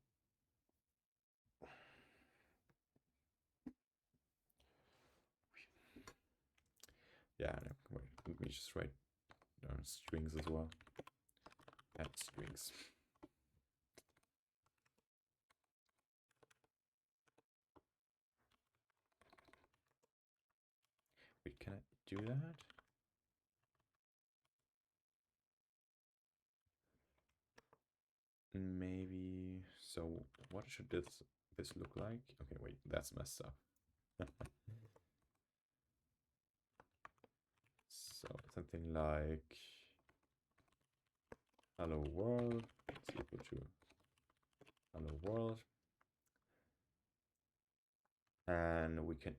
Yeah, no, wait, let me just write strings as well. Add strings. Wait, can I do that? Maybe. So what should this look like? Okay, wait, that's messed up. So something like hello world is equal to hello world. And we can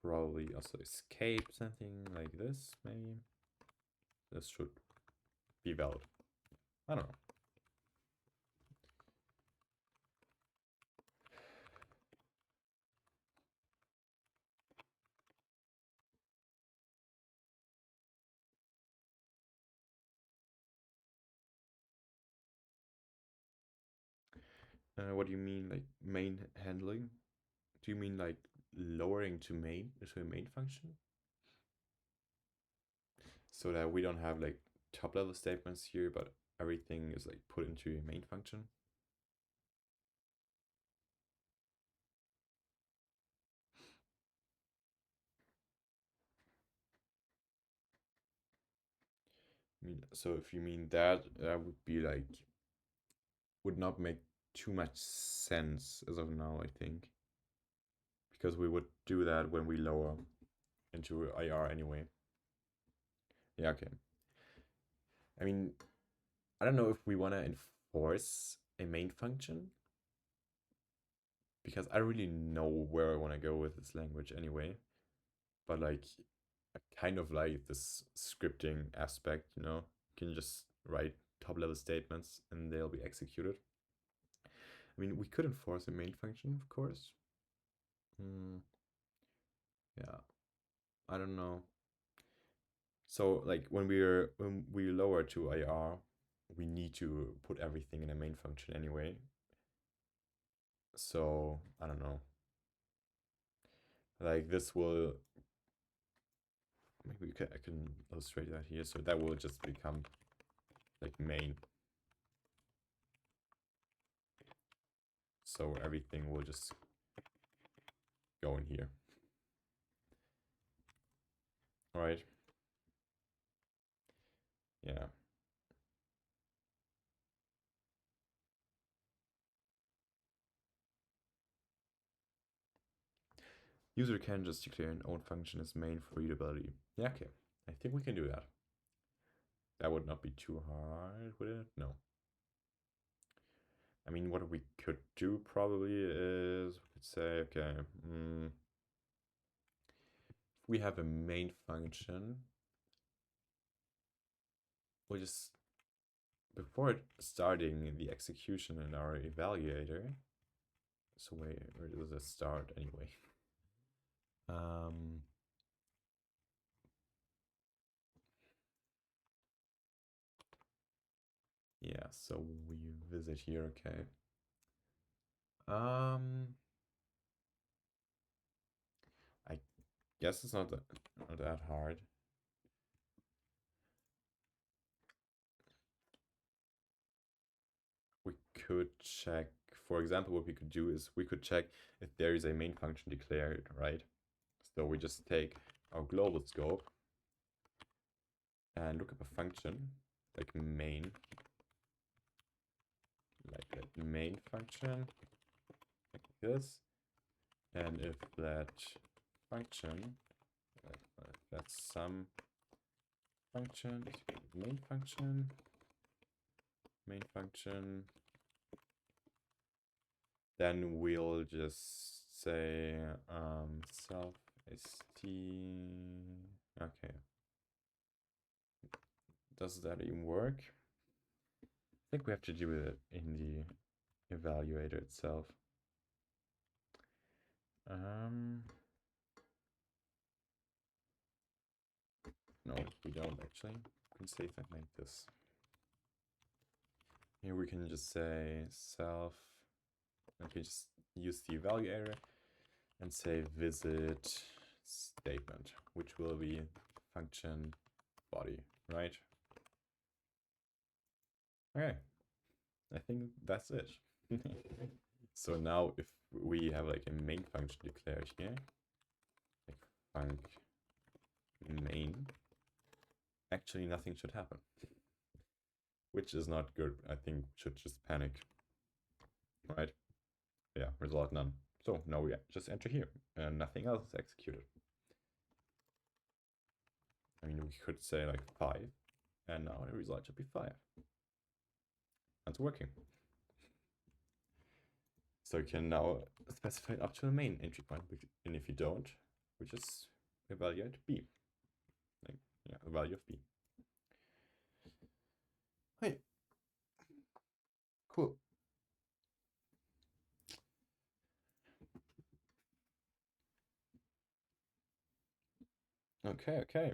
probably also escape something like this, maybe. This should be valid. I don't know. What do you mean, like main handling? Do you mean like lowering to a main function? So that we don't have like top level statements here, but everything is like put into a main function. I mean, so if you mean that, that would be like, would not make too much sense as of now, I think. Because we would do that when we lower into IR anyway. Yeah, okay. I mean, I don't know if we want to enforce a main function, because I don't really know where I want to go with this language anyway. But like, I kind of like this scripting aspect, you know? You can just write top level statements and they'll be executed. I mean, we could enforce a main function, of course. Yeah, I don't know. So like when we lower to IR, we need to put everything in a main function anyway. So I don't know. Like this will, maybe I can illustrate that here. So that will just become like main. So everything will just go in here. All right. Yeah. User can just declare an own function as main for readability. Yeah, okay. I think we can do that. That would not be too hard, would it? No. I mean, what we could do probably is we could say, okay, if we have a main function, we'll just, before starting the execution in our evaluator, so where does it start anyway? Yeah, so we visit here, okay. I guess it's not that hard. We could check, for example, what we could do is we could check if there is a main function declared, right? So we just take our global scope and look up a function like main, like that main function, like this. And if that function, that's some function, main function, then we'll just say self st. Okay. Does that even work? I think we have to do it in the evaluator itself. No, we don't actually. We can save that like this. Here we can just say self. Okay, just use the evaluator and say visit statement, which will be function body, right? Okay, I think that's it. So now if we have like a main function declared here, like func main, actually nothing should happen. Which is not good. I think should just panic. Right? Yeah, result none. So now we just enter here and nothing else is executed. I mean, we could say like 5 and now the result should be 5. That's working. So you can now specify it up to the main entry point. And if you don't, we just evaluate B. Like, yeah, the value of B. Hey. Cool. Okay, okay.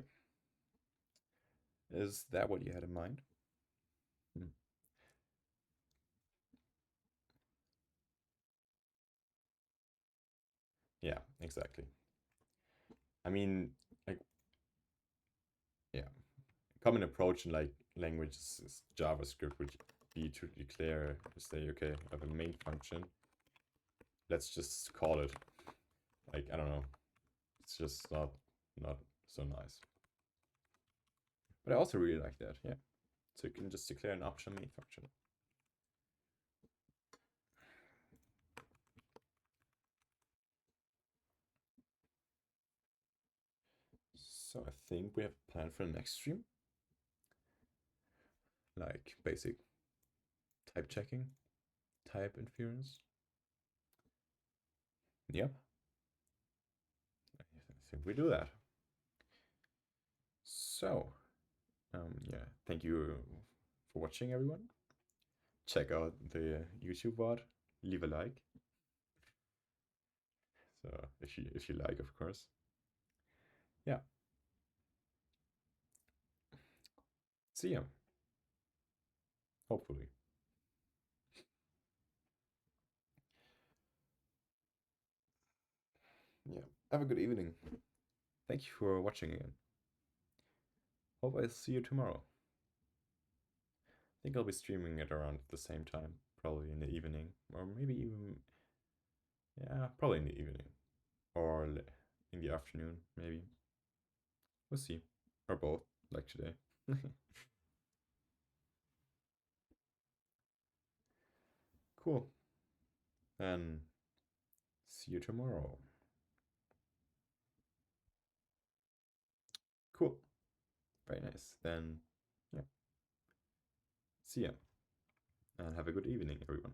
Is that what you had in mind? Hmm. Yeah, exactly. I mean, like, yeah, common approach in like languages is JavaScript would be to declare, to say, okay, I have a main function. Let's just call it. Like, I don't know. It's just not so nice. But I also really like that, yeah. So you can just declare an optional main function. So I think we have a plan for the next stream. Like basic type checking, type inference. Yep. I think we do that. So, yeah, thank you for watching, everyone. Check out the YouTube VOD, leave a like. So if you like, of course. Yeah. See ya. Hopefully. Yeah. Have a good evening. Thank you for watching again. Hope I see you tomorrow. I think I'll be streaming it around the same time, probably in the evening, or maybe even, yeah, probably in the evening, or in the afternoon, maybe. We'll see, or both, like today. Cool. Then see you tomorrow. Cool. Very nice. Then, yeah. See ya. And have a good evening, everyone.